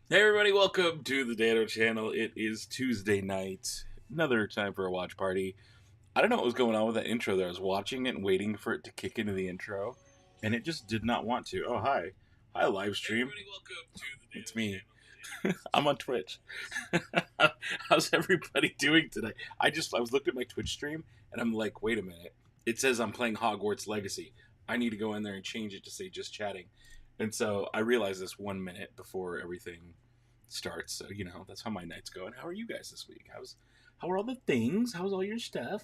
Hey everybody, welcome to the Dano channel. It is Tuesday night. Another time for a watch party. I don't know what was going on with that intro there. I was watching it and waiting for it to kick into the intro, and it just did not want to. Oh, hi. Hi, Livestream. Hey everybody, welcome to the Dano It's me. I'm on Twitch. How's everybody doing today? I was looking at my Twitch stream, and I'm like, wait a minute. It says I'm playing Hogwarts Legacy. I need to go in there and change it to say just chatting. And so I realized this 1 minute before everything starts. So that's how my night's going. How are you guys this week? How are all the things? How's all your stuff?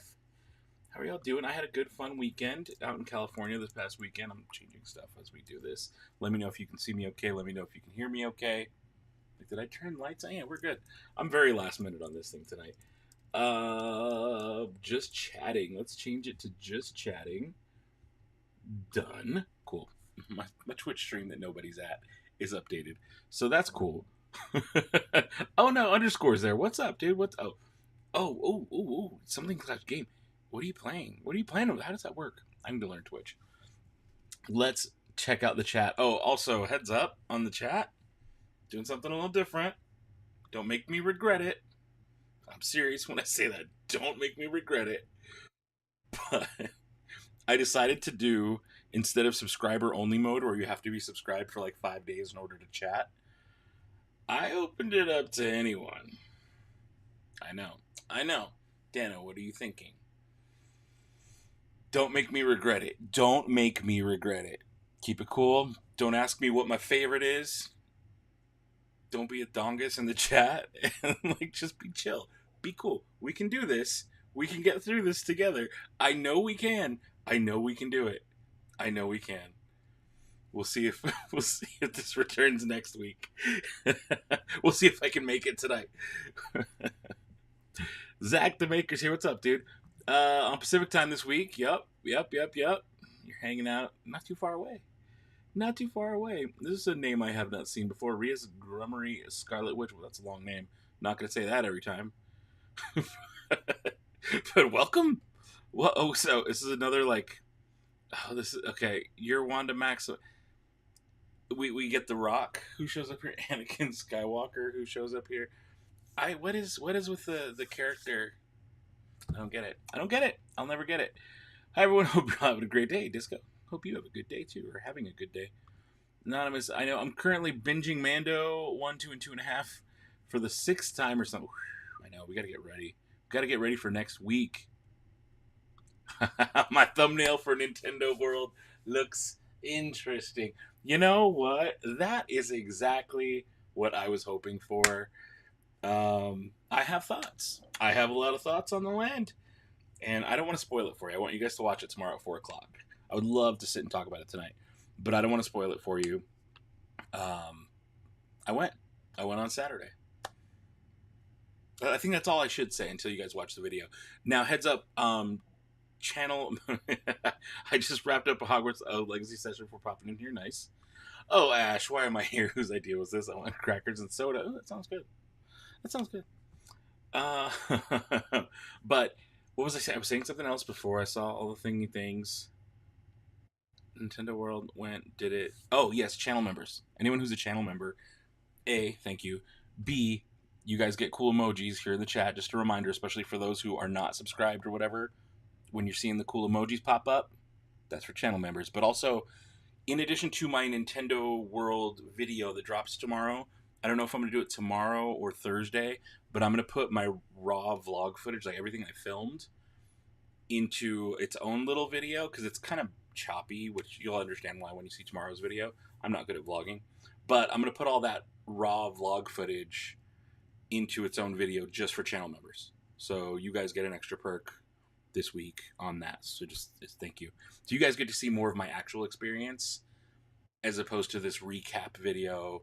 How are y'all doing? I had a good fun weekend out in California this past weekend. I'm changing stuff as we do this. Let me know if you can see me okay. Let me know if you can hear me okay. Like, did I turn lights on? Yeah, we're good. I'm very last minute on this thing tonight. Just chatting. Let's change it to just chatting. Done. Cool. My Twitch stream that nobody's at is updated. So that's cool. Oh no, underscores there. What's up, dude? Oh, something clash game. What are you playing? What are you playing? How does that work? I need to learn Twitch. Let's check out the chat. Oh, also, heads up on the chat. Doing something a little different. Don't make me regret it. I'm serious when I say that. Don't make me regret it. But I decided to do, instead of subscriber only mode where you have to be subscribed for like 5 days in order to chat, I opened it up to anyone. I know. Dano, what are you thinking? Don't make me regret it. Don't make me regret it. Keep it cool. Don't ask me what my favorite is. Don't be a dongus in the chat. And just be chill. Be cool. We can do this. We can get through this together. I know we can. I know we can do it. I know we can. We'll see if this returns next week. We'll see if I can make it tonight. Zach the Maker's here. What's up, dude? On Pacific time this week. Yep. You're hanging out not too far away. Not too far away. This is a name I have not seen before. Ria's Grummery Scarlet Witch. Well, that's a long name. Not going to say that every time. But welcome. Well, oh, so this is another this is okay. You're Wanda Max. We get The Rock who shows up here. Anakin Skywalker who shows up here. What is with the character? I don't get it. I'll never get it. Hi everyone. Hope you're having a great day. Disco. Hope you have a good day too, or having a good day. Anonymous. I know I'm currently binging Mando 1, 2, and 2.5 for the 6th time or something. I know we got to get ready. Got to get ready for next week. My thumbnail for Nintendo World looks interesting. You know what? That is exactly what I was hoping for. I have thoughts. I have a lot of thoughts on the land, and I don't want to spoil it for you. I want you guys to watch it tomorrow at 4 o'clock. I would love to sit and talk about it tonight, but I don't want to spoil it for you. I went on Saturday. I think that's all I should say until you guys watch the video. Now, heads up, channel. I just wrapped up a Hogwarts Legacy session for popping in here. Nice. Oh, Ash, why am I here? Whose idea was this? I want crackers and soda. Oh, that sounds good. Uh, but what was I saying? I was saying something else before I saw all the thingy things. Nintendo World did it. Oh, yes, channel members. Anyone who's a channel member, A, thank you. B, you guys get cool emojis here in the chat. Just a reminder, especially for those who are not subscribed or whatever, when you're seeing the cool emojis pop up, that's for channel members. But also, in addition to my Nintendo World video that drops tomorrow, I don't know if I'm going to do it tomorrow or Thursday, but I'm going to put my raw vlog footage, like everything I filmed, into its own little video because it's kind of choppy, which you'll understand why when you see tomorrow's video. I'm not good at vlogging, but I'm going to put all that raw vlog footage into its own video just for channel members. So you guys get an extra perk this week on that. So just thank you. So you guys get to see more of my actual experience as opposed to this recap video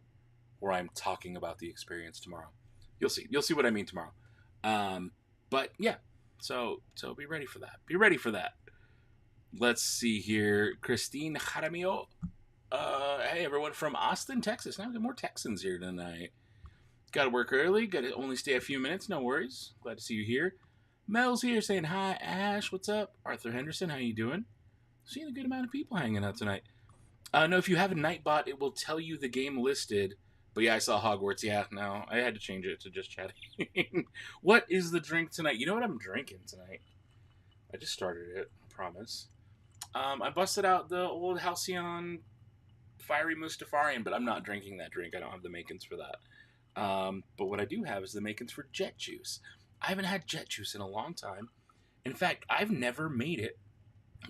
where I'm talking about the experience tomorrow. You'll see what I mean tomorrow. But yeah, so be ready for that. Let's see here. Christine Jaramillo. Hey everyone from Austin, Texas. Now we got more Texans here tonight. Got to work early. Got to only stay a few minutes. No worries. Glad to see you here. Mel's here saying hi. Ash, what's up? Arthur Henderson, how you doing? Seeing a good amount of people hanging out tonight. No, if you have a Nightbot, it will tell you the game listed But yeah, I saw Hogwarts. Yeah, no, I had to change it to just chatting. What is the drink tonight? You know what I'm drinking tonight? I just started it. I promise. I busted out the old Halcyon Fiery Mustafarian, but I'm not drinking that drink. I don't have the makings for that. But what I do have is the makings for jet juice. I haven't had jet juice in a long time. In fact, I've never made it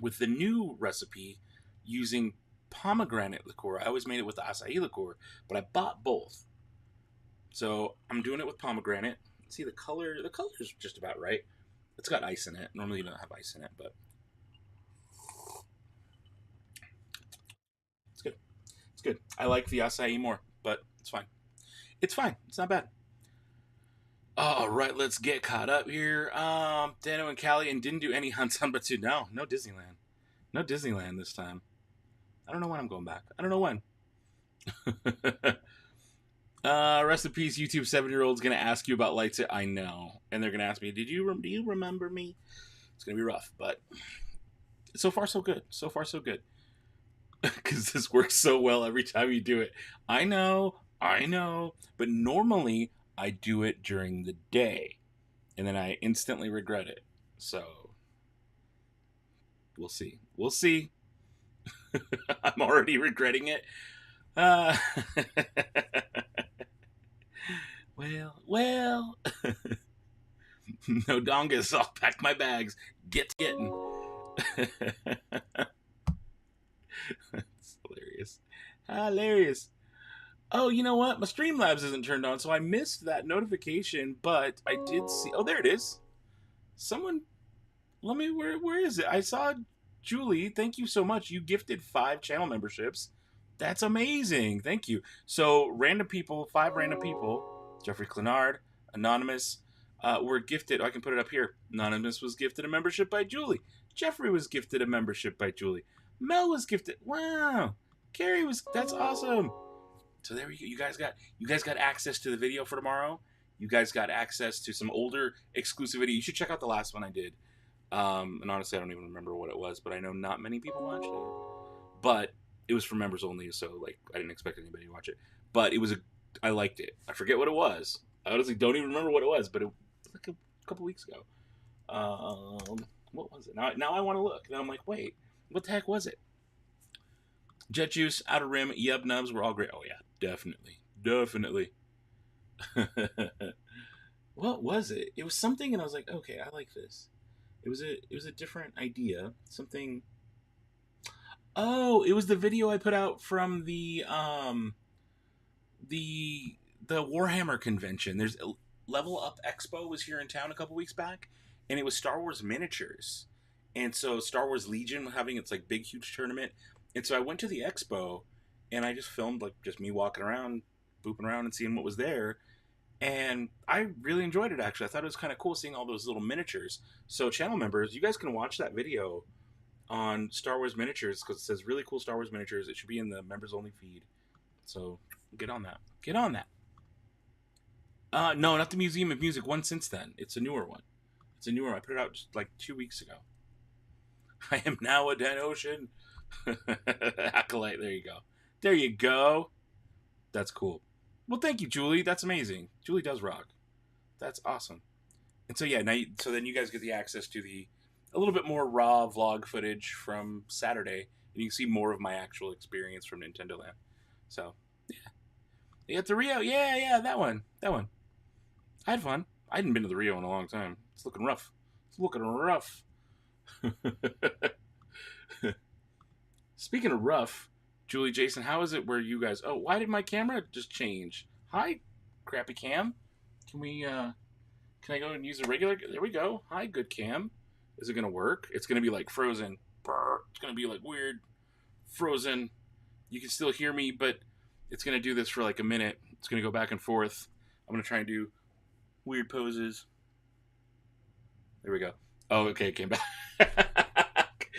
with the new recipe using pomegranate liqueur. I always made it with the acai liqueur, but I bought both. So I'm doing it with pomegranate. See the color? The color is just about right. It's got ice in it. Normally you don't have ice in it, but it's good. It's good. I like the acai more, but it's fine. It's fine. It's not bad. All right, let's get caught up here. Dano and Callie and didn't do any hunts on Batu. No Disneyland. No Disneyland this time. I don't know when I'm going back. I don't know when. Rest in peace, YouTube 7-year-old's gonna ask you about lights. I know, and they're gonna ask me, do you remember me? It's gonna be rough, but so far so good. So far so good. Because this works so well every time you do it. I know, but normally I do it during the day, and then I instantly regret it. So we'll see. We'll see. I'm already regretting it. Uh, well. No dongas. I'll pack my bags. Getting. That's hilarious. Hilarious. Oh, you know what? My Streamlabs isn't turned on, so I missed that notification, but I did see... Oh, there it is. Someone... Let me... Where is it? I saw Julie. Thank you so much. You gifted 5 channel memberships. That's amazing. Thank you. So, random people, 5 random people, Jeffrey Clenard, Anonymous, were gifted... Oh, I can put it up here. Anonymous was gifted a membership by Julie. Jeffrey was gifted a membership by Julie. Mel was gifted... Wow. Carrie was... That's awesome. So there we go. You guys got access to the video for tomorrow. You guys got access to some older exclusive video. You should check out the last one I did. And honestly, I don't even remember what it was, but I know not many people watched it. But it was for members only, so like I didn't expect anybody to watch it. But I liked it. I forget what it was. I honestly don't even remember what it was, but it was like a couple weeks ago. What was it? Now I want to look. Now I'm like, wait, what the heck was it? Jet Juice, Outer Rim, Yub Nubs were all great. Oh yeah, definitely. What was it? It was something, and I was like, okay, I like this. It was a different idea. Something. Oh, it was the video I put out from the Warhammer convention. There's a Level Up Expo was here in town a couple weeks back, and it was Star Wars miniatures. And so Star Wars Legion was having its like big huge tournament. And so I went to the expo, and I just filmed like just me walking around, booping around, and seeing what was there. And I really enjoyed it. Actually, I thought it was kind of cool seeing all those little miniatures. So channel members, you guys can watch that video on Star Wars miniatures because it says really cool Star Wars miniatures. It should be in the members only feed. So get on that. Get on that. No, not the Museum of Music one since then. It's a newer one. I put it out just like 2 weeks ago. I am now a Dan Ocean. Acolyte. There you go. That's cool. Well, thank you, Julie. That's amazing. Julie does rock. That's awesome. And so yeah, so then you guys get the access to a little bit more raw vlog footage from Saturday, and you can see more of my actual experience from Nintendo Land. So yeah, you got the Rio. Yeah, that one. I had fun. I hadn't been to the Rio in a long time. It's looking rough. Speaking of rough, Julie, Jason, how is it where you guys... Oh, why did my camera just change? Hi, crappy cam. Can I go and use a regular... There we go. Hi, good cam. Is it going to work? It's going to be like frozen. It's going to be like weird frozen. You can still hear me, but it's going to do this for like a minute. It's going to go back and forth. I'm going to try and do weird poses. There we go. Oh, okay, it came back.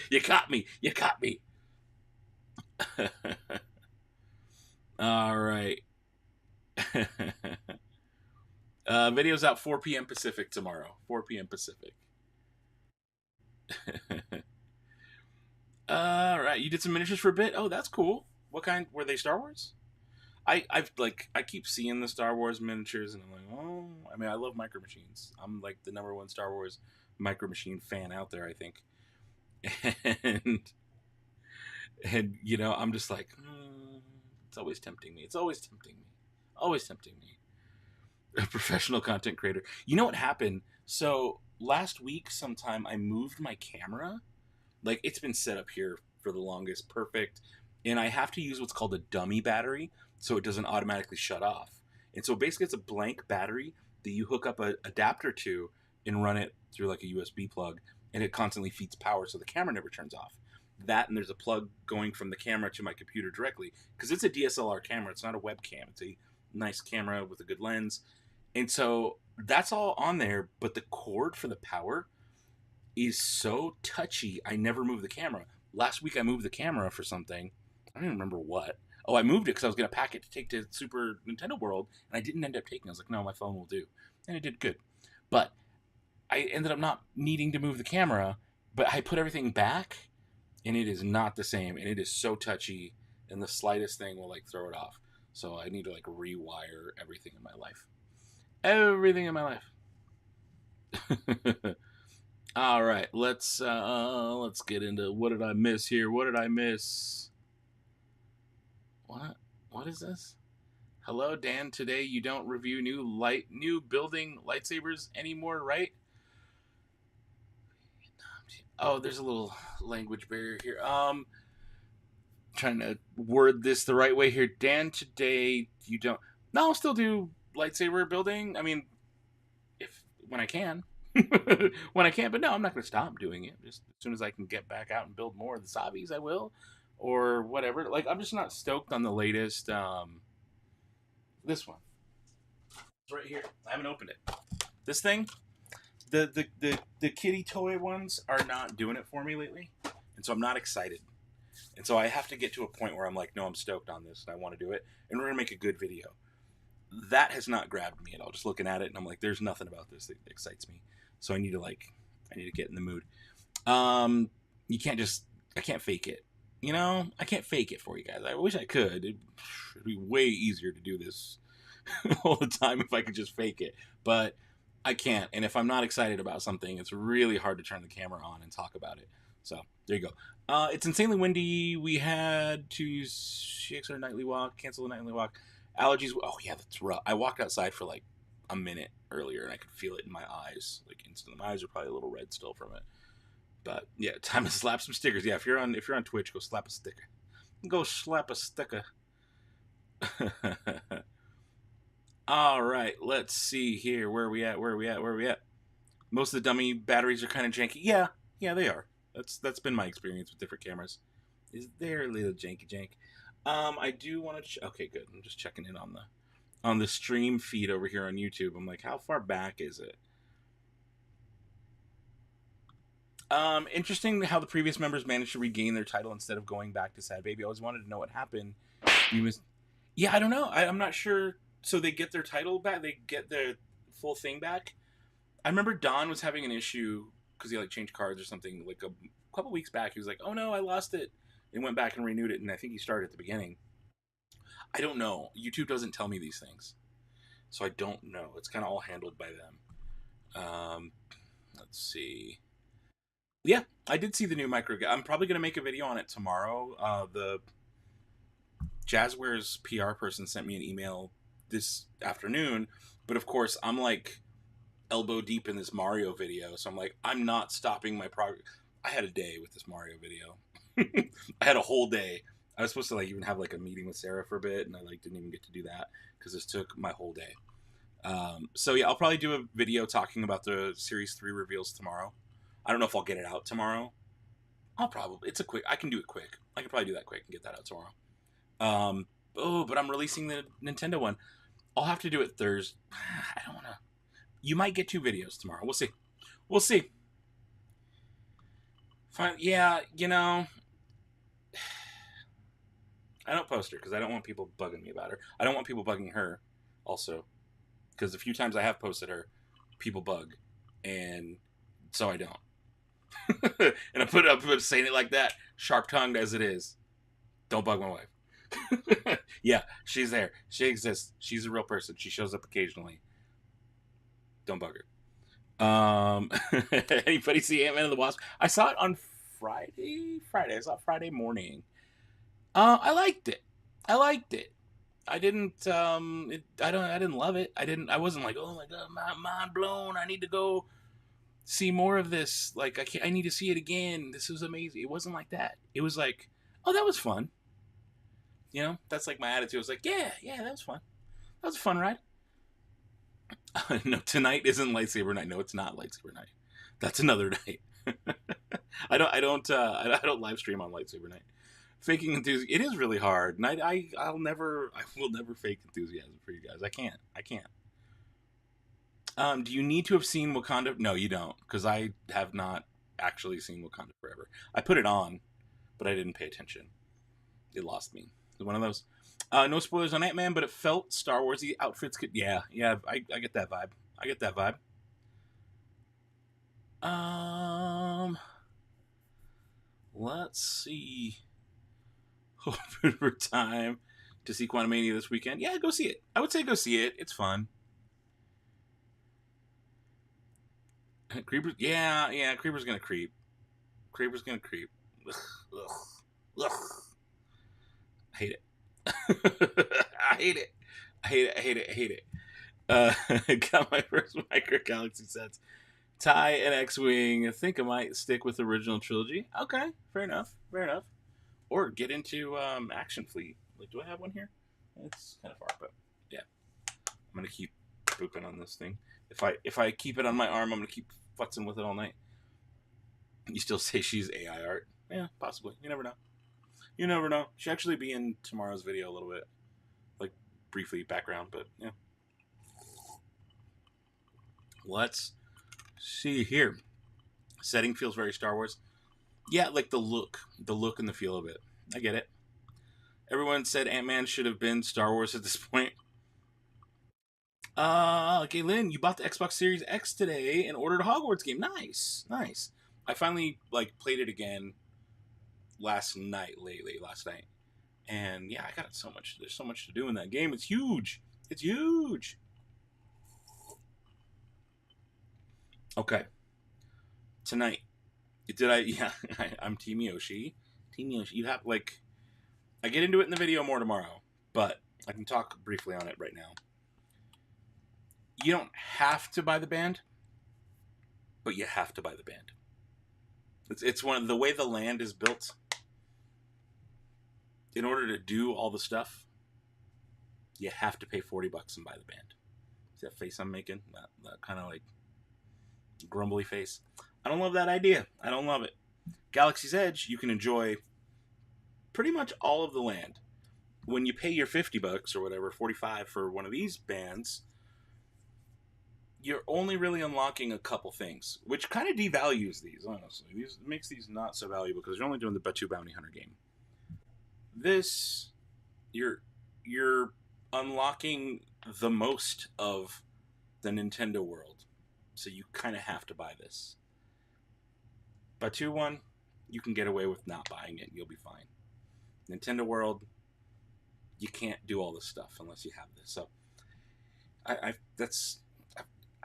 You caught me. All right. Video's out 4 p.m. Pacific tomorrow. 4 p.m. Pacific. All right. You did some miniatures for a bit? Oh, that's cool. What kind? Were they Star Wars? I keep seeing the Star Wars miniatures, and I'm like, oh, I mean, I love Micro Machines. I'm like the #1 Star Wars Micro Machine fan out there, I think. And I'm just like, it's always tempting me. It's always tempting me. Always tempting me. A professional content creator. You know what happened? So last week, sometime I moved my camera. Like, it's been set up here for the longest, perfect, and I have to use what's called a dummy battery, so it doesn't automatically shut off. And so basically, it's a blank battery that you hook up an adapter to and run it through like a USB plug, and it constantly feeds power, so the camera never turns off. That, and there's a plug going from the camera to my computer directly, because it's a DSLR camera. It's not a webcam. It's a nice camera with a good lens, and so that's all on there. But the cord for the power is so touchy. I never move the camera. Last week I moved the camera for something. I don't even remember what. Oh, I moved it because I was going to pack it to take to Super Nintendo World, and I didn't end up taking it. I was like, no, my phone will do. And it did good. But I ended up not needing to move the camera, but I put everything back, and it is not the same, and it is so touchy, and the slightest thing will, like, throw it off. So I need to, like, rewire everything in my life. Everything in my life. All right, let's get into what did I miss here? What did I miss? What is this? Hello, Dan. Today you don't review new building lightsabers anymore, right? Oh, there's a little language barrier here. Trying to word this the right way here. Dan, today you don't. No, I'll still do lightsaber building. I mean, when I can. When I can, but no, I'm not going to stop doing it. Just as soon as I can get back out and build more of the Sabis, I will, or whatever. Like, I'm just not stoked on the latest. This one, it's right here. I haven't opened it. This thing, the kitty toy ones are not doing it for me lately, and so I'm not excited. And so I have to get to a point where I'm like, no, I'm stoked on this, and I want to do it, and we're gonna make a good video. That has not grabbed me at all. Just looking at it, and I'm like, there's nothing about this that excites me. So I need to get in the mood. I can't fake it. I can't fake it for you guys. I wish I could. It'd be way easier to do this all the time if I could just fake it. But I can't. And if I'm not excited about something, it's really hard to turn the camera on and talk about it. So there you go. It's insanely windy. We had to shake our nightly walk, cancel the nightly walk. Allergies. Oh yeah, that's rough. I walked outside for like a minute earlier, and I could feel it in my eyes, like instantly. My eyes are probably a little red still from it. But yeah, time to slap some stickers. Yeah, if you're on Twitch, go slap a sticker. Go slap a sticker. All right, let's see here. Where are we at? Most of the dummy batteries are kind of janky. Yeah, they are. That's been my experience with different cameras. Is there a little janky jank? I do want to. Okay, good. I'm just checking in on the stream feed over here on YouTube. I'm like, how far back is it? Interesting how the previous members managed to regain their title instead of going back to Sad Baby. I always wanted to know what happened. Yeah, I don't know. I'm not sure. So they get their title back. They get their full thing back. I remember Don was having an issue because he like changed cards or something like a couple weeks back. He was like, "Oh no, I lost it," and went back and renewed it. And I think he started at the beginning. I don't know. YouTube doesn't tell me these things, so I don't know. It's kind of all handled by them. Let's see. Yeah, I did see the new micro. I'm probably gonna make a video on it tomorrow. The Jazzware's PR person sent me an email this afternoon, but of course I'm like elbow deep in this Mario video, so I'm like, I'm not stopping my progress. I had a day with this Mario video. I had a whole day. I was supposed to like even have like a meeting with Sarah for a bit, and I like didn't even get to do that because this took my whole day. So yeah, I'll probably do a video talking about the Series 3 reveals tomorrow. I don't know if I'll get it out tomorrow. I can do it quick. I can probably do that quick and get that out tomorrow. But I'm releasing the Nintendo one. I'll have to do it Thursday. I don't want to. You might get 2 videos tomorrow. We'll see. Fine. Yeah, I don't post her because I don't want people bugging me about her. I don't want people bugging her also, because the few times I have posted her, people bug, and so I don't. And I put up saying it like that, sharp tongued as it is. Don't bug my wife. Yeah, she's there. She exists. She's a real person. She shows up occasionally. Don't bug her. Anybody see Ant-Man and the Wasp? I saw it on Friday. I saw it Friday morning. I liked it. I liked it. I didn't. I didn't love it. I wasn't like, oh my god, mind blown. I need to go see more of this. Like, I need to see it again. This was amazing. It wasn't like that. It was like, oh, that was fun. You know, that's like my attitude. It was like, yeah, that was fun. That was a fun ride. No, tonight isn't lightsaber night. No, it's not lightsaber night. That's another night. I don't live stream on lightsaber night. Faking enthusiasm. It is really hard, and I will never fake enthusiasm for you guys. I can't. Do you need to have seen Wakanda? No, you don't, because I have not actually seen Wakanda Forever. I put it on, but I didn't pay attention. It lost me. It's one of those. No spoilers on Ant-Man, but it felt Star Warsy. Outfits could, yeah. I get that vibe. Let's see. Hoping for time to see Quantumania this weekend. Yeah, go see it. I would say go see it. It's fun. Creepers, yeah. Creeper's gonna creep. Ugh. Ugh. I hate it. I hate it. Got my first Micro Galaxy sets. TIE and X-Wing. I think I might stick with the original trilogy. Okay, fair enough. Or get into Action Fleet. Like, do I have one here? It's kind of far, but yeah. I'm gonna keep pooping on this thing. If I keep it on my arm, I'm gonna keep futzing with it all night. You still say she's AI art? Yeah, possibly. You never know. She'll actually be in tomorrow's video a little bit, like briefly background, but yeah. Let's see here. Setting feels very Star Wars. Yeah, like the look and the feel of it. I get it. Everyone said Ant-Man should have been Star Wars at this point. Okay, Lynn, you bought the Xbox Series X today and ordered a Hogwarts game. Nice. I finally played it again last night, and yeah, I got so much. There's so much to do in that game. It's huge. Okay, tonight. Did I? Yeah, I'm Team Yoshi. You have I get into it in the video more tomorrow, but I can talk briefly on it right now. You don't have to buy the band, but you have to buy the band. It's one of the way the land is built. In order to do all the stuff, you have to pay $40 and buy the band. See that face I'm making? That kind of grumbly face. I don't love that idea. I don't love it. Galaxy's Edge, you can enjoy pretty much all of the land. When you pay your $50 or whatever, 45 for one of these bands, you're only really unlocking a couple things, which kind of devalues these, honestly. These makes these not so valuable because you're only doing the Batu Bounty Hunter game. This, you're unlocking the most of the Nintendo world, so you kind of have to buy this. Batu one, you can get away with not buying it, and you'll be fine. Nintendo world, you can't do all this stuff unless you have this. So, I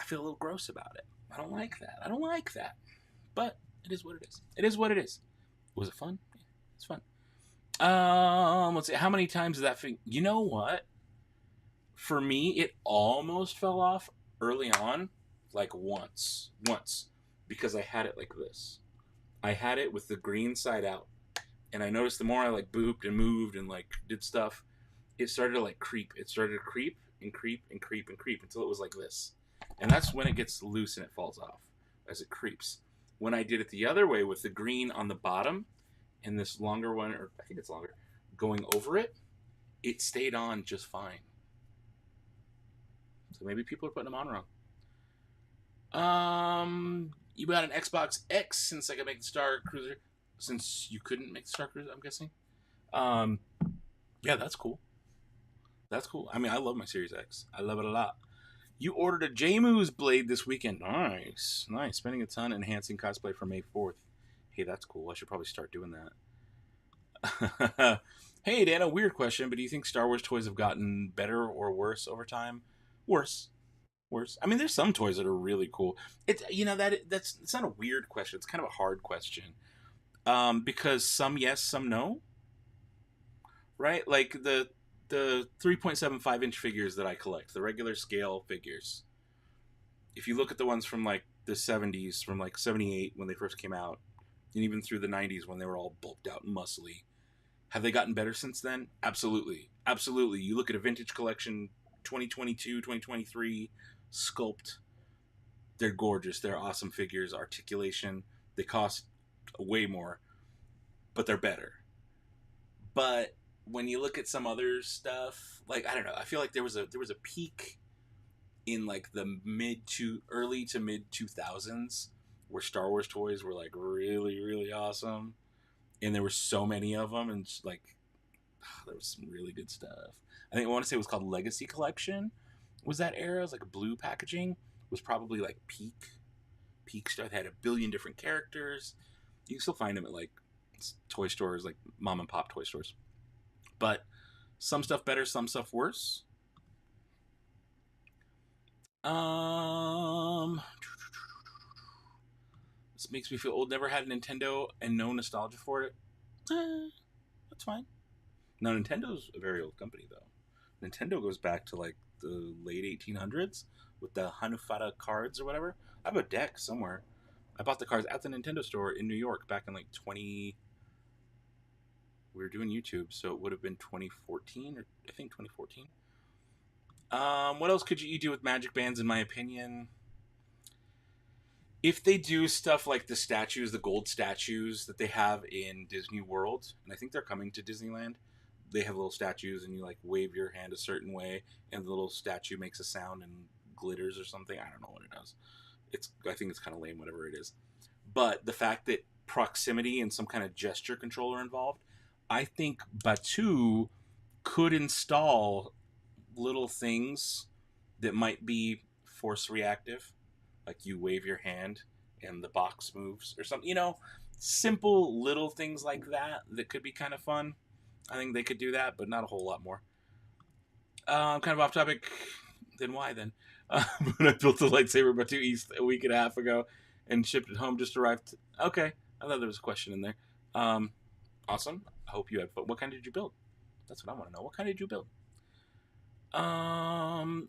feel a little gross about it. I don't like that. But it is what it is. Was it fun? Yeah, it's fun. Let's see. How many times did that thing? You know what? For me, it almost fell off early on, once, because I had it like this. I had it with the green side out, and I noticed the more I booped and moved and did stuff, it started to creep. It started to creep and creep until it was like this, and that's when it gets loose and it falls off as it creeps. When I did it the other way with the green on the bottom and this longer one, or I think it's longer, going over it, it stayed on just fine. So maybe people are putting them on wrong. You got an Xbox X since I could make the Star Cruiser. Since you couldn't make the Star Cruiser, I'm guessing. Yeah, that's cool. I mean, I love my Series X. I love it a lot. You ordered a J-Moo's blade this weekend. Nice. Spending a ton enhancing cosplay for May 4th. Hey, that's cool. I should probably start doing that. Hey, Dan, a weird question, but do you think Star Wars toys have gotten better or worse over time? Worse. Worse. I mean, there's some toys that are really cool. It's that's it's not a weird question. It's kind of a hard question. Because some yes, some no, right? Like the 3.75-inch figures that I collect, the regular scale figures. If you look at the ones from like the 70s, from like 78 when they first came out, and even through the 90s when they were all bulked out and muscly, have they gotten better since then? Absolutely. Absolutely. You look at a vintage collection 2022, 2023 sculpt, they're gorgeous. They're awesome figures, articulation. They cost way more, but they're better. But when you look at some other stuff, like I don't know, I feel like there was a peak in like the mid to early to mid 2000s where Star Wars toys were like really really awesome, and there were so many of them, and like there was some really good stuff. I want to say it was called Legacy Collection. Was that era? It was like blue packaging. Was probably like peak stuff. It had a billion different characters. You can still find them at like toy stores, like mom and pop toy stores. But some stuff better, some stuff worse. Um, this makes me feel old. Never had a Nintendo and no nostalgia for it. That's fine. Now Nintendo's a very old company though. Nintendo goes back to like the late 1800s with the Hanufata cards or whatever. I have a deck somewhere. I bought the cards at the Nintendo store in New York back in like 20. We were doing YouTube, so it would have been 2014 or I think 2014. What else could you do with Magic Bands? In my opinion, if they do stuff like the statues, the gold statues that they have in Disney World, and I think they're coming to Disneyland, they have little statues, and you like wave your hand a certain way, and the little statue makes a sound and glitters or something. I don't know what it does. I think it's kind of lame, whatever it is. But the fact that proximity and some kind of gesture control are involved, I think Batu could install little things that might be force reactive, like you wave your hand and the box moves or something. Simple little things like that could be kind of fun. I think they could do that, but not a whole lot more. Kind of off topic. Then why then? When I built the lightsaber Batu East a week and a half ago and shipped it home, just arrived. Okay, I thought there was a question in there. Awesome. I hope you had fun. What kind did you build? That's what I want to know. What kind did you build?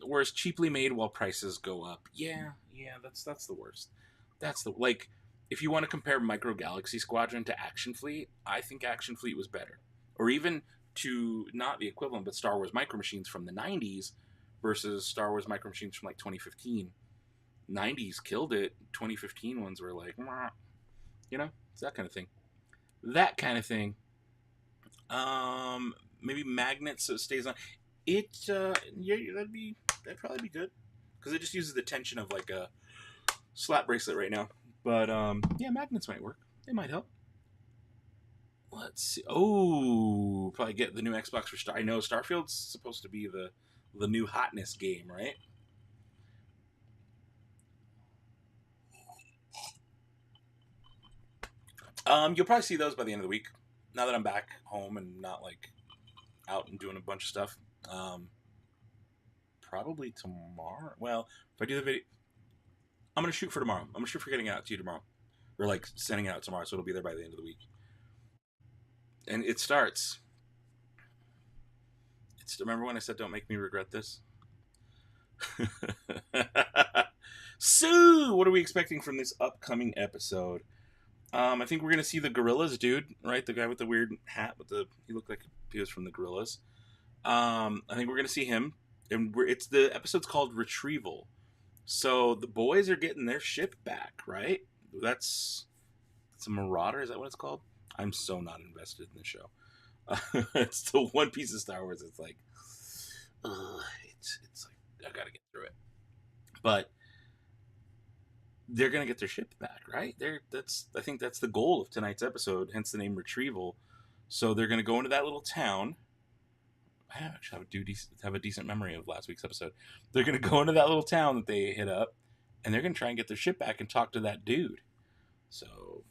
Whereas cheaply made while prices go up. Yeah, that's the worst. That's the like. If you want to compare Micro Galaxy Squadron to Action Fleet, I think Action Fleet was better. Or even to not the equivalent, but Star Wars Micro Machines from the '90s versus Star Wars Micro Machines from like 2015. '90s killed it. 2015 ones were like, it's that kind of thing. That kind of thing. Maybe magnets so it stays on. That'd probably be good because it just uses the tension of like a slap bracelet right now. But yeah, magnets might work. They might help. Let's see. Oh, probably get the new Xbox for Star. I know Starfield's supposed to be the new hotness game, right? You'll probably see those by the end of the week. Now that I'm back home and not like out and doing a bunch of stuff. Probably tomorrow. Well, if I do the video, I'm gonna shoot for tomorrow. I'm gonna shoot for getting it out to you tomorrow, or like sending it out tomorrow, so it'll be there by the end of the week. And it starts. Remember when I said, "Don't make me regret this." So, what are we expecting from this upcoming episode? I think we're gonna see the Gorillas dude, right? The guy with the weird hat he looked like he was from the Gorillas. I think we're gonna see him, and the episode's called Retrieval. So the boys are getting their ship back, right? It's a Marauder. Is that what it's called? I'm so not invested in the show. It's the one piece of Star Wars. It's like, it's like I gotta get through it. But they're gonna get their ship back, right? I think that's the goal of tonight's episode. Hence the name Retrieval. So they're gonna go into that little town. I actually have a decent memory of last week's episode. They're going to go into that little town that they hit up, and they're going to try and get their ship back and talk to that dude. So,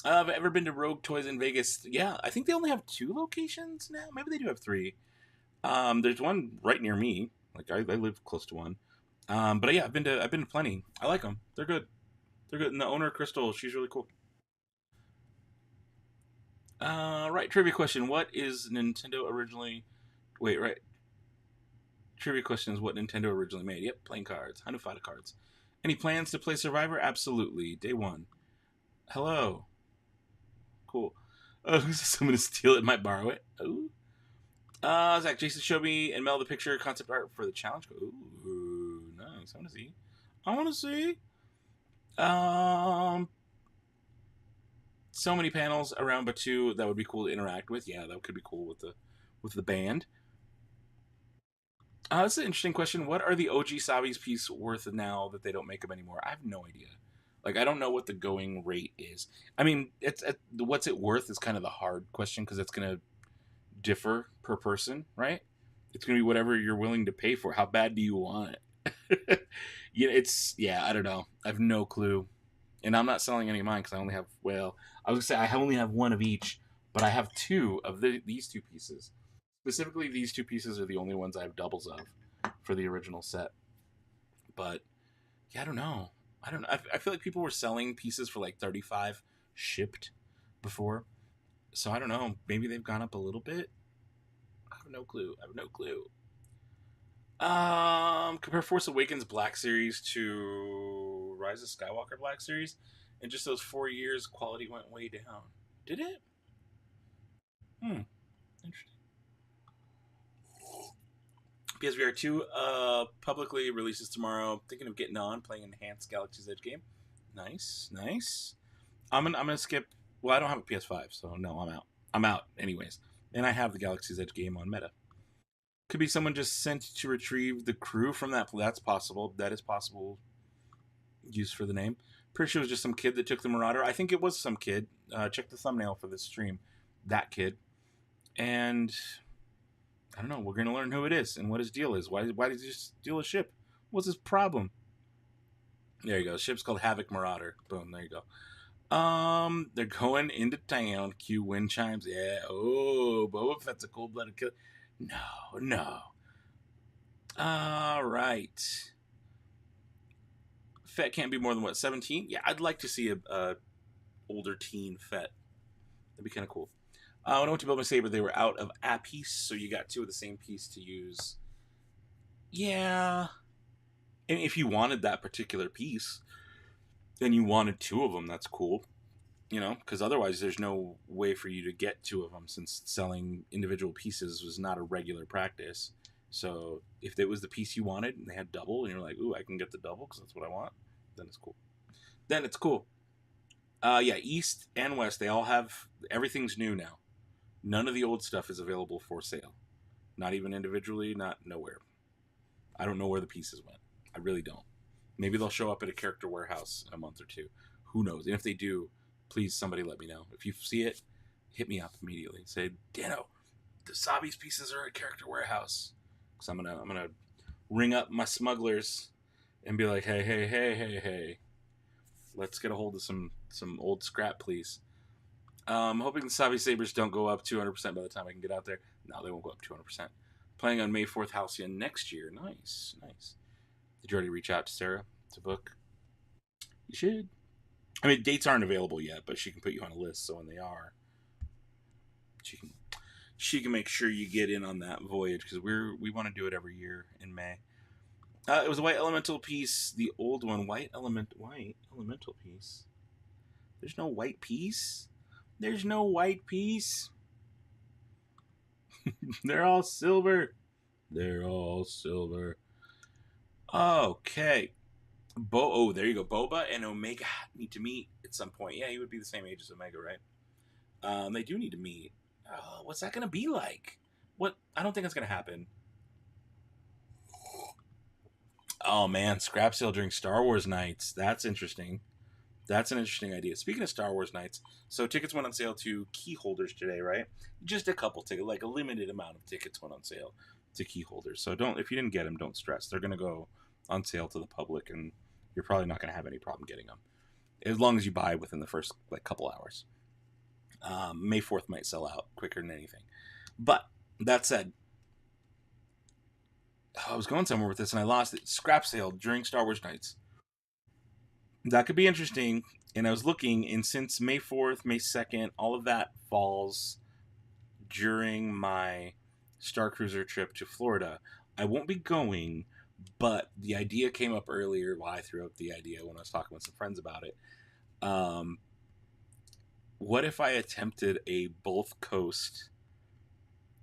Have I ever been to Rogue Toys in Vegas? Yeah, I think they only have 2 locations now. Maybe they do have 3. There's one right near me. Like I live close to one. But yeah, I've been to plenty. I like them. They're good. They're good. And the owner, Crystal, she's really cool. Right. Trivia question: what is Nintendo originally? Wait, right. Trivia question is what Nintendo originally made. Yep, playing cards, Hanufada cards. Any plans to play Survivor? Absolutely. Day 1. Hello. Cool. Oh, who's someone to steal it? Might borrow it. Ooh. Zach, Jason, show me and Mel the picture concept art for the challenge. Ooh, nice. I want to see. I want to see. Um, so many panels around Batu that would be cool to interact with. Yeah, that could be cool with the band. That's an interesting question. What are the OG Sabi's piece worth now that they don't make them anymore? I have no idea. Like, I don't know what the going rate is. I mean, it's what's it worth is kind of the hard question because it's going to differ per person, right? It's going to be whatever you're willing to pay for. How bad do you want it? I don't know. I have no clue. And I'm not selling any of mine because I only have, well, I was going to say I only have one of each, but I have 2 of these 2 pieces. Specifically, these 2 pieces are the only ones I have doubles of for the original set. But yeah, I don't know. I don't know. I feel like people were selling pieces for like 35 shipped before. So I don't know. Maybe they've gone up a little bit. I have no clue. Compare Force Awakens Black Series to Rise of Skywalker Black Series. In just those 4 years, quality went way down. Did it? Interesting. PSVR 2 publicly releases tomorrow. Thinking of getting on, playing Enhanced Galaxy's Edge game. Nice. I'm gonna skip. Well, I don't have a PS5, so no, I'm out. I'm out anyways. And I have the Galaxy's Edge game on Meta. Could be someone just sent to retrieve the crew from that. That's possible. That is possible. Use for the name. Pretty sure it was just some kid that took the Marauder. I think it was some kid. Check the thumbnail for this stream. That kid. And I don't know. We're going to learn who it is and what his deal is. Why did he steal a ship? What's his problem? There you go. The ship's called Havoc Marauder. Boom. There you go. They're going into town. Cue wind chimes. Yeah. Oh, Boba Fett's a cold-blooded killer. No. All right. Fett can't be more than what, 17? Yeah, I'd like to see a older teen Fett. That'd be kind of cool. When I went to build my saber, they were out of a piece, so you got 2 of the same piece to use. Yeah. And if you wanted that particular piece, and you wanted 2 of them, that's cool. You know, because otherwise there's no way for you to get 2 of them since selling individual pieces was not a regular practice. So if it was the piece you wanted and they had double and you're like, ooh, I can get the double because that's what I want, then it's cool. Yeah, East and West, they all have, everything's new now. None of the old stuff is available for sale. Not even individually, not nowhere. I don't know where the pieces went. I really don't. Maybe they'll show up at a character warehouse in a month or 2. Who knows? And if they do, please somebody let me know. If you see it, hit me up immediately. Say, Dano, the Sabi's pieces are at character warehouse. Because I'm gonna ring up my smugglers and be like, hey. Let's get a hold of some old scrap, please. Hoping the Sabi Sabres don't go up 200% by the time I can get out there. No, they won't go up 200%. Playing on May 4th Halcyon next year. Nice. Did you already reach out to Sarah to book? You should. I mean, dates aren't available yet, but she can put you on a list, so when they are, she can make sure you get in on that voyage, because we want to do it every year in May. It was a white elemental piece, the old one. White elemental piece. There's no white piece. They're all silver. Okay. There you go. Boba and Omega need to meet at some point. Yeah, he would be the same age as Omega, right? They do need to meet. What's that going to be like? What? I don't think that's going to happen. Oh, man. Scrap sale during Star Wars nights. That's interesting. That's an interesting idea. Speaking of Star Wars nights, so tickets went on sale to key holders today, right? Just a couple tickets, like a limited amount of tickets went on sale to key holders. So if you didn't get them, don't stress. They're going to go on sale to the public, and you're probably not going to have any problem getting them. as long as you buy within the first like couple hours. May 4th might sell out quicker than anything. But that said, I was going somewhere with this and I lost it. Scrap sale during Star Wars Nights. That could be interesting. And I was looking, and since May 4th, May 2nd, all of that falls during my Star Cruiser trip to Florida. I won't be going, but the idea came up earlier. Well, I threw up the idea when I was talking with some friends about it. What if I attempted a both coast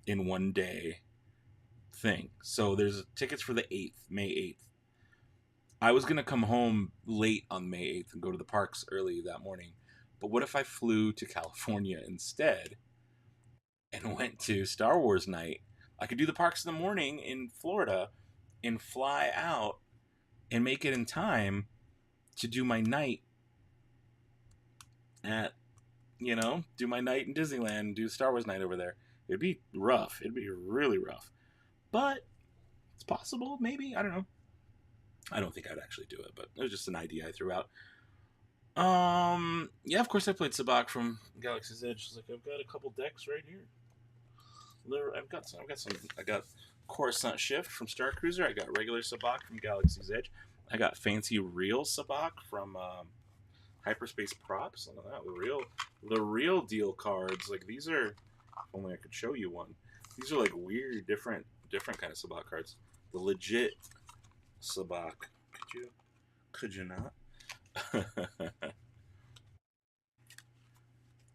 in one day thing? So there's tickets for the 8th, May 8th. I was going to come home late on May 8th and go to the parks early that morning. But what if I flew to California instead and went to Star Wars night? I could do the parks in the morning in Florida and fly out and make it in time to do my night at, do my night in Disneyland, do Star Wars night over there. It'd be rough. It'd be really rough. But it's possible, maybe. I don't know. I don't think I'd actually do it, but it was just an idea I threw out. Yeah, of course I played Sabacc from Galaxy's Edge. It's like I've got a couple decks right here. I've got some. I got Coruscant Shift from Star Cruiser. I got regular Sabacc from Galaxy's Edge. I got fancy real Sabacc from Hyperspace Props. Look at that, the real deal cards. Like these are. If only I could show you one. These are like weird, different kind of Sabacc cards. The legit Sabacc. Could you not?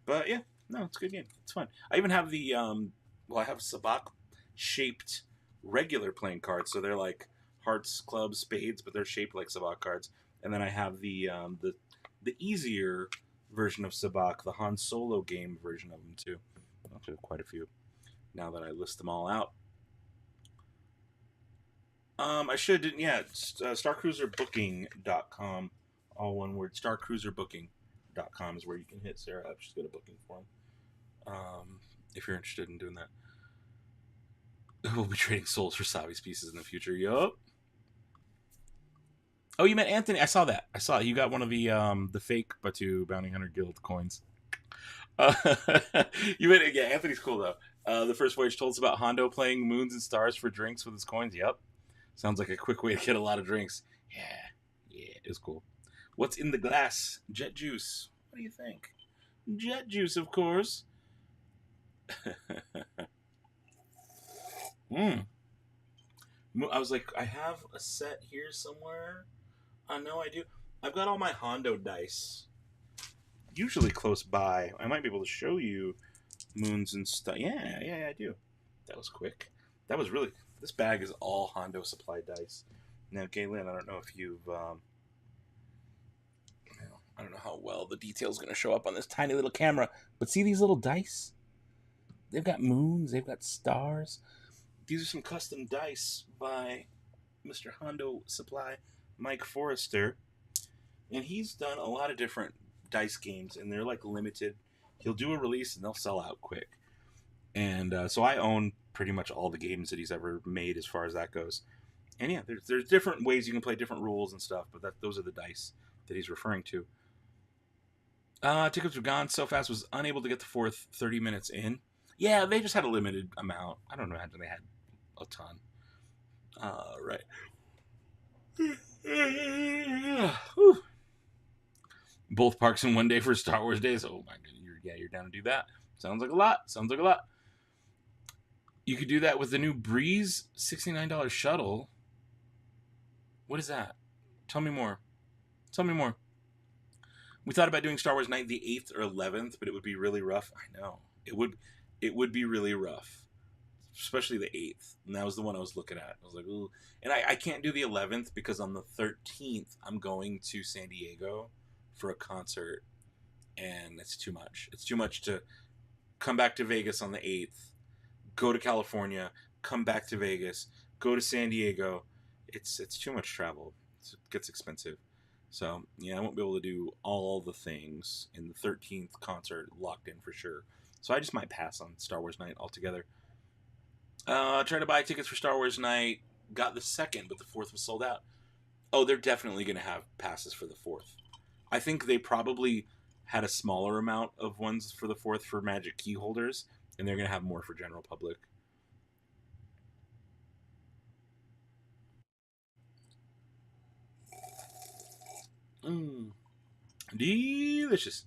But yeah, no, it's a good game. It's fun. I even have the I have Sabacc shaped regular playing cards, so they're like hearts, clubs, spades, but they're shaped like Sabacc cards. And then I have the easier version of Sabacc, the Han Solo game version of them too. Actually, quite a few. Now that I list them all out. I should, yeah, StarCruiserBooking.com, all one word. StarCruiserBooking.com is where you can hit Sarah up. She's got a booking form. If you're interested in doing that. We'll be trading souls for Savi's pieces in the future. Yup. Oh, you met Anthony. I saw that. You got one of the fake Batu Bounty Hunter Guild coins. You met, yeah, Anthony's cool though. The first voyage told us about Hondo playing Moons and Stars for drinks with his coins. Yep. Sounds like a quick way to get a lot of drinks. Yeah, it was cool. What's in the glass? Jet juice. What do you think? Jet juice, of course. I was like, I have a set here somewhere. I know I do. I've got all my Hondo dice. Usually close by. I might be able to show you Moons and stuff. Yeah, I do. That was quick. That was really... This bag is all Hondo supply dice. Now, Galen, I don't know if you've... I don't know how well the detail's going to show up on this tiny little camera, but see these little dice? They've got moons, they've got stars. These are some custom dice by Mr. Hondo Supply, Mike Forrester. And he's done a lot of different dice games, and they're like limited. He'll do a release, and they'll sell out quick. And so I own pretty much all the games that he's ever made as far as that goes. And yeah, there's different ways you can play, different rules and stuff, but those are the dice that he's referring to. Tickets were gone so fast, was unable to get the fourth 30 minutes in. Yeah, they just had a limited amount. I don't imagine they had a ton. Right. Both parks in one day for Star Wars days. Oh my goodness, you're down to do that. Sounds like a lot. You could do that with the new Breeze $69 shuttle. What is that? Tell me more. We thought about doing Star Wars Night the 8th or 11th, but it would be really rough. I know. It would be really rough. Especially the 8th. And that was the one I was looking at. I was like, ooh. And I can't do the 11th because on the 13th, I'm going to San Diego for a concert. And it's too much. It's too much to come back to Vegas on the 8th, go to California, come back to Vegas, go to San Diego. It's too much travel. It gets expensive. So, yeah, I won't be able to do all the things in the 13th concert locked in for sure. So I just might pass on Star Wars Night altogether. Tried to buy tickets for Star Wars Night. Got the 2nd, but the 4th was sold out. Oh, they're definitely going to have passes for the 4th. I think they probably had a smaller amount of ones for the 4th for Magic key holders, and they're gonna have more for general public. Delicious.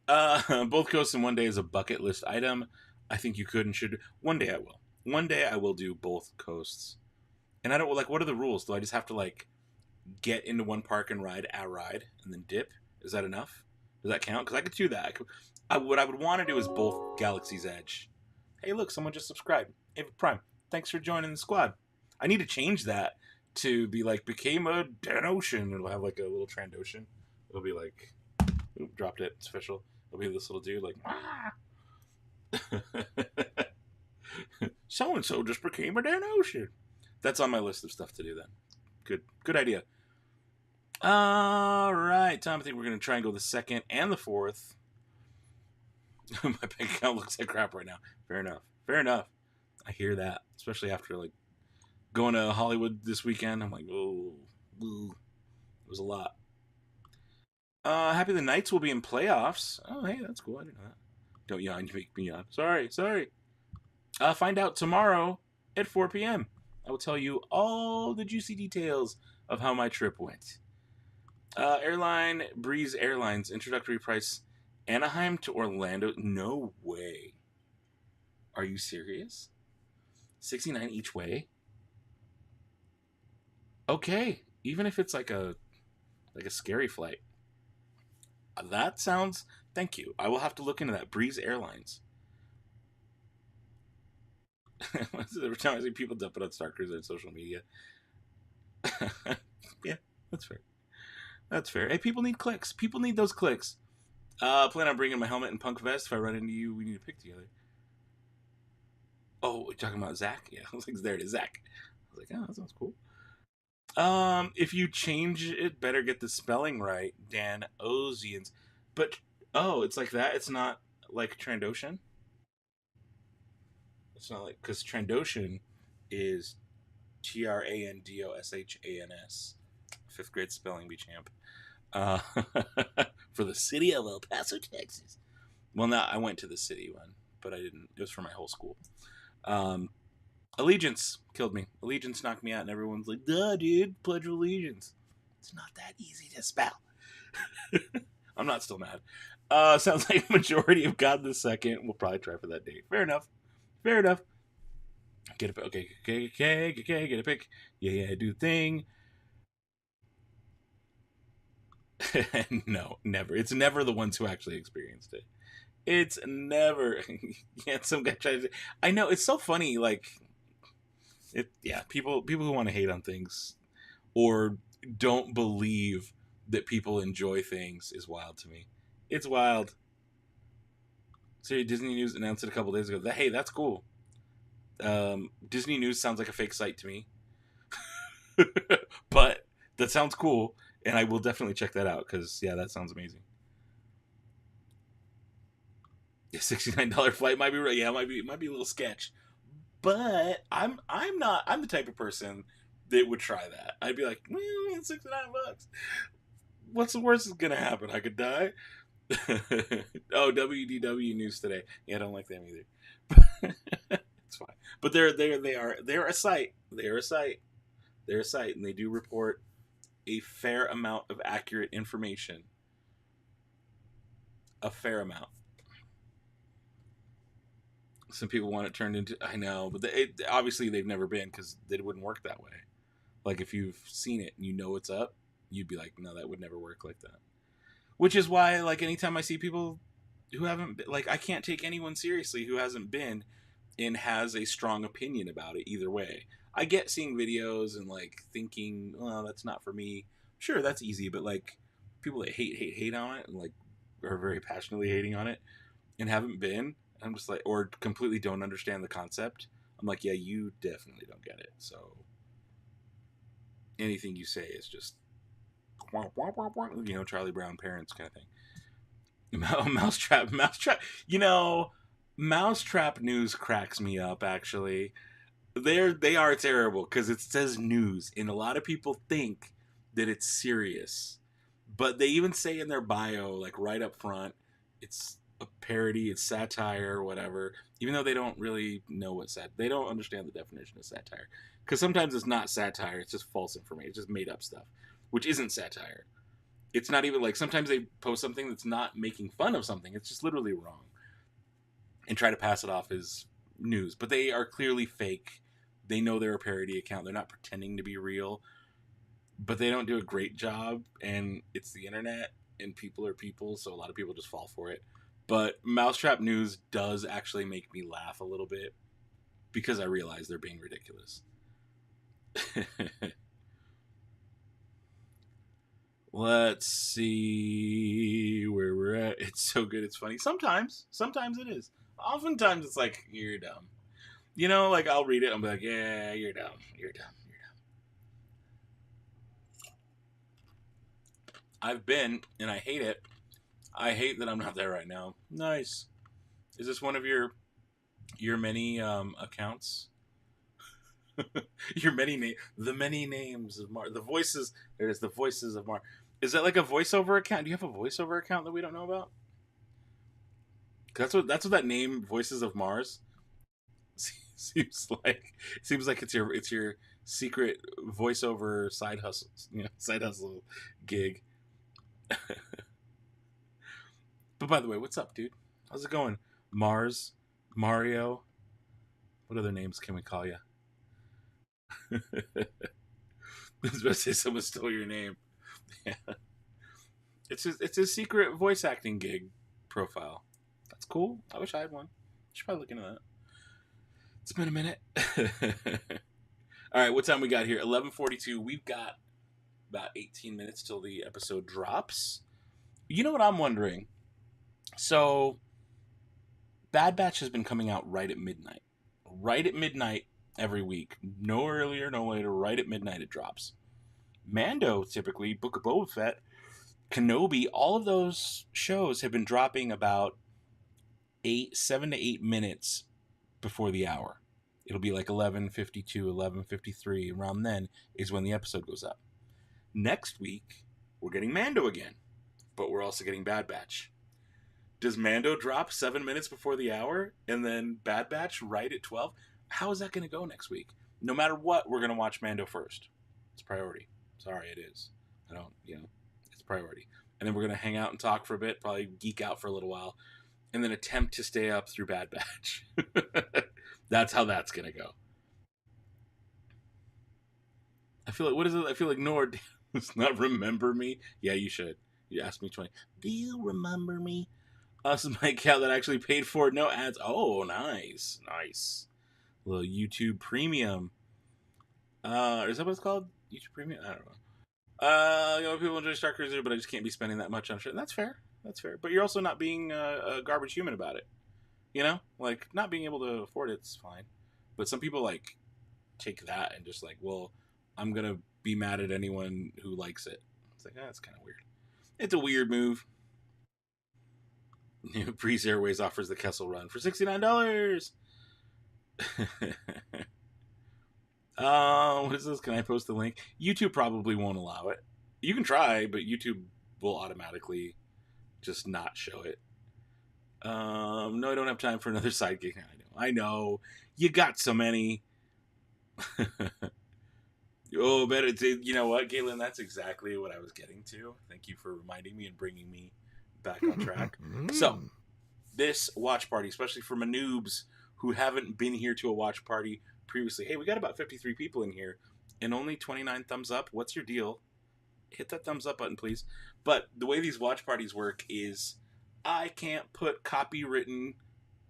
Both coasts in one day is a bucket list item. I think you could and should. One day I will. One day I will do both coasts. And I don't like. What are the rules? Do I just have to like get into one park and ride a ride and then dip? Is that enough? Does that count? Because I could do that. What I would want to do is both Galaxy's Edge. Hey, look, someone just subscribed. Ava Prime, thanks for joining the squad. I need to change that to be like became a Ocean. It'll have like a little Trandoshan. It'll be like, oop, dropped it. It's official. It'll be this little dude like, so and so just became a Ocean. That's on my list of stuff to do then. Good idea. All right, Tom. I think we're gonna try and go the 2nd and the 4th. My bank account looks like crap right now. Fair enough. I hear that, especially after like going to Hollywood this weekend. I'm like, oh, it was a lot. Happy the Knights will be in playoffs. Oh, hey, that's cool. I didn't know that. Don't yawn, you make me yawn. Sorry. Find out tomorrow at 4 p.m. I will tell you all the juicy details of how my trip went. Airline Breeze Airlines introductory price Anaheim to Orlando. No way. Are you serious? $69 each way? Okay, even if it's like a scary flight. That sounds. Thank you. I will have to look into that. Breeze Airlines. Every time I see people dumping on Star Cruiser on social media. Yeah, that's fair. That's fair. Hey, people need clicks. People need those clicks. Plan on bringing my helmet and punk vest. If I run into you, we need to pick together. Oh, you're talking about Zach? Yeah, I was like, there it is, Zach. I was like, oh, that sounds cool. If you change it, better get the spelling right, Dan Ozians. But oh, it's like that. It's not like Trandoshan. It's not like because Trandoshan is Trandoshan. 5th grade spelling bee champ. For the city of El Paso, Texas. Well, no, I went to the city one, but I didn't. It was for my whole school. Allegiance killed me. Allegiance knocked me out, and everyone's like, duh, dude, Pledge of Allegiance. It's not that easy to spell. I'm not still mad. Sounds like majority of God the Second. We'll probably try for that date. Fair enough. Get a pick. Okay, get a pick. Yeah, do the thing. No, never. It's never the ones who actually experienced it. It's never. Yeah, some guy tried to. I know, it's so funny. Like, people who want to hate on things or don't believe that people enjoy things is wild to me. It's wild. So Disney News announced it a couple days ago. Hey, that's cool. Disney News sounds like a fake site to me, but that sounds cool, and I will definitely check that out because that sounds amazing. $69 flight might be right. Yeah, it might be a little sketch, but I'm the type of person that would try that. I'd be like, $69. What's the worst that's gonna happen? I could die. Oh, WDW News Today. Yeah, I don't like them either. It's fine, but they're a site. They're a site, and they do report a fair amount of accurate information. A fair amount. Some people want it turned into. I know, but obviously they've never been because it wouldn't work that way. Like if you've seen it and you know it's up, you'd be like, no, that would never work like that. Which is why, like, anytime I see people who haven't been, like, I can't take anyone seriously who hasn't been and has a strong opinion about it either way. I get seeing videos and like thinking, well, that's not for me. Sure, that's easy, but like people that hate on it and like are very passionately hating on it and haven't been, I'm just like, or completely don't understand the concept. I'm like, yeah, you definitely don't get it. So anything you say is just, Charlie Brown parents kind of thing. Mousetrap. Mousetrap news cracks me up. Actually, they are terrible because it says news, and a lot of people think that it's serious But they even say in their bio, like right up front, it's a parody, it's satire, or whatever. Even though they don't really know what they don't understand the definition of satire. Because sometimes it's not satire; it's just false information, it's just made up stuff, which isn't satire. It's not even like sometimes they post something that's not making fun of something; it's just literally wrong, and try to pass it off as news. But they are clearly fake. They know they're a parody account. They're not pretending to be real, but they don't do a great job. And it's the internet, and people are people, so a lot of people just fall for it. But Mousetrap News does actually make me laugh a little bit because I realize they're being ridiculous. Let's see where we're at. It's so good, it's funny. Sometimes it is. Oftentimes it's like, you're dumb. You know, like I'll read it, I'll be like, yeah, you're dumb. You're dumb. You're dumb. I've been, and I hate it. I hate that I'm not there right now. Nice. Is this one of your many accounts? Your the many names of Mar, the voices. There's the voices of Mar. Is that like a voiceover account? Do you have a voiceover account that we don't know about? That's what that name, Voices of Mars, seems like. Seems like it's your secret voiceover side hustle, side hustle gig. But by the way, what's up, dude? How's it going? Mars, Mario. What other names can we call you? I was about to say someone stole your name. Yeah. It's a secret voice acting gig profile. That's cool. I wish I had one. Should probably look into that. It's been a minute. All right, what time we got here? 11:42. We've got about 18 minutes till the episode drops. You know what I'm wondering? So, Bad Batch has been coming out right at midnight. Right at midnight every week. No earlier, no later. Right at midnight it drops. Mando, typically, Book of Boba Fett, Kenobi, all of those shows have been dropping about 7 to 8 minutes before the hour. It'll be like 11:52, 11:53. Around then is when the episode goes up. Next week, we're getting Mando again, but we're also getting Bad Batch. Does Mando drop 7 minutes before the hour and then Bad Batch right at 12? How is that going to go next week? No matter what, we're going to watch Mando first. It's priority. Sorry, it is. It's priority. And then we're going to hang out and talk for a bit, probably geek out for a little while, and then attempt to stay up through Bad Batch. That's how that's going to go. I feel like, what is it? I feel like Nord does not remember me. Yeah, you should. You asked me 20. Do you remember me? Us is my account that actually paid for it. No ads. Oh, nice. Nice. A little YouTube Premium. Is that what it's called? YouTube Premium? I don't know. People enjoy Star Cruiser, but I just can't be spending that much on shit. That's fair. That's fair. But you're also not being a garbage human about it. You know? Like, not being able to afford it's fine. But some people, like, take that and just like, well, I'm going to be mad at anyone who likes it. It's like, that's kind of weird. It's a weird move. Breeze Airways offers the Kessel Run for $69. What is this? Can I post the link? YouTube probably won't allow it. You can try, but YouTube will automatically just not show it. No, I don't have time for another side gig. I know. You got so many. Oh, but you know what, Galen? That's exactly what I was getting to. Thank you for reminding me and bringing me back on track. So, this watch party, especially for my noobs who haven't been here to a watch party previously. Hey, we got about 53 people in here and only 29 thumbs up. What's your deal? Hit that thumbs up button, please. But the way these watch parties work is I can't put copywritten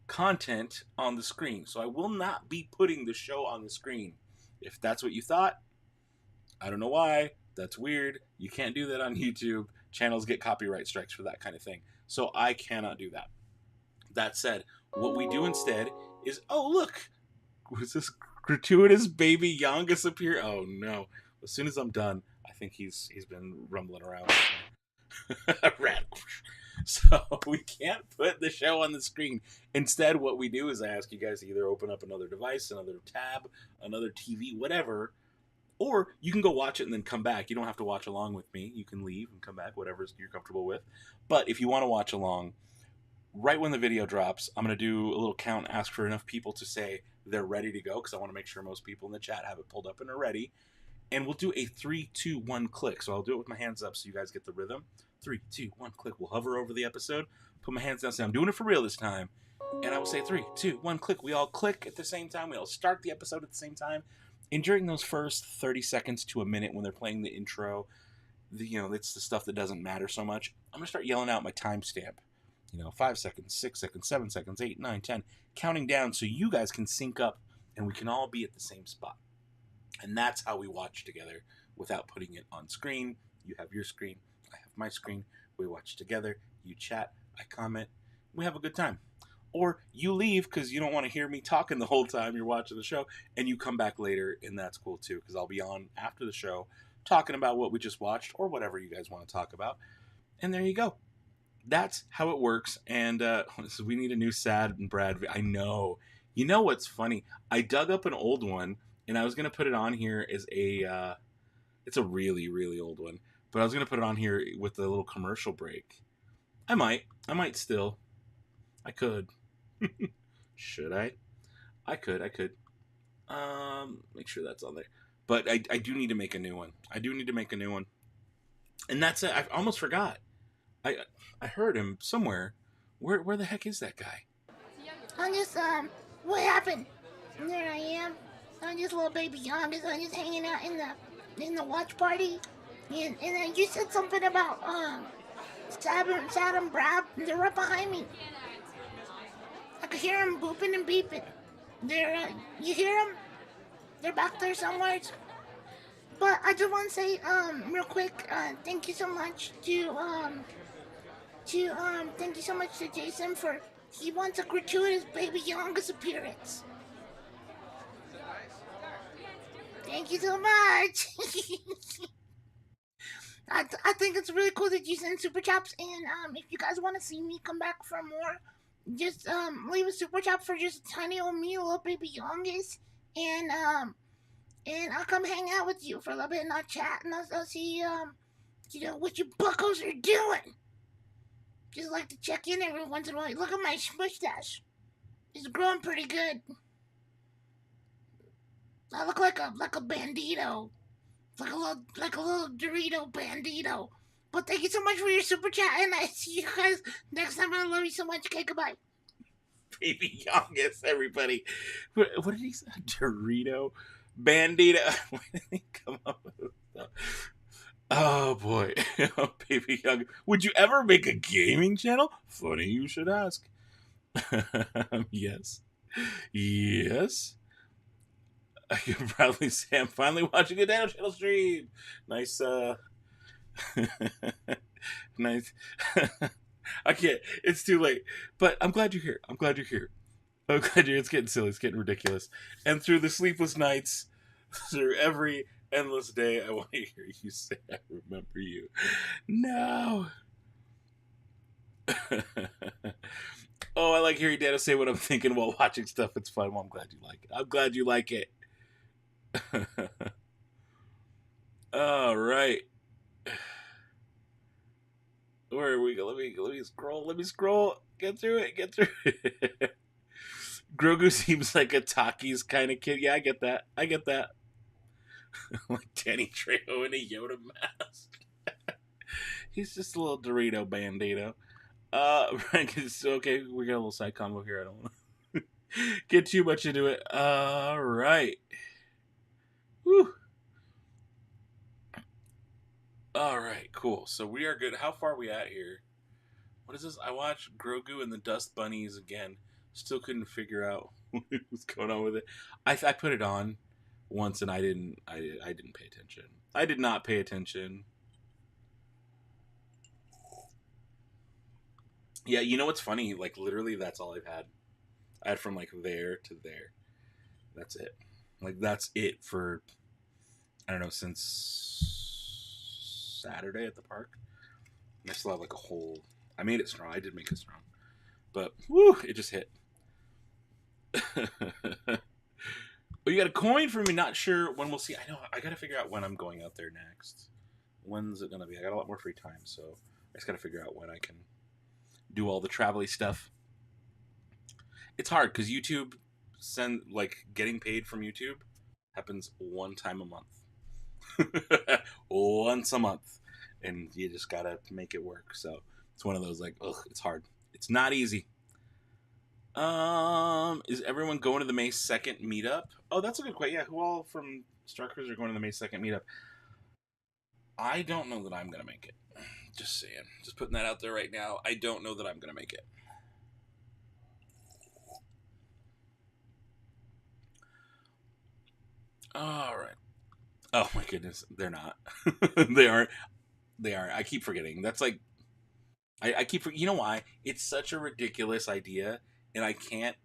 content on the screen. So I will not be putting the show on the screen. If that's what you thought, I don't know why. That's weird. You can't do that on YouTube. Channels get copyright strikes for that kind of thing. So I cannot do that. That said, what we do instead is, oh, look. Was this gratuitous baby Yongus appear? Oh, no. As soon as I'm done, I think he's been rumbling around. Rat. So we can't put the show on the screen. Instead, what we do is I ask you guys to either open up another device, another tab, another TV, whatever, Or you can go watch it and then come back. You don't have to watch along with me. You can leave and come back, whatever you're comfortable with. But if you want to watch along, right when the video drops, I'm going to do a little count, ask for enough people to say they're ready to go, because I want to make sure most people in the chat have it pulled up and are ready. And we'll do a 3, 2, 1 click. So I'll do it with my hands up so you guys get the rhythm. 3, 2, 1 click. We'll hover over the episode, put my hands down, say I'm doing it for real this time. And I will say 3, 2, 1 click. We all click at the same time. We all start the episode at the same time. And during those first 30 seconds to a minute when they're playing the intro, it's the stuff that doesn't matter so much. I'm going to start yelling out my timestamp. 5 seconds, 6 seconds, 7 seconds, 8, 9, 10, counting down so you guys can sync up and we can all be at the same spot. And that's how we watch together without putting it on screen. You have your screen, I have my screen. We watch together, you chat, I comment, we have a good time. Or you leave because you don't want to hear me talking the whole time you're watching the show, and you come back later, and that's cool too, because I'll be on after the show talking about what we just watched or whatever you guys want to talk about. And there you go. That's how it works. And so we need a new Sad and Brad. I know. You know what's funny? I dug up an old one, and I was going to put it on here as a... it's a really, really old one. But I was going to put it on here with a little commercial break. I might still. I could. Should I? I could. Make sure that's on there. But I do need to make a new one. And that's it. I almost forgot. I heard him somewhere. Where the heck is that guy? I'm just, what happened? There I am. I'm just little baby youngest. I'm just hanging out in the watch party. And then you said something about, Sad and Brad. They're right behind me. I could hear them booping and beeping. You hear them? They're back there somewhere. But I just want to say, real quick, thank you so much thank you so much to Jason for, he wants a gratuitous Baby Youngest appearance. Thank you so much. I think it's really cool that you send super chats, and if you guys want to see me come back for more, just leave a super chat for just tiny old me, little Baby Youngest, and I'll come hang out with you for a little bit, and I'll chat, and I'll see what you buckos are doing. Just like to check in every once in a while. Look at my mustache. It's growing pretty good. I look like a bandito. Like a little Dorito bandito. But thank you so much for your super chat, and I see you guys next time. I love you so much. Okay, goodbye. Baby Youngest, everybody. What did he say? Dorito bandito. Why did he come up with that? Oh boy. Baby Young. Would you ever make a gaming channel? Funny you should ask. Yes. I can proudly say I'm finally watching a Daniel Channel stream. Nice, nice. I can't. It's too late. But I'm glad you're here. It's getting silly. It's getting ridiculous. And through the sleepless nights, through every endless day, I want to hear you say, I remember you. No. Oh, I like hearing Dana say what I'm thinking while watching stuff. It's fun. Well, I'm glad you like it. All right. Where are we go? Let me scroll. Get through it. Grogu seems like a Takis kind of kid. Yeah, I get that. Like Danny Trejo in a Yoda mask. He's just a little Dorito bandito. Okay, we got a little side convo here. I don't want to get too much into it. All right. Whew. All right, cool. So we are good. How far are we at here? What is this? I watched Grogu and the Dust Bunnies again. Still couldn't figure out what was going on with it. I put it on once and I didn't pay attention. I did not pay attention. Yeah, you know what's funny? Like literally, that's all I've had. I had from like there to there. That's it. Like that's it for I don't know since Saturday at the park. And I still have like a whole. I made it strong. I did make it strong, but woo, it just hit. Oh, you got a coin for me? Not sure when we'll see. I know. I got to figure out when I'm going out there next. When's it gonna be? I got a lot more free time, so I just got to figure out when I can do all the travel-y stuff. It's hard because YouTube getting paid from YouTube happens one time a month, once a month, and you just gotta make it work. So it's one of those like, ugh, it's hard. It's not easy. Is everyone going to the May 2nd meetup? Oh, that's a good question. Yeah, who all from Star Cruiser are going to the May 2nd meetup? I don't know that I'm gonna make it. Just saying. Just putting that out there right now. I don't know that I'm gonna make it. All right. Oh my goodness, they're not. They aren't. They are. I keep forgetting. That's like I keep. You know why? It's such a ridiculous idea, and I can't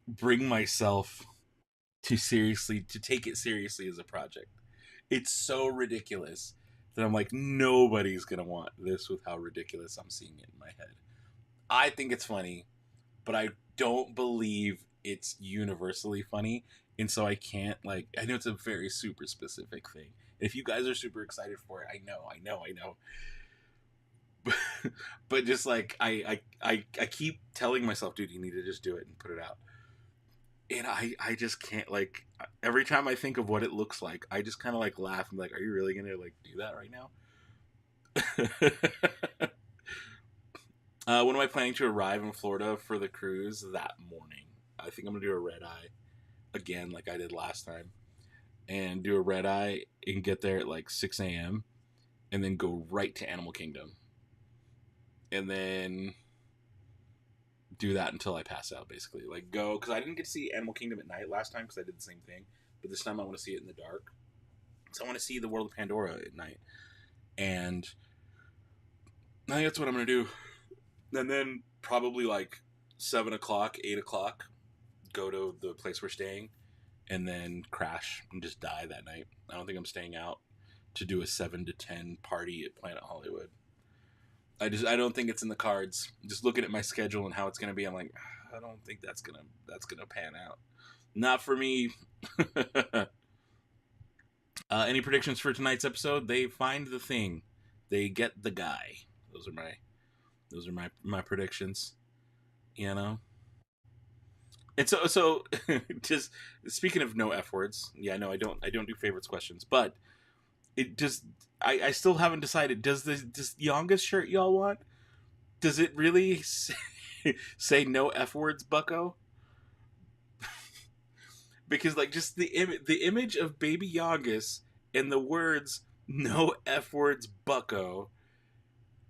bring myself to take it seriously as a project. It's so ridiculous that I'm like, nobody's gonna want this with how ridiculous I'm seeing it in my head. I think it's funny, but I don't believe it's universally funny, and so I can't like. I know it's a very super specific thing. If you guys are super excited for it, I know. But just like I keep telling myself, dude, you need to just do it and put it out. And I just can't like every time I think of what it looks like, I just kind of like laugh. I'm like, are you really gonna like do that right now? When am I planning to arrive in Florida for the cruise? That morning. I think I'm gonna do a red eye again, like I did last time, and do a red eye and get there at like 6 a.m. and then go right to Animal Kingdom, and then do that until I pass out. Basically, like go because I didn't get to see Animal Kingdom at night last time because I did the same thing, but this time I want to see it in the dark. So I want to see the World of Pandora at night, and I think that's what I'm gonna do. And then probably like 7 o'clock, 8 o'clock, go to the place we're staying, and then crash and just die that night. I don't think I'm staying out to do a 7 to 10 party at Planet Hollywood. I don't think it's in the cards. Just looking at my schedule and how it's gonna be, I'm like, I don't think that's gonna pan out. Not for me. Any predictions for tonight's episode? They find the thing. They get the guy. Those are my predictions. You know. And so just speaking of no F words, yeah, no, I don't do favorites questions, but it just I still haven't decided. Does this youngest shirt y'all want? Does it really say no F words, Bucko? Because like just the image of Baby Youngest and the words no F words, Bucko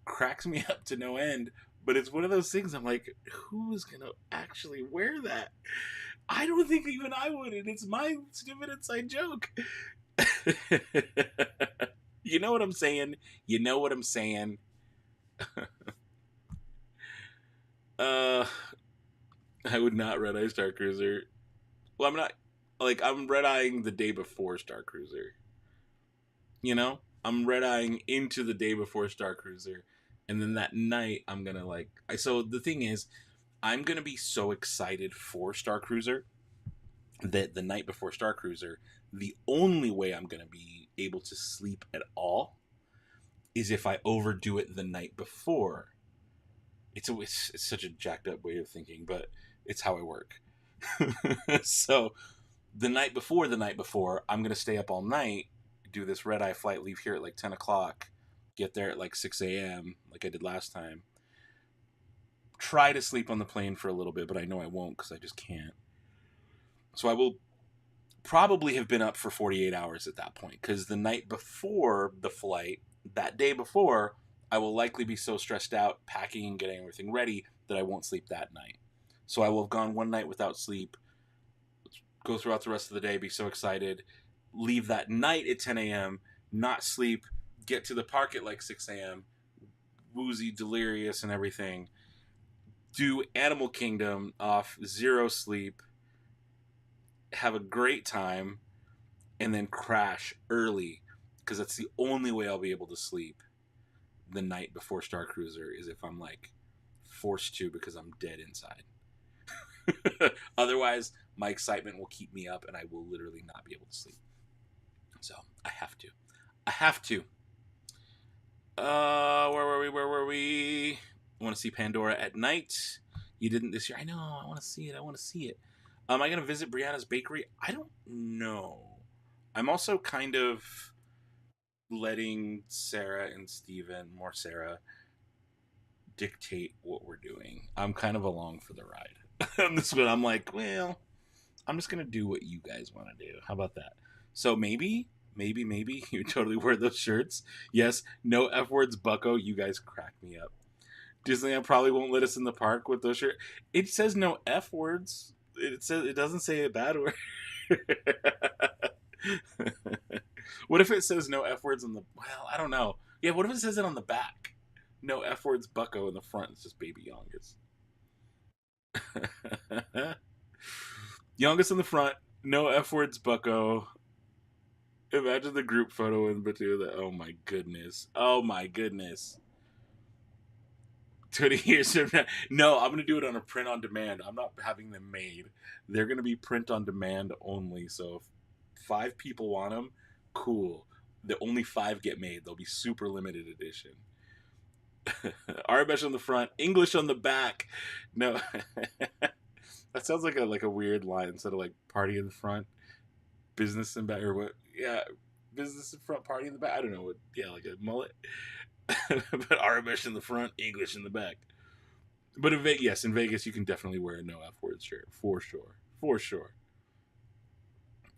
cracks me up to no end. But it's one of those things I'm like, who is gonna actually wear that? I don't think even I would, and it's my stupid inside joke. You know what I'm saying? You know what I'm saying? uh, I would not red eye Star Cruiser. Well, I'm not. Like, I'm red eyeing the day before Star Cruiser. You know? I'm red eyeing into the day before Star Cruiser. And then that night, I'm gonna like. So the thing is, I'm gonna be so excited for Star Cruiser that the night before Star Cruiser, the only way I'm gonna be able to sleep at all is if I overdo it the night before. It's such a jacked up way of thinking, but it's how I work. So the night before, I'm gonna stay up all night, do this red eye flight, leave here at like 10 o'clock, get there at like 6 a.m. like I did last time. Try to sleep on the plane for a little bit, but I know I won't because I just can't. So I will probably have been up for 48 hours at that point because the night before the flight, that day before, I will likely be so stressed out packing and getting everything ready that I won't sleep that night. So I will have gone one night without sleep, go throughout the rest of the day, be so excited, leave that night at 10 a.m., not sleep, get to the park at like 6 a.m., woozy, delirious, and everything, do Animal Kingdom off zero sleep, have a great time, and then crash early because that's the only way I'll be able to sleep the night before Star Cruiser is if I'm like forced to because I'm dead inside. Otherwise, Otherwise, my excitement will keep me up, and I will literally not be able to sleep. So I have to. I have to. Where were we? Where were we? I want to see Pandora at night. You didn't this year. I know. I want to see it. I want to see it. Am I going to visit Brianna's bakery? I don't know. I'm also kind of letting Sarah and Steven, more Sarah, dictate what we're doing. I'm kind of along for the ride. On this one, I'm like, well, I'm just going to do what you guys want to do. How about that? So maybe you totally wear those shirts. Yes, no F words, bucko. You guys crack me up. Disneyland probably won't let us in the park with those shirts. It says no F words. It doesn't say a bad word. What if it says no F words on the? Well, I don't know. Yeah, what if it says it on the back? No F words, bucko. In the front, it's just baby youngest. Youngest in the front. No F words, bucko. Imagine the group photo in Batu. Oh my goodness. Oh my goodness. 20 years from now. No, I'm going to do it on a print on demand. I'm not having them made. They're going to be print on demand only. So if 5 people want them, cool. The only 5 get made. They'll be super limited edition. Arabesh on the front, English on the back. No. That sounds like a weird line instead of like party in the front, business in back, or what? Yeah, business in front, party in the back. I don't know what. Yeah, like a mullet. But Arabesh in the front, English in the back. But in Vegas, you can definitely wear a no F word shirt for sure.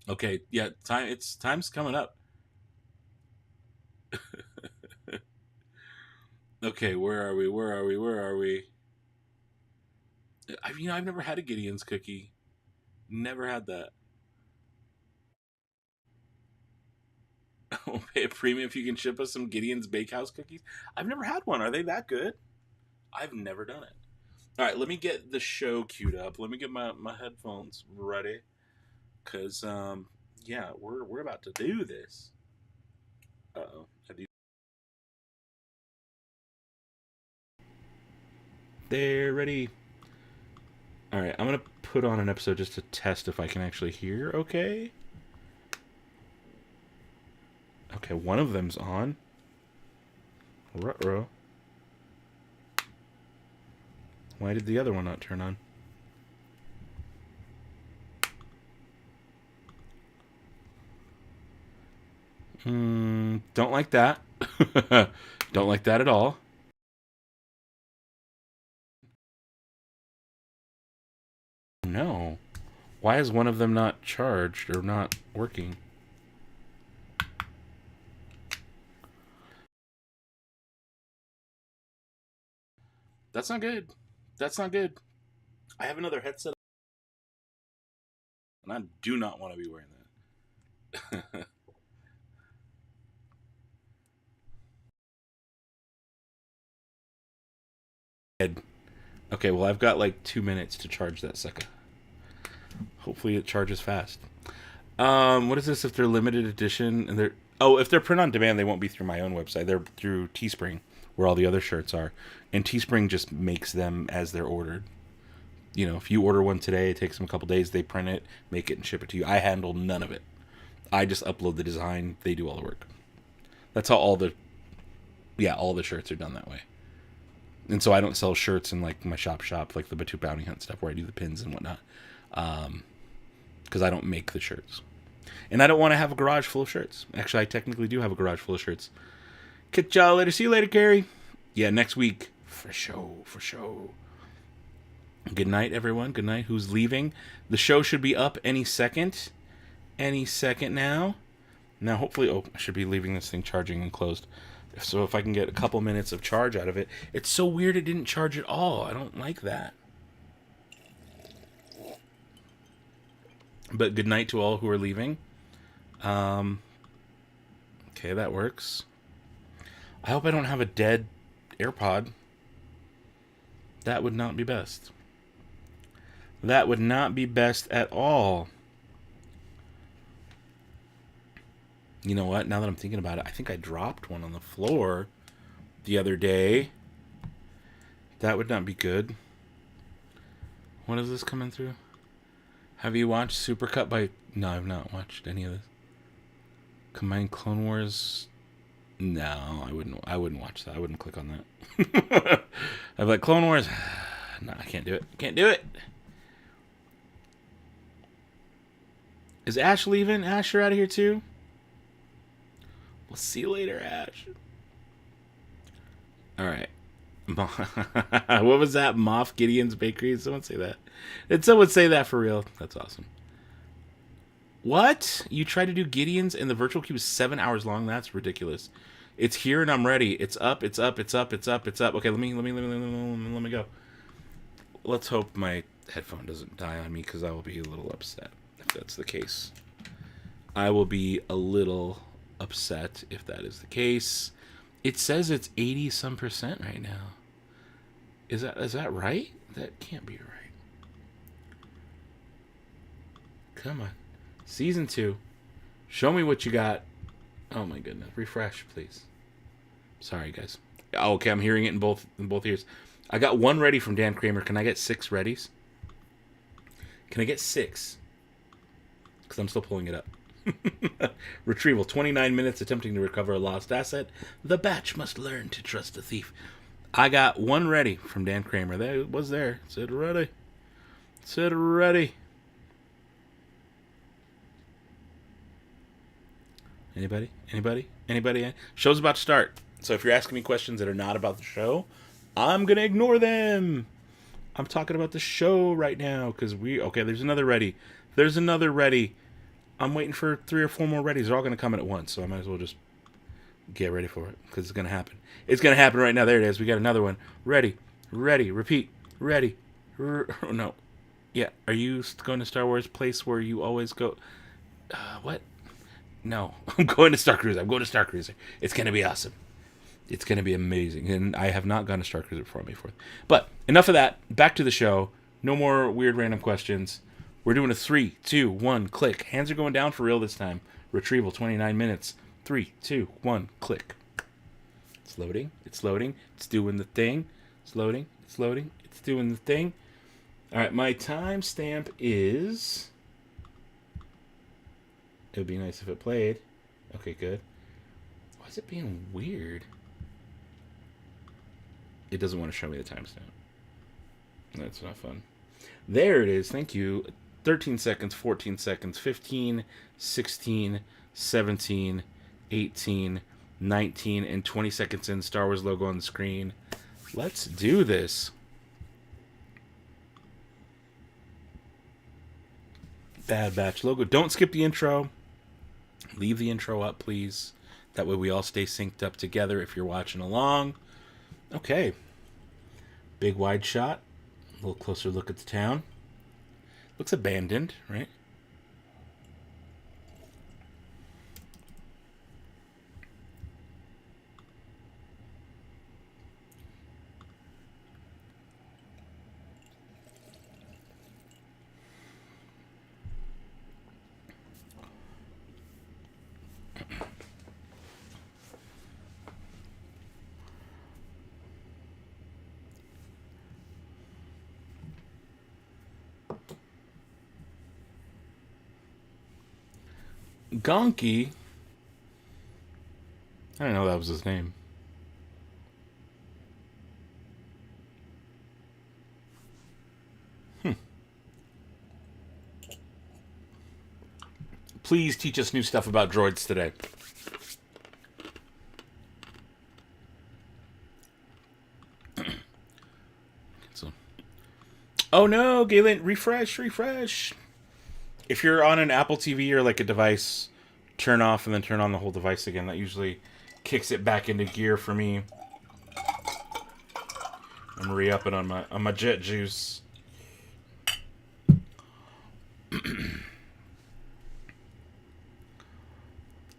Okay, yeah, time's coming up. Okay, where are we? I've never had a Gideon's cookie. Never had that. We'll pay a premium if you can ship us some Gideon's Bakehouse cookies. I've never had one. Are they that good? I've never done it. All right, let me get the show queued up. Let me get my headphones ready, cause yeah, we're about to do this. Uh-oh. They're ready. All right, I'm gonna put on an episode just to test if I can actually hear. Okay. Okay, one of them's on. Ruh-roh. Why did the other one not turn on? Don't like that. Don't like that at all. No. Why is one of them not charged or not working? That's not good. That's not good. I have another headset, and I do not want to be wearing that. Okay, well, I've got like 2 minutes to charge that sucker. Hopefully it charges fast. What is this if they're limited edition and they're... Oh, if they're print on demand, they won't be through my own website. They're through Teespring, where all the other shirts are. And Teespring just makes them as they're ordered. You know, if you order one today, it takes them a couple days. They print it, make it, and ship it to you. I handle none of it. I just upload the design. They do all the work. That's how all the shirts are done that way. And so I don't sell shirts in like my shop, like the Batu Bounty Hunt stuff where I do the pins and whatnot. Because I don't make the shirts. And I don't want to have a garage full of shirts. Actually, I technically do have a garage full of shirts. Catch y'all later. See you later, Carrie. Yeah, next week. For sure. Good night, everyone. Good night. Who's leaving? The show should be up any second. Any second now. Now, hopefully... Oh, I should be leaving this thing charging and closed. So if I can get a couple minutes of charge out of it. It's so weird it didn't charge at all. I don't like that. But good night to all who are leaving. Okay, that works. I hope I don't have a dead AirPod. That would not be best. That would not be best at all. You know what? Now that I'm thinking about it, I think I dropped one on the floor the other day. That would not be good. What is this coming through? Have you watched Supercut by... No, I've not watched any of this. Combined Clone Wars... No, I wouldn't watch that. I wouldn't click on that. I'd be like, Clone Wars... No, I can't do it. Can't do it. Is Ash leaving? Ash, you're out of here too? We'll see you later, Ash. Alright. What was that? Moff Gideon's Bakery? Did someone say that? Did someone say that for real? That's awesome. What? You tried to do Gideon's and the virtual queue is 7 hours long? That's ridiculous. It's here and I'm ready. It's up, it's up, it's up, it's up, it's up. Okay, let me go. Let's hope my headphone doesn't die on me because I will be a little upset if that's the case. I will be a little upset if that is the case. It says it's 80% right now. Is that right? That can't be right. Come on. Season 2. Show me what you got. Oh my goodness. Refresh, please. Sorry, guys. Oh, okay, I'm hearing it in both ears. I got 1 ready from Dan Kramer. Can I get 6 readies? Can I get 6? Because I'm still pulling it up. Retrieval. 29 minutes attempting to recover a lost asset. The batch must learn to trust a thief. I got 1 ready from Dan Kramer. That was there. It said ready. It said ready. Anybody? Anybody? Anybody? Show's about to start. So if you're asking me questions that are not about the show, I'm going to ignore them. I'm talking about the show right now because okay, there's another ready. There's another ready. I'm waiting for 3 or 4 more readies. They're all going to come in at once, so I might as well just get ready for it because it's going to happen. It's going to happen right now. There it is. We got another one. Ready. Ready. Repeat. Ready. No. Yeah. Are you going to Star Wars place where you always go? What? No. I'm going to Star Cruiser. I'm going to Star Cruiser. It's going to be awesome. It's going to be amazing. And I have not gone to Star Cruiser before, May 4th. But enough of that. Back to the show. No more weird random questions. We're doing a 3, 2, 1, click. Hands are going down for real this time. Retrieval, 29 minutes. 3, 2, 1, click. It's loading. It's loading. It's doing the thing. It's loading. It's loading. It's doing the thing. All right, my timestamp is... It would be nice if it played. Okay, good. Why is it being weird? It doesn't want to show me the timestamp. That's not fun. There it is. Thank you. 13 seconds, 14 seconds, 15, 16, 17, 18, 19, and 20 seconds in. Star Wars logo on the screen. Let's do this. Bad Batch logo. Don't skip the intro. Leave the intro up, please. That way we all stay synced up together if you're watching along. Okay. Big wide shot. A little closer look at the town. Looks abandoned, right? Gonky. I didn't know that was his name. Please teach us new stuff about droids today. Oh no, Galen, refresh. If you're on an Apple TV or like a device, turn off and then turn on the whole device again. That usually kicks it back into gear for me. I'm re-upping on my jet juice.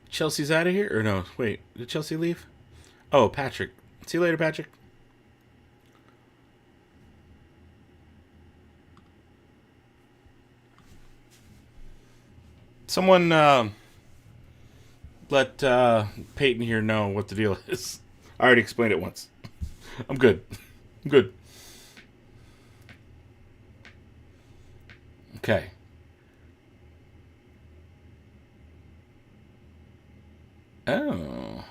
Chelsea's out of here? Or no, wait, did Chelsea leave? Oh, Patrick. See you later, Patrick. Someone let Peyton here know what the deal is. I already explained it once. I'm good. Okay. Oh.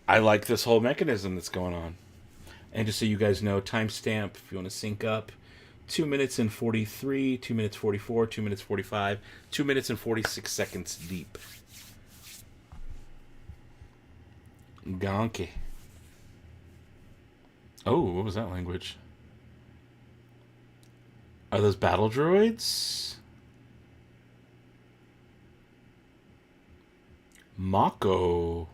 I like this whole mechanism that's going on. And just so you guys know, timestamp, if you want to sync up, 2 minutes and 43, 2 minutes 44, 2 minutes 45, 2 minutes and 46 seconds deep. Gonky. Oh, what was that language? Are those battle droids? Mako.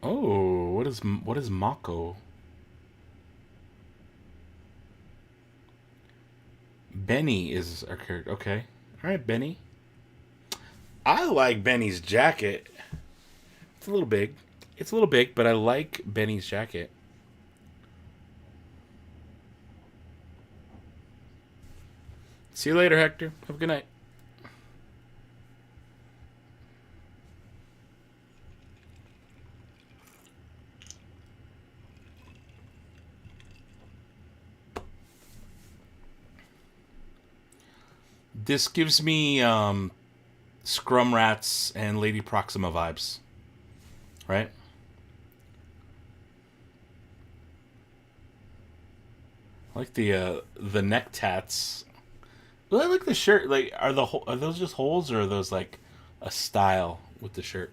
Oh, what is Mako? Benny is our character. Okay. All right, Benny. I like Benny's jacket. It's a little big. It's a little big, but I like Benny's jacket. See you later, Hector. Have a good night. This gives me Scrum Rats and Lady Proxima vibes. Right? I like the neck tats. Well, I like the shirt. Like, are those just holes, or are those like a style with the shirt?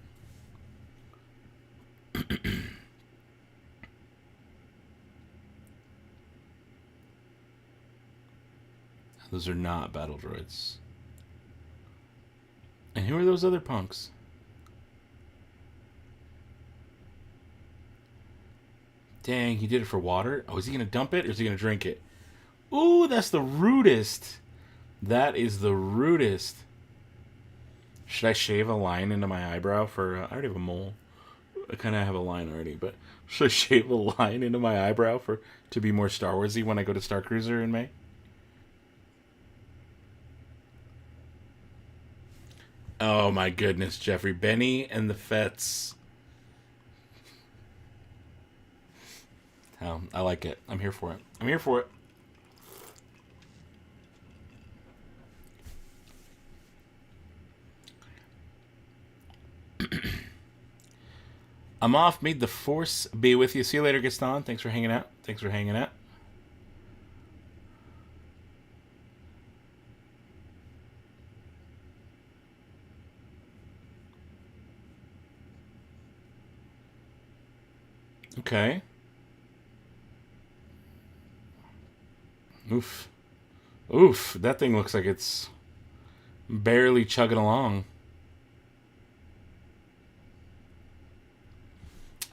Those are not battle droids. And who are those other punks? Dang, he did it for water? Oh, is he going to dump it or is he going to drink it? Ooh, that's the rudest. That is the rudest. Should I shave a line into my eyebrow for... I already have a mole. I kind of have a line already, but should I shave a line into my eyebrow to be more Star Warsy when I go to Star Cruiser in May? Oh my goodness, Jeffrey. Benny and the Fets. Oh, I like it. I'm here for it. I'm here for it. I'm off. May the Force be with you. See you later, Gaston. Thanks for hanging out. Thanks for hanging out. Okay. Oof. Oof. That thing looks like it's barely chugging along.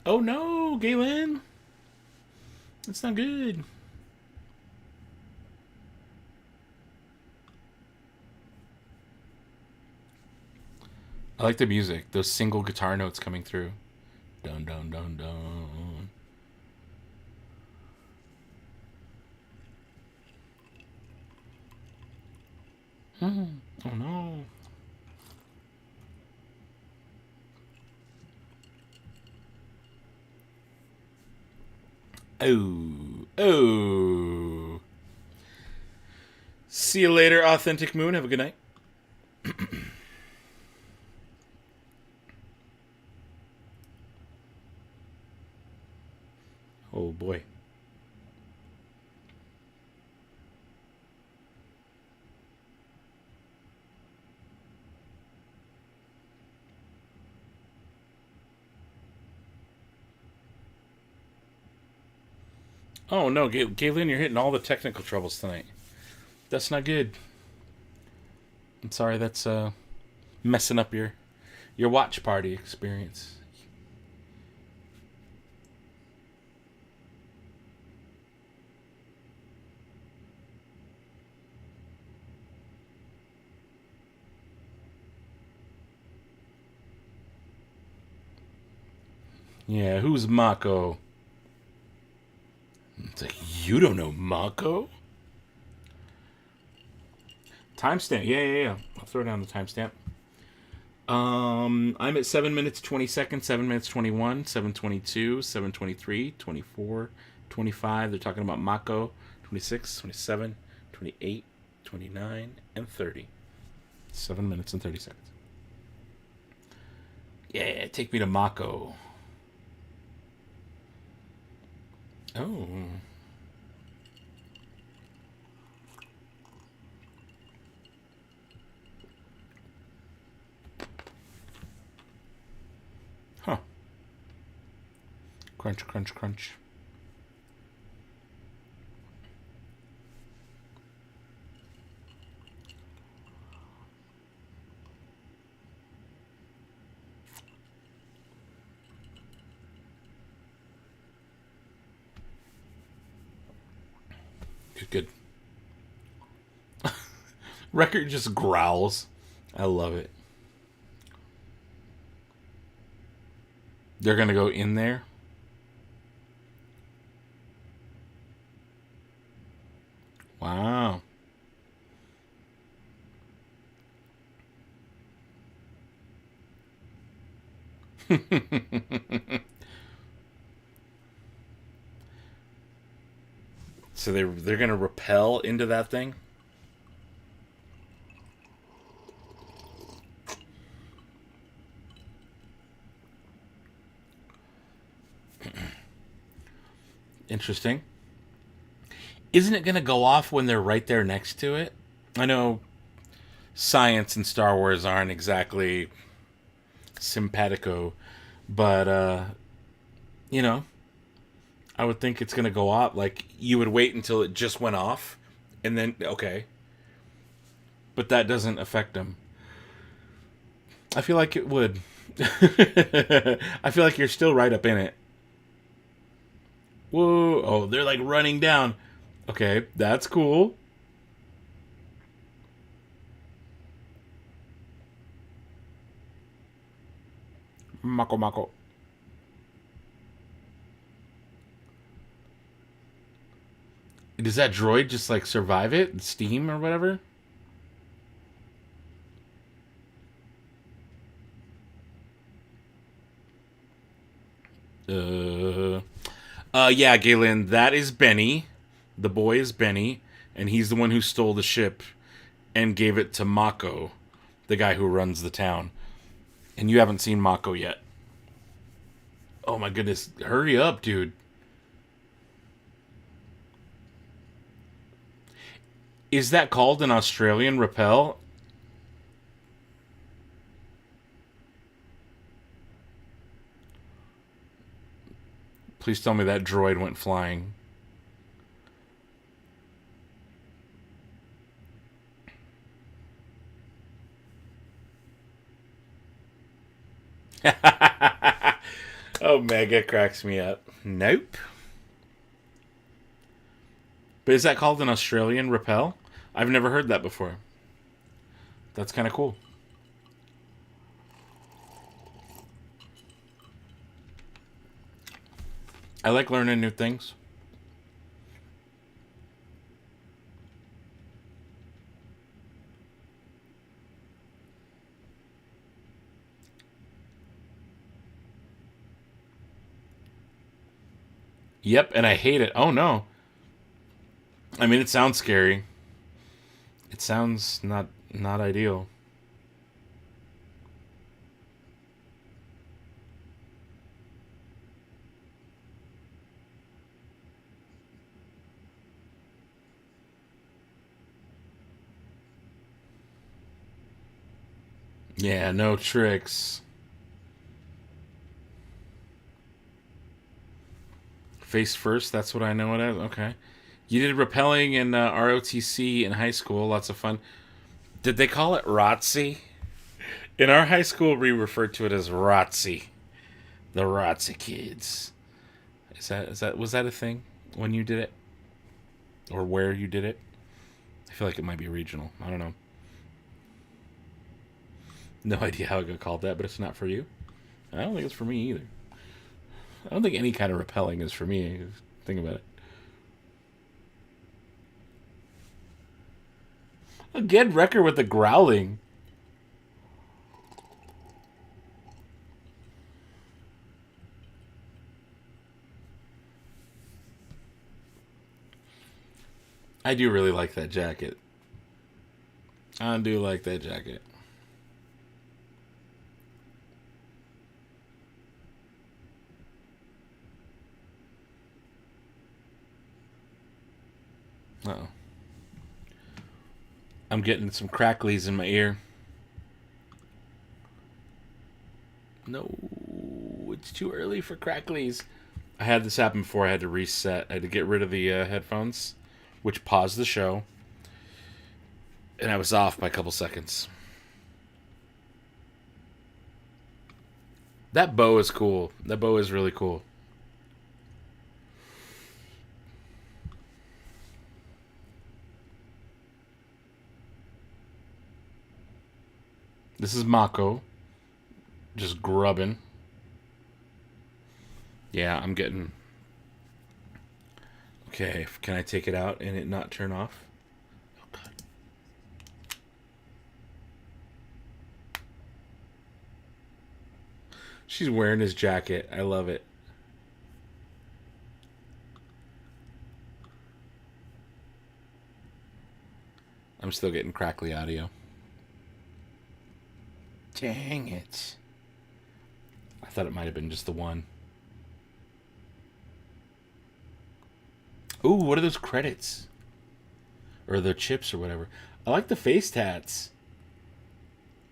Oh no, Galen. That's not good. I like the music. Those single guitar notes coming through. Dun dun dun dun. Oh no. Oh. Oh. See you later, Authentic Moon. Have a good night. Oh boy. Oh no, Galen, you're hitting all the technical troubles tonight. That's not good. I'm sorry, that's messing up your watch party experience. Yeah, who's Mako? It's like, you don't know Mako? Timestamp. Yeah. I'll throw down the timestamp. I'm at 7 minutes 20 seconds, 7 minutes 21, 7:22, 7:23, 24, 25. They're talking about Mako. 26, 27, 28, 29, and 30. 7 minutes and 30 seconds. Yeah, take me to Mako. Oh. Huh. Crunch, crunch, crunch. Good, good. Record just growls. I love it. They're gonna go in there. Wow. So they're gonna repel into that thing. Interesting. Isn't it gonna go off when they're right there next to it? I know science and Star Wars aren't exactly simpatico, but you know, I would think it's gonna go off. Like you would wait until it just went off, and then okay, but that doesn't affect them. I feel like it would. I feel like you're still right up in it. Whoa! Oh, they're like running down. Okay, that's cool. Mako Mako. Does that droid just like survive it? Steam or whatever? Uh, yeah, Galen, that is Benny. The boy is Benny, and he's the one who stole the ship and gave it to Mako, the guy who runs the town. And you haven't seen Mako yet. Oh my goodness, hurry up, dude. Is that called an Australian repel? Please tell me that droid went flying. Omega cracks me up. Nope. But is that called an Australian repel? I've never heard that before. That's kind of cool. I like learning new things. Yep, and I hate it. Oh no. I mean, it sounds scary. It sounds not ideal. Yeah, no tricks. Face first, that's what I know it as. Okay. You did rappelling in ROTC in high school. Lots of fun. Did they call it ROTC? In our high school, we referred to it as ROTC. The ROTC kids. Is that was that a thing when you did it? Or where you did it? I feel like it might be regional. I don't know. No idea how it got called that, but it's not for you. I don't think it's for me either. I don't think any kind of rappelling is for me. Think about it. Again, Wrecker with the growling. I do really like that jacket. I do like that jacket. Uh-oh. I'm getting some cracklies in my ear. No, it's too early for cracklies. I had this happen before. I had to reset. I had to get rid of the headphones, which paused the show. And I was off by a couple seconds. That bow is cool. That bow is really cool. This is Mako. Just grubbing. Yeah, I'm getting... Okay, can I take it out and it not turn off? Oh, God. She's wearing his jacket. I love it. I'm still getting crackly audio. Dang it. I thought it might have been just the one. Ooh, what are those credits? Or the chips or whatever. I like the face tats.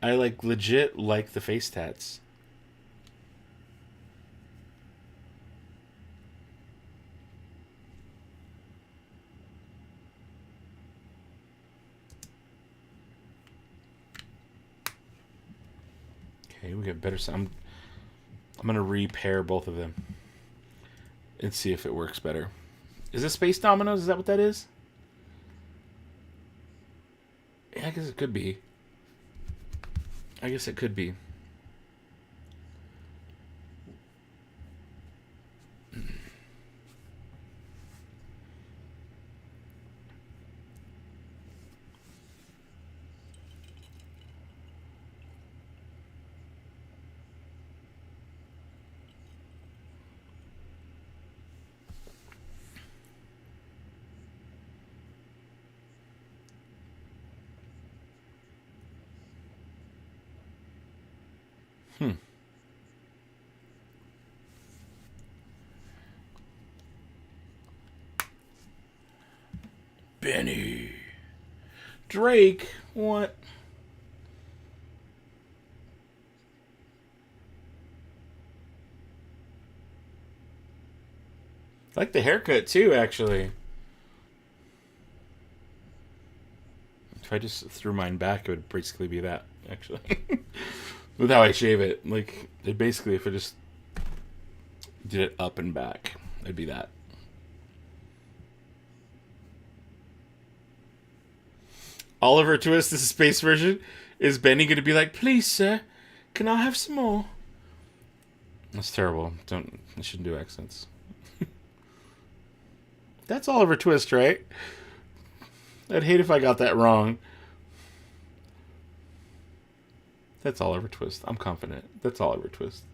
I legit like the face tats. Okay, we got better sound. I'm gonna repair both of them and see if it works better. Is this Space Dominoes? Is that what that is? Yeah, I guess it could be. I guess it could be. Benny. Drake, what? I like the haircut too, actually. If I just threw mine back, it would basically be that, actually. With how I shave it. Like, it basically, if I just did it up and back, it'd be that. Oliver Twist, this is space version. Is Benny going to be like, please, sir, can I have some more? That's terrible. I shouldn't do accents. That's Oliver Twist, right? I'd hate if I got that wrong. That's Oliver Twist. I'm confident. That's Oliver Twist.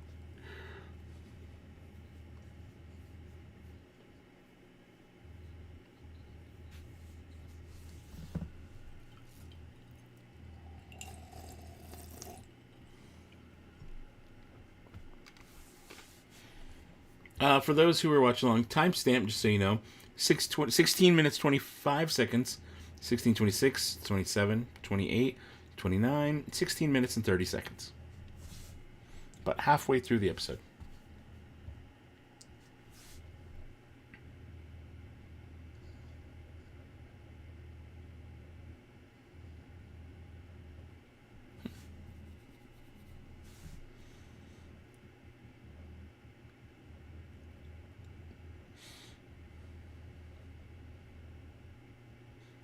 For those who are watching along, timestamp, just so you know, 16 minutes 25 seconds, 16, 26, 27, 28, 29, 16 minutes and 30 seconds. About halfway through the episode.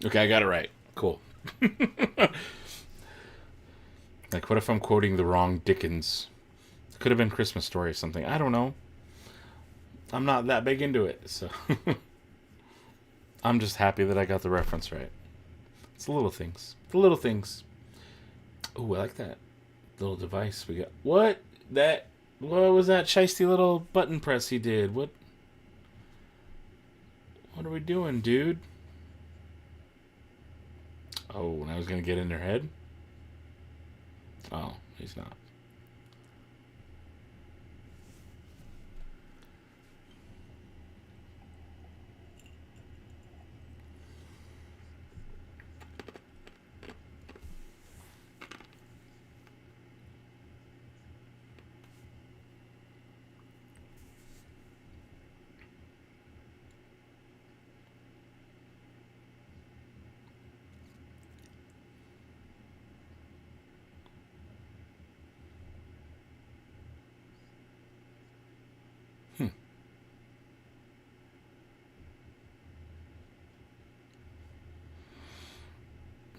Okay, I got it right. Cool. Like, what if I'm quoting the wrong Dickens? It could have been Christmas Story or something. I don't know. I'm not that big into it, so... I'm just happy that I got the reference right. It's the little things. The little things. Oh, I like that little device we got. What? What was that shiesty little button press he did? What are we doing, dude? Oh, and I was going to get in their head? Oh, he's not.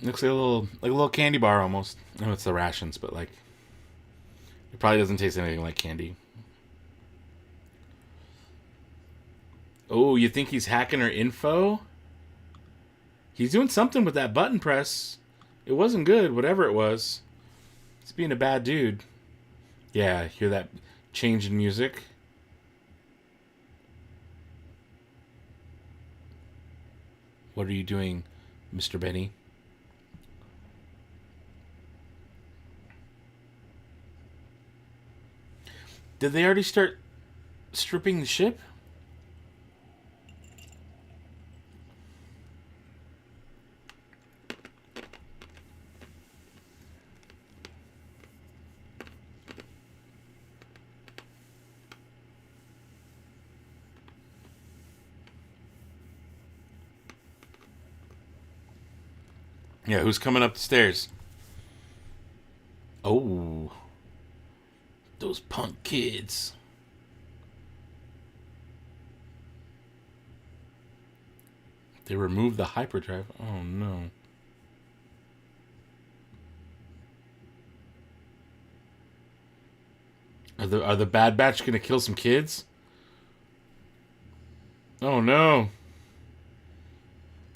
Looks like a little candy bar almost. No, it's the rations, but like it probably doesn't taste anything like candy. Oh, you think he's hacking her info? He's doing something with that button press. It wasn't good, whatever it was. He's being a bad dude. Yeah, hear that change in music? What are you doing, Mr. Benny? Did they already start stripping the ship? Yeah, who's coming up the stairs? Oh, those punk kids. They removed the hyperdrive. Oh no. Are the Bad Batch gonna kill some kids? Oh no.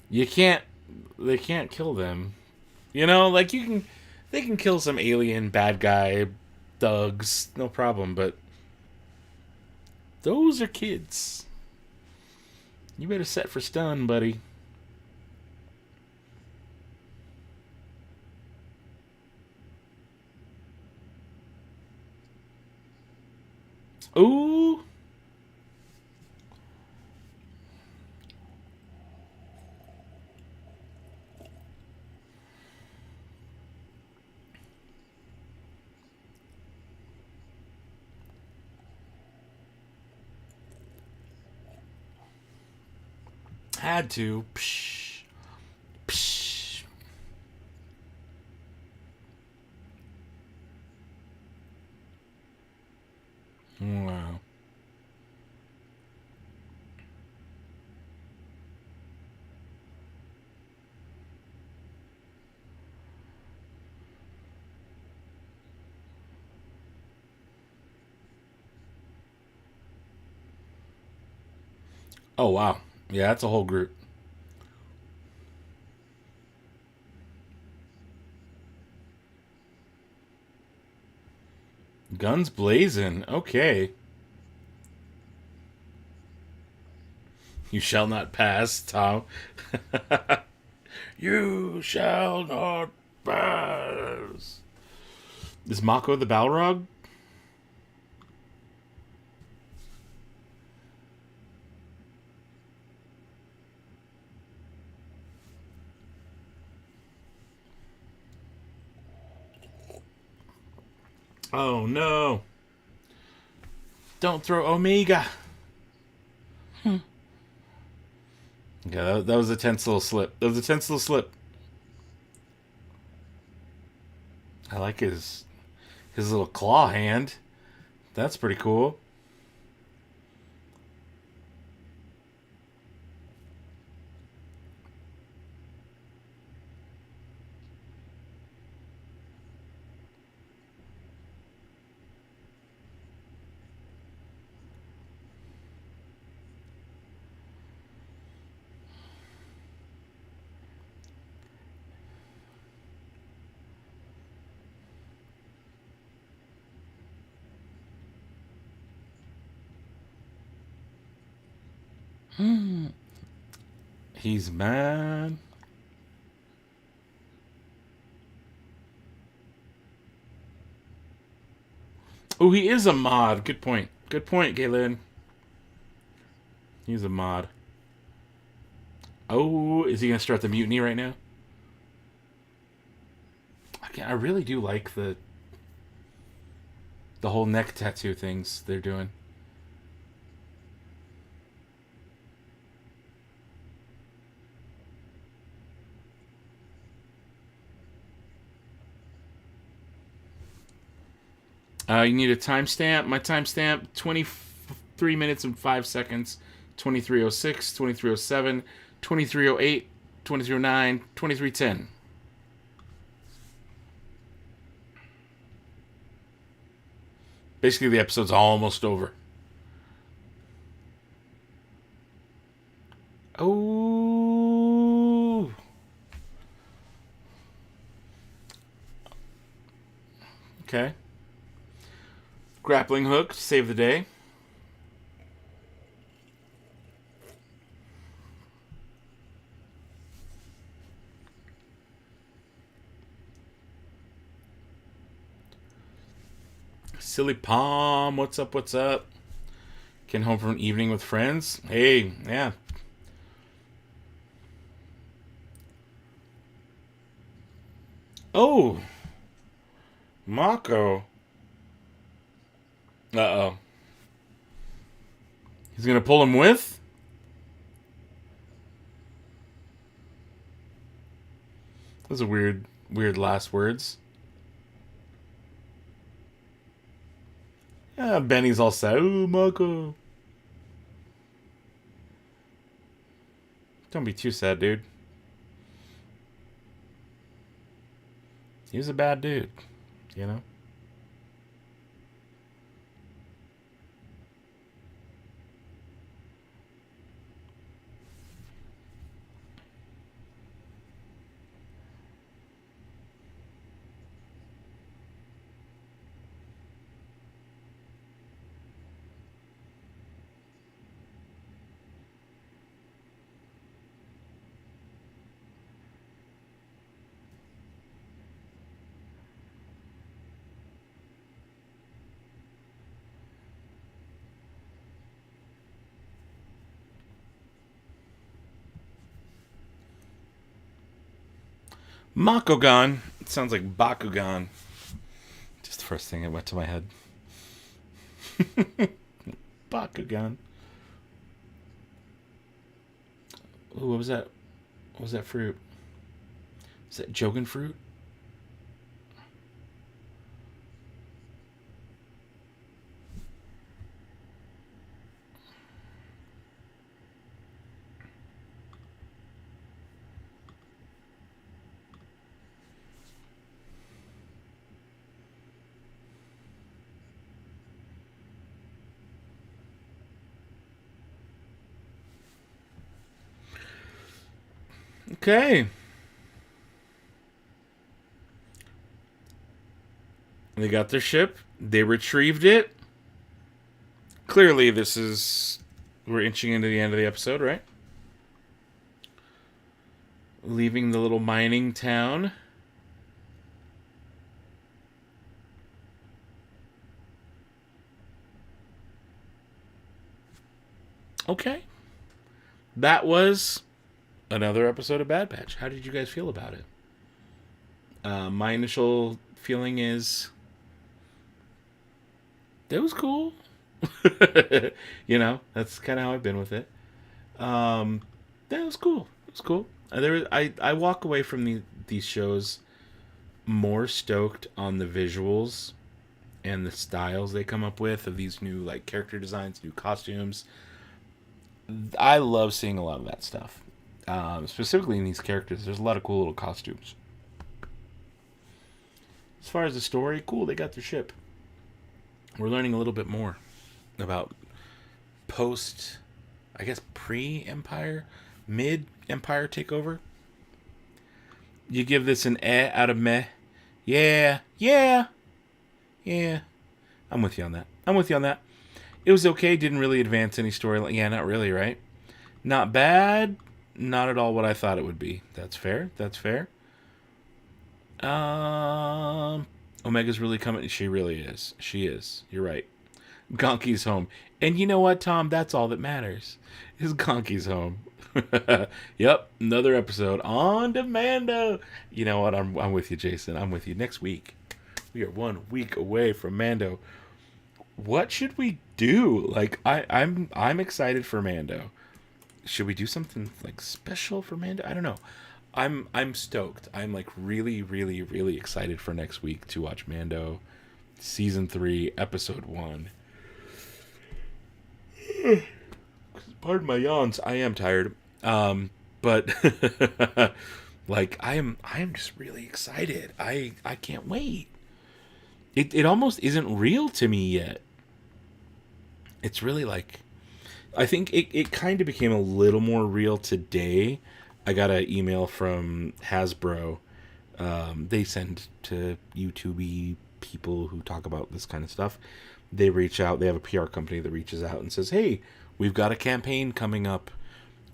You can't. They can't kill them. You know, like you can. They can kill some alien bad guy thugs, no problem. But those are kids. You better set for stun, buddy. Ooh. Had to. Psh. Psh. Wow. Oh wow. Yeah, that's a whole group. Guns blazing. Okay. You shall not pass, Tom. You shall not pass. Is Mako the Balrog? Oh no. Don't throw Omega. Yeah, that was a tense little slip. That was a tense little slip. I like his little claw hand. That's pretty cool. He's mad. Oh, he is a mod. Good point. Good point, Galen. He's a mod. Oh, is he gonna start the mutiny right now? I really do like the whole neck tattoo things they're doing. You need a timestamp. My timestamp 23 minutes and 5 seconds. 2306, 2307, 2308, 2309, 2310. Basically, the episode's almost over. Oh. Okay. Grappling hook to save the day. Silly Palm, what's up, what's up? Getting home from an evening with friends. Hey, yeah. Oh. Mako. Uh-oh. He's gonna pull him with? Those are weird last words. Yeah, Benny's all sad. Ooh, Mako. Don't be too sad, dude. He was a bad dude, you know? Makogan. It sounds like Bakugan. Just the first thing that went to my head. Bakugan. Ooh, what was that? What was that fruit? Is that Jogan fruit? Okay. They got their ship. They retrieved it. Clearly, this is... We're inching into the end of the episode, right? Leaving the little mining town. Okay. That was another episode of Bad Batch. How did you guys feel about it? My initial feeling is... It was cool. You know, that's kind of how I've been with it. That was cool. It was cool. I walk away from these shows more stoked on the visuals and the styles they come up with of these new like character designs, new costumes. I love seeing a lot of that stuff. Specifically in these characters, there's a lot of cool little costumes. As far as the story, cool, they got their ship. We're learning a little bit more about post, I guess, pre-Empire, mid-Empire takeover. You give this an out of meh. Yeah. I'm with you on that. It was okay. Didn't really advance any story. Yeah, not really, right? Not bad. Not at all what I thought it would be. That's fair. Omega's really coming. She really is. She is. You're right. Gonki's home. And you know what, Tom? That's all that matters. Is Gonki's home. Yep. Another episode on Mando. You know what? I'm with you, Jason. I'm with you. Next week. We are 1 week away from Mando. What should we do? Like, I'm excited for Mando. Should we do something like special for Mando? I don't know. I'm stoked. I'm like really, really, really excited for next week to watch Mando season 3, episode 1. Pardon my yawns. I am tired. But like I am just really excited. I can't wait. it almost isn't real to me yet. It's really like, I think it kind of became a little more real today. I got an email from Hasbro. They send to YouTube people who talk about this kind of stuff. They reach out. They have a PR company that reaches out and says, "Hey, we've got a campaign coming up.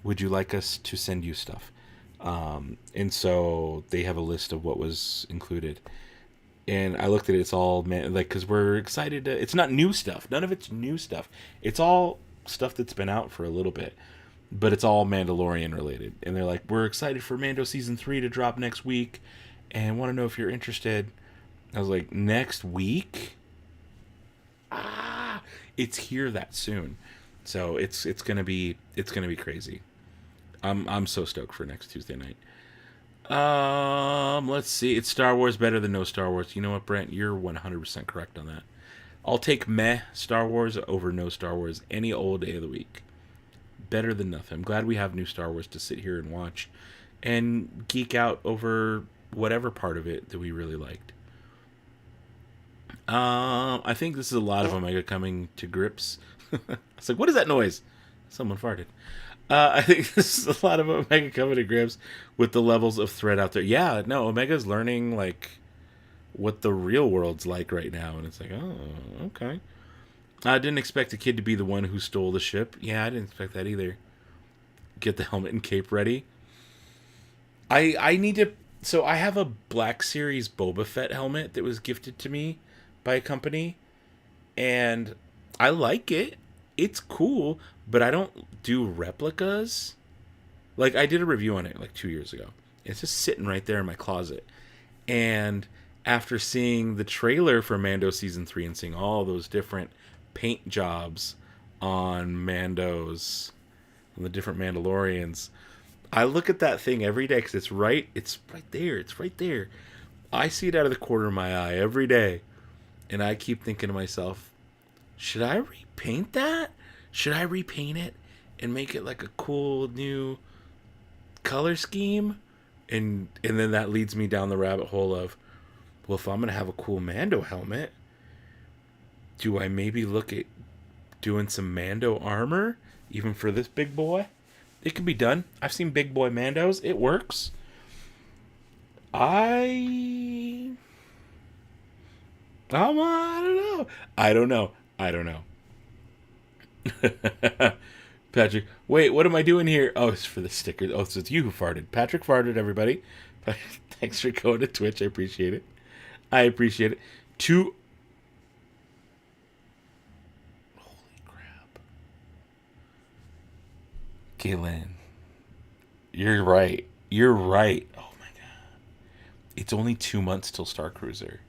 Would you like us to send you stuff?" And so they have a list of what was included. And I looked at it. It's all like, because we're excited to. It's not new stuff. None of it's new stuff. It's all stuff that's been out for a little bit, but it's all Mandalorian related. And they're like, we're excited for Mando season 3 to drop next week, and want to know if you're interested. I was like, next week? Ah, it's here that soon. So it's gonna be crazy. I'm so stoked for next Tuesday night. Let's see. It's Star Wars better than no Star Wars. You know what, Brent? You're 100% correct on that. I'll take meh Star Wars over no Star Wars any old day of the week. Better than nothing. I'm glad we have new Star Wars to sit here and watch and geek out over whatever part of it that we really liked. I think this is a lot of Omega coming to grips. It's like, what is that noise? Someone farted. I think this is a lot of Omega coming to grips with the levels of threat out there. Yeah, no, Omega's learning like what the real world's like right now, and it's like, oh, okay. I didn't expect the kid to be the one who stole the ship. Yeah, I didn't expect that either. Get the helmet and cape ready. I need to. So I have a Black Series Boba Fett helmet that was gifted to me by a company, and I like it. It's cool, but I don't do replicas. Like, I did a review on it like 2 years ago. It's just sitting right there in my closet. And after seeing the trailer for Mando season 3 and seeing all those different paint jobs on Mandos and the different Mandalorians, I look at that thing every day because it's right there. It's right there. I see it out of the corner of my eye every day, and I keep thinking to myself, should I repaint that? Should I repaint it and make it like a cool new color scheme? And then that leads me down the rabbit hole of, well, if I'm gonna have a cool Mando helmet, do I maybe look at doing some Mando armor even for this big boy? It can be done. I've seen big boy Mandos. It works. I don't know. I don't know. I don't know. Patrick, wait, what am I doing here? Oh, it's for the stickers. Oh, so it's you who farted. Patrick farted, everybody. Thanks for going to Twitch. I appreciate it. I appreciate it. Holy crap. Kaylin, you're right. You're right. Oh my god. It's only 2 months till Star Cruiser.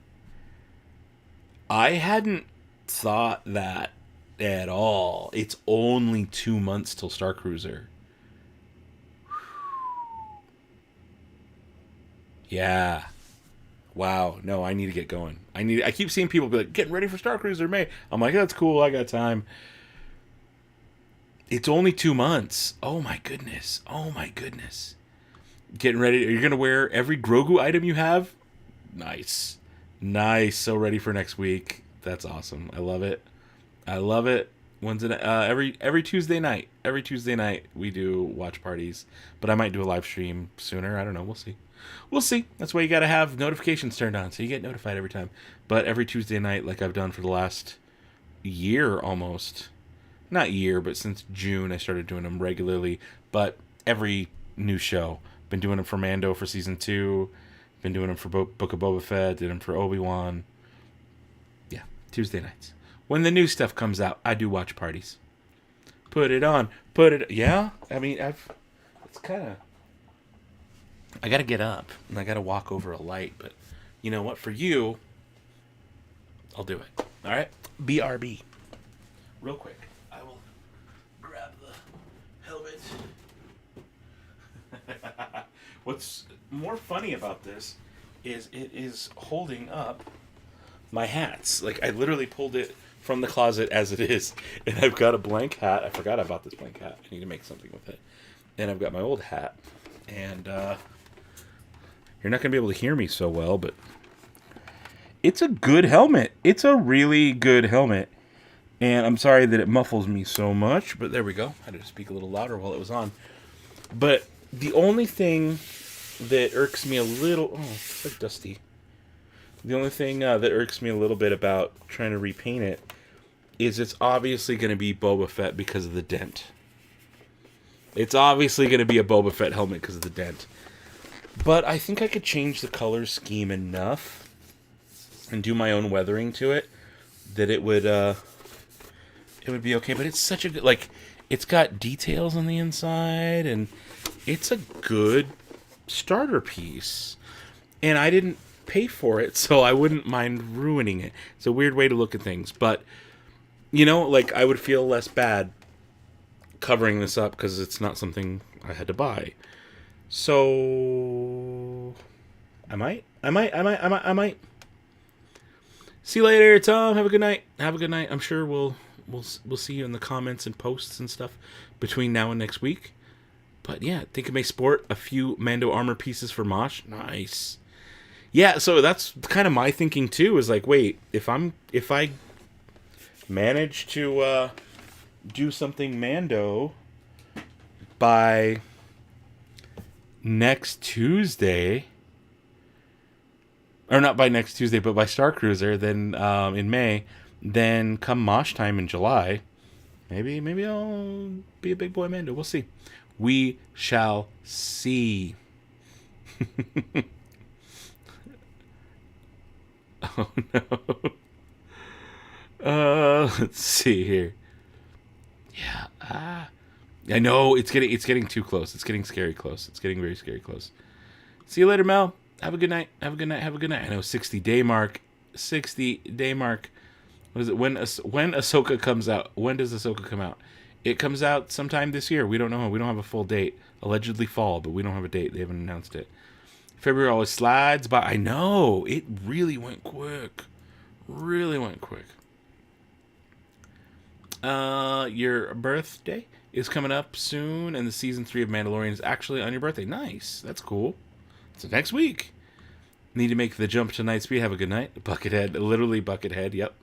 I hadn't thought that at all. It's only 2 months till Star Cruiser. Yeah. Wow. No, I need to get going. I keep seeing people be like, getting ready for Star Cruiser May. I'm like, that's cool. I got time. It's only 2 months. Oh my goodness. Oh my goodness. Getting ready. Are you going to wear every Grogu item you have? Nice. Nice. So ready for next week. That's awesome. I love it. I love it. When's it? Every Tuesday night. Every Tuesday night we do watch parties, but I might do a live stream sooner. I don't know. We'll see. We'll see. That's why you got to have notifications turned on so you get notified every time. But every Tuesday night, like I've done for the last year almost. Not year, but since June I started doing them regularly. But every new show. Been doing them for Mando for season 2. Been doing them for Book of Boba Fett. Did them for Obi-Wan. Yeah, Tuesday nights. When the new stuff comes out, I do watch parties. Put it on. Yeah? I mean, it's kind of... I gotta get up, and I gotta walk over a light, but you know what? For you, I'll do it. Alright? BRB. Real quick. I will grab the helmet. What's more funny about this is it is holding up my hats. Like, I literally pulled it from the closet as it is, and I've got a blank hat. I forgot about this blank hat. I need to make something with it. And I've got my old hat, and you're not going to be able to hear me so well, but it's a good helmet. It's a really good helmet. And I'm sorry that it muffles me so much, but there we go. I had to speak a little louder while it was on. But the only thing that irks me a little... Oh, it's like dusty. The only thing that irks me a little bit about trying to repaint it is it's obviously going to be Boba Fett because of the dent. It's obviously going to be a Boba Fett helmet because of the dent. But I think I could change the color scheme enough and do my own weathering to it that it would be okay. But it's such a good... Like, it's got details on the inside, and it's a good starter piece. And I didn't pay for it, so I wouldn't mind ruining it. It's a weird way to look at things, but you know, like, I would feel less bad covering this up because it's not something I had to buy. So I might. See you later, Tom. Have a good night. I'm sure we'll see you in the comments and posts and stuff between now and next week. But yeah, think I may sport a few Mando armor pieces for Mosh. Nice. Yeah, so that's kind of my thinking too. Is like, wait, if I manage to do something Mando by next Tuesday, or not by next Tuesday, but by Star Cruiser, then in May, then come Mosh time in July, maybe I'll be a big boy Mando. We'll see. We shall see. Oh no. Let's see here. Yeah. I know it's getting too close. It's getting scary close. It's getting very scary close. See you later, Mel. Have a good night. Have a good night. I know 60-day mark. 60-day mark. What is it? When Ahsoka comes out? When does Ahsoka come out? It comes out sometime this year. We don't know. We don't have a full date. Allegedly fall, but we don't have a date. They haven't announced it. February always slides by. I know. It really went quick. Your birthday is coming up soon, and the season 3 of Mandalorian is actually on your birthday. Nice. That's cool. So next week. Need to make the jump to night speed. Have a good night. Buckethead. Literally Buckethead. Yep.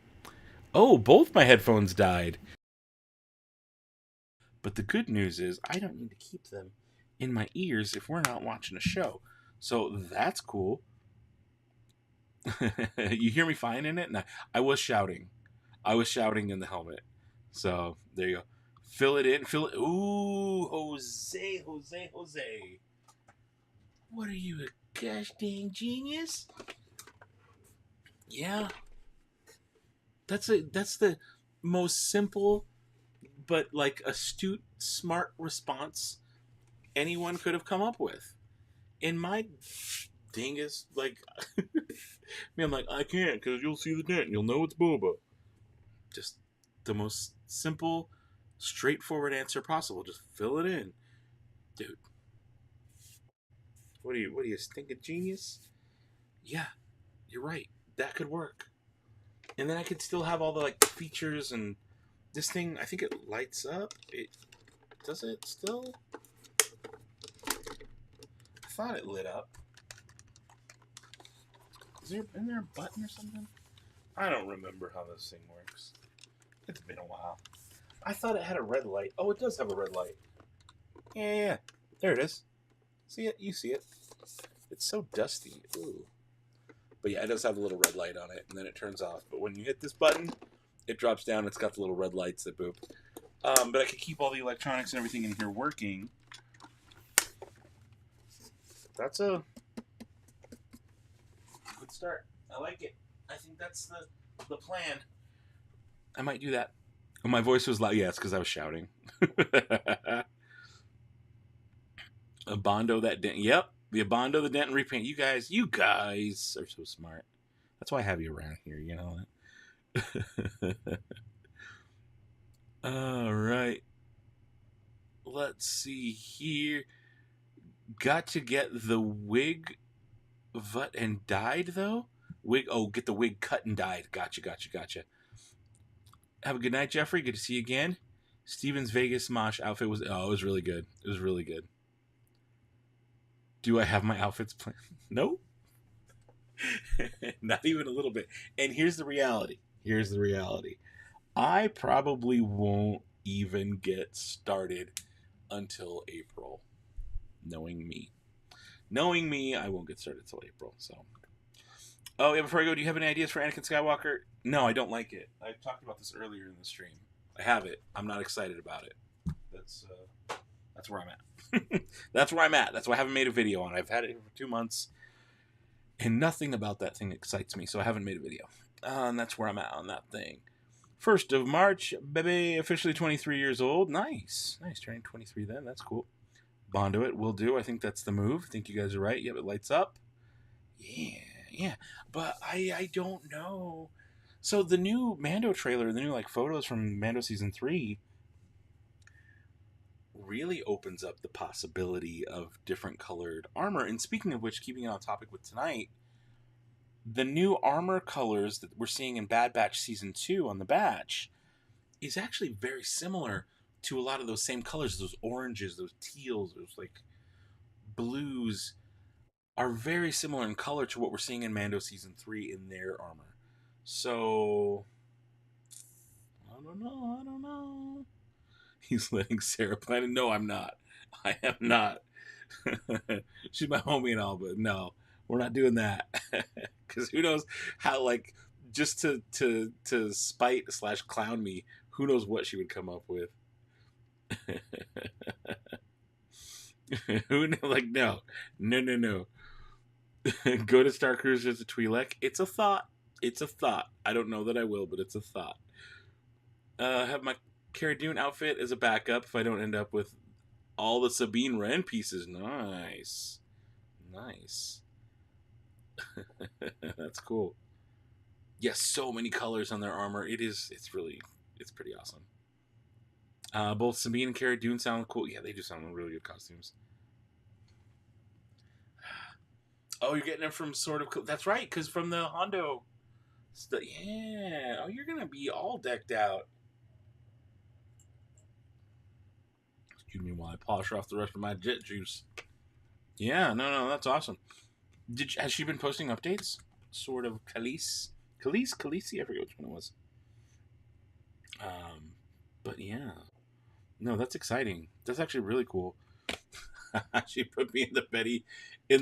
Oh, both my headphones died. But the good news is I don't need to keep them in my ears if we're not watching a show. So that's cool. You hear me fine in it? No, I was shouting. In the helmet. So there you go. Fill it in. Ooh, Jose. What are you, a gosh dang genius? Yeah. That's the most simple but like astute, smart response anyone could have come up with. In my dingus, like, I'm like, I can't because you'll see the dent and you'll know it's Boba. Just the most simple, straightforward answer possible. Just fill it in, dude. What are you, stinking genius? Yeah, you're right. That could work. And then I could still have all the like features and this thing. I think it lights up. Does it still? I thought it lit up. Isn't there a button or something? I don't remember how this thing works. It's been a while. I thought it had a red light. Oh, it does have a red light. Yeah. There it is. See it? You see it. It's so dusty. Ooh. But yeah, it does have a little red light on it, and then it turns off. But when you hit this button, it drops down. It's got the little red lights that boop. But I could keep all the electronics and everything in here working. That's a good start. I like it. I think that's the plan. I might do that. Oh, my voice was loud. Yeah, it's because I was shouting. A Bondo that dent. Yep. The Bondo the dent and repaint. You guys are so smart. That's why I have you around here, you know. All right. Let's see here. Got to get the wig cut and dyed, though? Get the wig cut and dyed. Gotcha. Have a good night, Jeffrey. Good to see you again. Steven's Vegas Mosh outfit was really good. It was really good. Do I have my outfits planned? No. Not even a little bit. And here's the reality. Here's the reality. I probably won't even get started until April. Knowing me. Knowing me, I won't get started until April. So. Oh, yeah, before I go, do you have any ideas for Anakin Skywalker? No, I don't like it. I talked about this earlier in the stream. I have it. I'm not excited about it. That's that's where I'm at. That's where I'm at. That's why I haven't made a video on it. I've had it for 2 months, and nothing about that thing excites me, so I haven't made a video. And that's where I'm at on that thing. 1st of March, baby, officially 23 years old. Nice. Nice, turning 23 then. That's cool. Bondo it, will do. I think that's the move. I think you guys are right. Yep, it lights up. Yeah, yeah. But I don't know. So the new Mando trailer, the new like photos from Mando season 3 really opens up the possibility of different colored armor. And speaking of which, keeping it on topic with tonight, the new armor colors that we're seeing in Bad Batch season 2 on the Batch is actually very similar to a lot of those same colors. Those oranges, those teals, those like blues are very similar in color to what we're seeing in Mando season 3 in their armor. So I don't know. I don't know. He's letting Sarah plan it. No, I'm not. I am not. She's my homie and all, but no, we're not doing that. Because who knows how, like, just to spite slash clown me, who knows what she would come up with. Who like no. Go to Star Cruiser to Twi'lek. It's a thought. It's a thought. I don't know that I will, but it's a thought. Have my Cara Dune outfit as a backup if I don't end up with all the Sabine Wren pieces. Nice. Nice. That's cool. Yes, so many colors on their armor. It's pretty awesome. Both Sabine and Cara Dune sound cool. Yeah, they do sound really good costumes. Oh, you're getting them from sort of. That's right, because from the Hondo. Yeah. Oh, you're gonna be all decked out. Excuse me while I polish off the rest of my jet juice. Yeah, no, that's awesome. Has she been posting updates? Sort of Khaleesi? I forget which one it was. But yeah. No, that's exciting. That's actually really cool. She put me in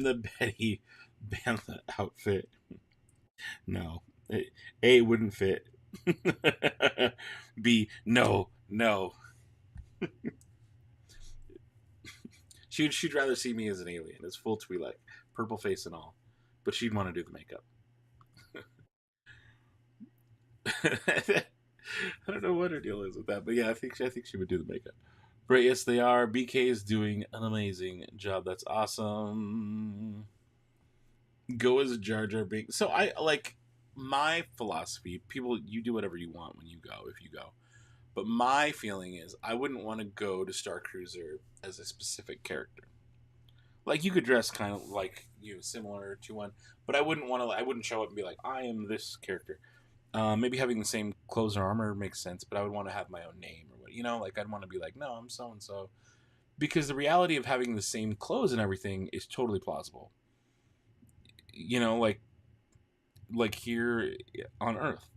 the Betty Bantha outfit. No. A wouldn't fit. B, no. She'd rather see me as an alien, as full Twi'lek, purple face and all. But she'd want to do the makeup. I don't know what her deal is with that, but yeah, I think she would do the makeup. Right, yes, they are. BK is doing an amazing job. That's awesome. Go as a Jar Jar Binks. So I like my philosophy. People, you do whatever you want when you go, if you go. But my feeling is, I wouldn't want to go to Star Cruiser as a specific character. Like, you could dress kind of like similar to one, but I wouldn't want to. I wouldn't show up and be like, I am this character. Maybe having the same clothes or armor makes sense, but I would want to have my own name or what, like I'd want to be like, no, I'm so and so, because the reality of having the same clothes and everything is totally plausible. Like here on Earth,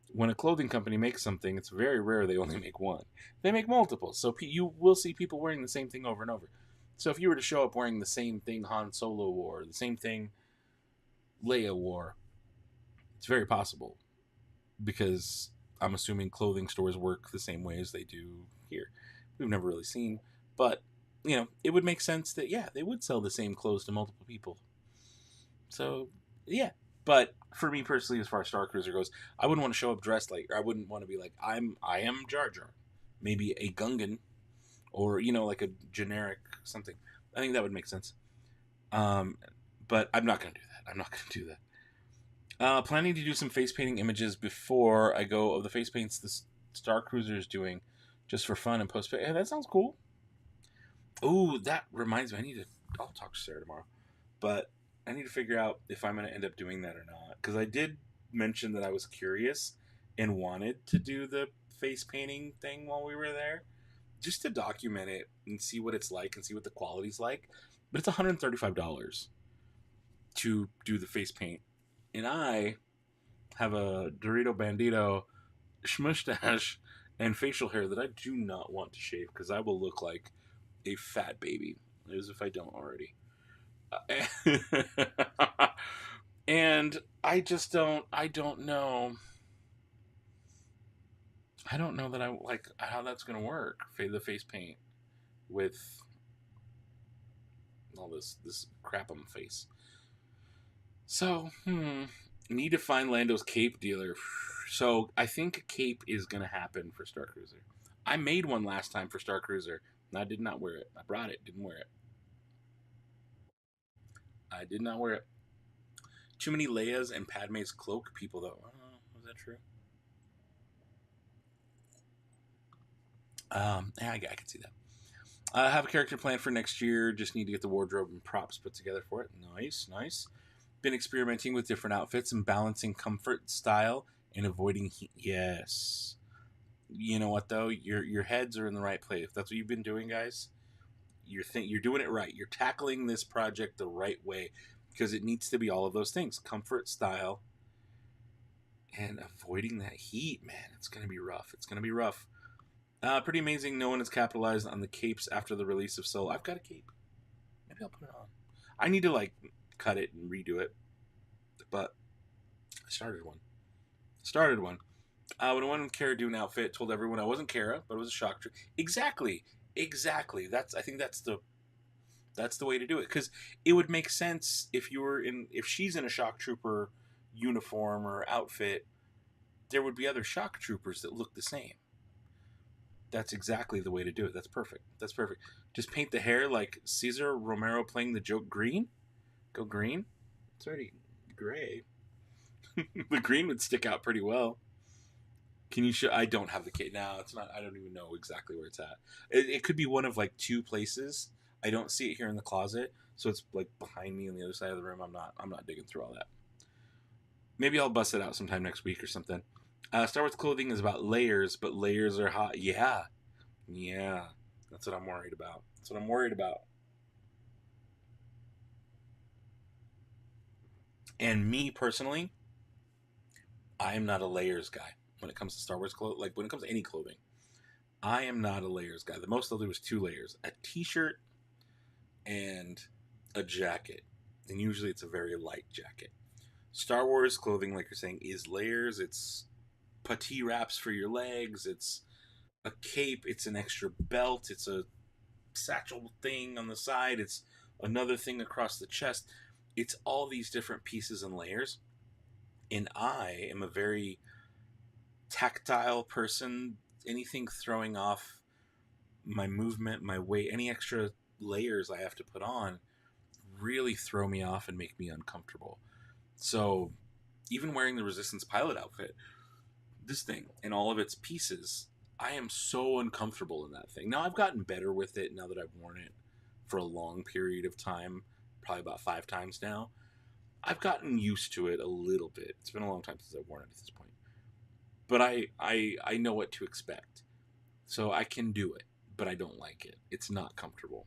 when a clothing company makes something, it's very rare they only make one. They make multiple, so you will see people wearing the same thing over and over. So if you were to show up wearing the same thing Han Solo wore, the same thing Leia wore, it's very possible, because I'm assuming clothing stores work the same way as they do here. We've never really seen, but it would make sense that they would sell the same clothes to multiple people. So yeah, but for me personally, as far as Star Cruiser goes, I wouldn't want to show up dressed like, or I wouldn't want to be like, I am Jar Jar, maybe a Gungan, or like a generic something. I think that would make sense. But I'm not gonna do that. Planning to do some face painting images before I go of the face paints the Star Cruiser is doing, just for fun and post. Yeah, that sounds cool. Oh, that reminds me. I'll talk to Sarah tomorrow, but I need to figure out if I'm going to end up doing that or not, because I did mention that I was curious and wanted to do the face painting thing while we were there, just to document it and see what it's like and see what the quality's like. But it's $135 to do the face paint and I have a Dorito Bandito schmustache and facial hair that I do not want to shave because I will look like a fat baby, as if I don't already. And I just don't. I don't know. I don't know that I like how that's gonna work. The face paint with all this crap on the face. So, need to find Lando's cape dealer. So I think a cape is gonna happen for Star Cruiser. I made one last time for Star Cruiser, and I did not wear it. I brought it, didn't wear it. I did not wear it. Too many Leia's and Padme's cloak people, though. Is that true? Yeah, I can see that. I have a character plan for next year. Just need to get the wardrobe and props put together for it. Nice, nice. Been experimenting with different outfits and balancing comfort, style, and avoiding heat. Yes. You know what though? Your heads are in the right place. If that's what you've been doing, guys, you're doing it right. You're tackling this project the right way because it needs to be all of those things: comfort, style, and avoiding that heat. Man, it's gonna be rough. It's gonna be rough. Pretty amazing. No one has capitalized on the capes after the release of Soul. I've got a cape. Maybe I'll put it on. I need to like cut it and redo it, but I started one. Started one. When I went with Cara Dune outfit, told everyone I wasn't Cara, but it was a shock trooper. Exactly, exactly. I think that's the way to do it because it would make sense if she's in a shock trooper uniform or outfit, there would be other shock troopers that look the same. That's exactly the way to do it. That's perfect. That's perfect. Just paint the hair like Cesar Romero playing the joke green. Go green. It's already gray. The green would stick out pretty well. Can you show? I don't have the kit now. It's not. I don't even know exactly where it's at. It could be one of like two places. I don't see it here in the closet, so it's like behind me on the other side of the room. I'm not digging through all that. Maybe I'll bust it out sometime next week or something. Star Wars clothing is about layers, but layers are hot. Yeah, yeah. That's what I'm worried about. That's what I'm worried about. And me personally, I am not a layers guy when it comes to Star Wars clothes. Like when it comes to any clothing, I am not a layers guy. The most I'll do is two layers: a T-shirt and a jacket. And usually it's a very light jacket. Star Wars clothing, like you're saying, is layers. It's putty wraps for your legs. It's a cape. It's an extra belt. It's a satchel thing on the side. It's another thing across the chest. It's all these different pieces and layers. And I am a very tactile person. Anything throwing off my movement, my weight, any extra layers I have to put on really throw me off and make me uncomfortable. So, even wearing the Resistance pilot outfit, this thing and all of its pieces, I am so uncomfortable in that thing. Now, I've gotten better with it now that I've worn it for a long period of time, probably about 5 times now. I've gotten used to it a little bit. It's been a long time since I've worn it at this point. But I know what to expect. So I can do it, but I don't like it. It's not comfortable.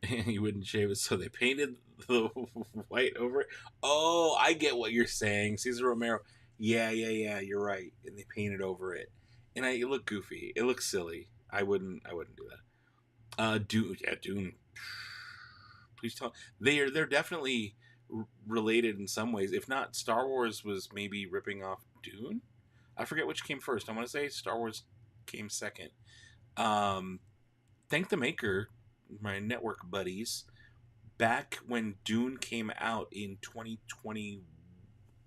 He wouldn't shave it, so they painted the white over it. Oh, I get what you're saying, Cesar Romero. Yeah, yeah, yeah. You're right. And they painted over it, and it looked goofy. It looked silly. I wouldn't do that. Dune, yeah, Dune. Please tell. They're definitely related in some ways. If not, Star Wars was maybe ripping off Dune. I forget which came first. I want to say Star Wars came second. Um, Thank the maker, my network buddies, back when Dune came out in 2021.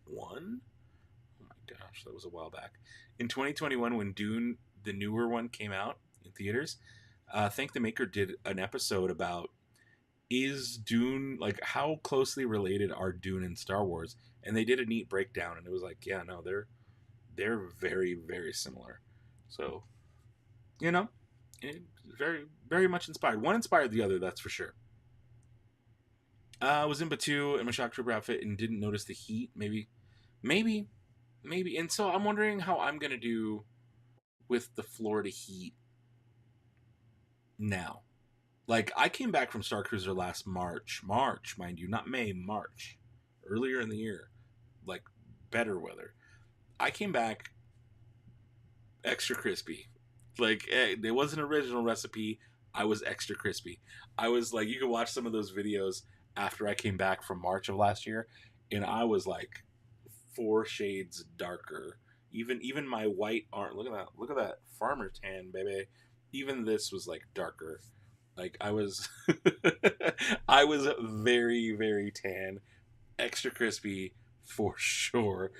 Oh my gosh, that was a while back. In 2021, when Dune, the newer one, came out in theaters, Thank the Maker did an episode about is Dune, like how closely related are Dune and Star Wars, and they did a neat breakdown, and it was like, yeah, no, they're very very similar. So you know, very very much inspired. One inspired the other, that's for sure. I was in Batu in my shock trooper outfit and didn't notice the heat. Maybe, maybe. And so I'm wondering how I'm gonna do with the Florida heat now. Like, I came back from Star Cruiser last March, mind you, not May, March, earlier in the year, like better weather. I came back extra crispy. Like, it wasn't an original recipe. I was extra crispy. I was like, you can watch some of those videos after I came back from March of last year, and I was like 4 shades darker. Even my white aren't. Look at that farmer tan, baby. Even this was like darker. Like I was, I was very tan, extra crispy for sure.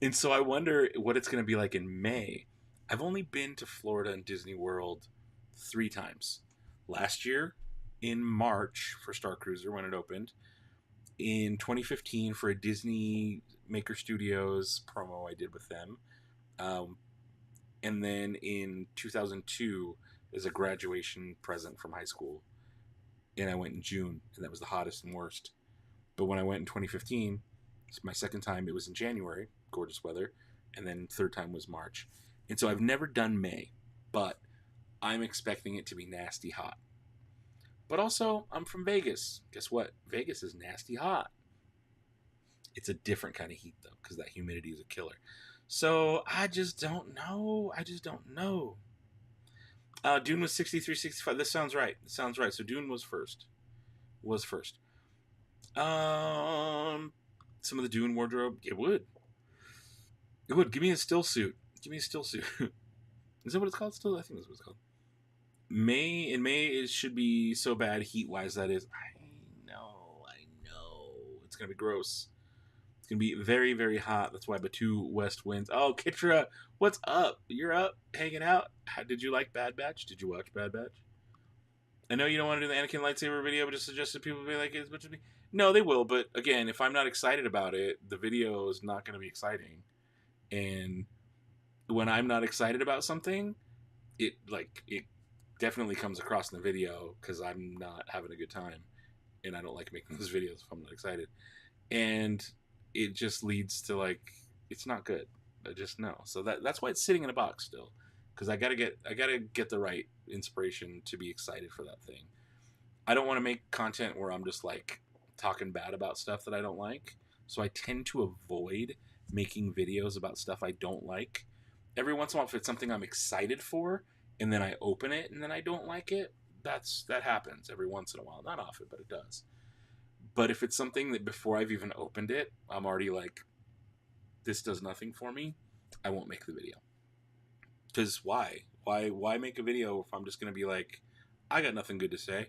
And so I wonder what it's going to be like in May. I've only been to Florida and Disney World 3 times. Last year in March for Star Cruiser when it opened, in 2015 for a Disney Maker Studios promo I did with them, um, and then in 2002 as a graduation present from high school. And I went in June, and that was the hottest and worst. But when I went in 2015, my second time, it was in January, gorgeous weather, and then third time was March. And so I've never done May, but I'm expecting it to be nasty hot. But also, I'm from Vegas. Guess what? Vegas is nasty hot. It's a different kind of heat, though, because that humidity is a killer. So I just don't know. I just don't know. Dune was 63, 65. This sounds right. This sounds right. So Dune was first. Was first. Um, some of the Dune wardrobe. It would. It would. Give me a still suit. Give me a still suit. Is that what it's called? Still, I think that's what it's called. May it should be so bad heat wise that is. I know. It's gonna be gross. It's gonna be very hot. That's why Batu West wins. Oh, Kitra, what's up? You're up, hanging out. Did you like Bad Batch? Did you watch Bad Batch? I know you don't want to do the Anakin lightsaber video, but just suggested people be like, it's much of me. No, they will, but again, if I'm not excited about it, the video is not going to be exciting. And when I'm not excited about something, it definitely comes across in the video because I'm not having a good time, and I don't like making those videos if I'm not excited. And it just leads to like it's not good. I just know. So that's why it's sitting in a box still, because I gotta get the right inspiration to be excited for that thing. I don't want to make content where I'm just like talking bad about stuff that I don't like. So I tend to avoid making videos about stuff I don't like. Every once in a while, if it's something I'm excited for, and then I open it and then I don't like it, that happens every once in a while. Not often, but it does. But if it's something that before I've even opened it, I'm already like, this does nothing for me, I won't make the video. Because why? Why make a video if I'm just gonna be like, I got nothing good to say?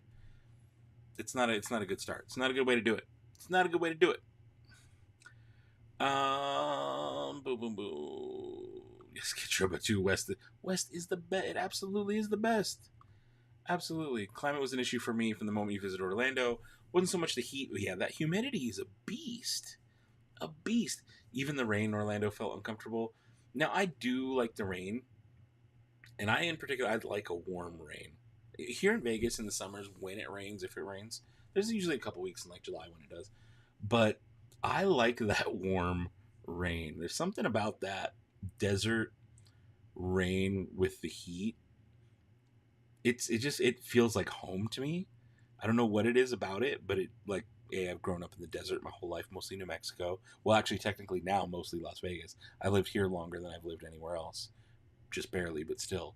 It's not a good start. It's not a good way to do it. It's not a good way to do it. Boom, boom, boom. Yes, get your butt to West. West is the best. It absolutely is the best. Absolutely. Climate was an issue for me from the moment you visited Orlando. Wasn't so much the heat. But yeah, that humidity is a beast. A beast. Even the rain in Orlando felt uncomfortable. Now, I do like the rain. And I, in particular, I'd like a warm rain. Here in Vegas in the summers, when it rains, if it rains, there's usually a couple weeks in like July when it does. But I like that warm rain. There's something about that desert rain with the heat. It feels like home to me. I don't know what it is about it, but it like I've grown up in the desert my whole life, mostly New Mexico. Well, actually, technically now mostly Las Vegas. I lived here longer than I've lived anywhere else, just barely, but still.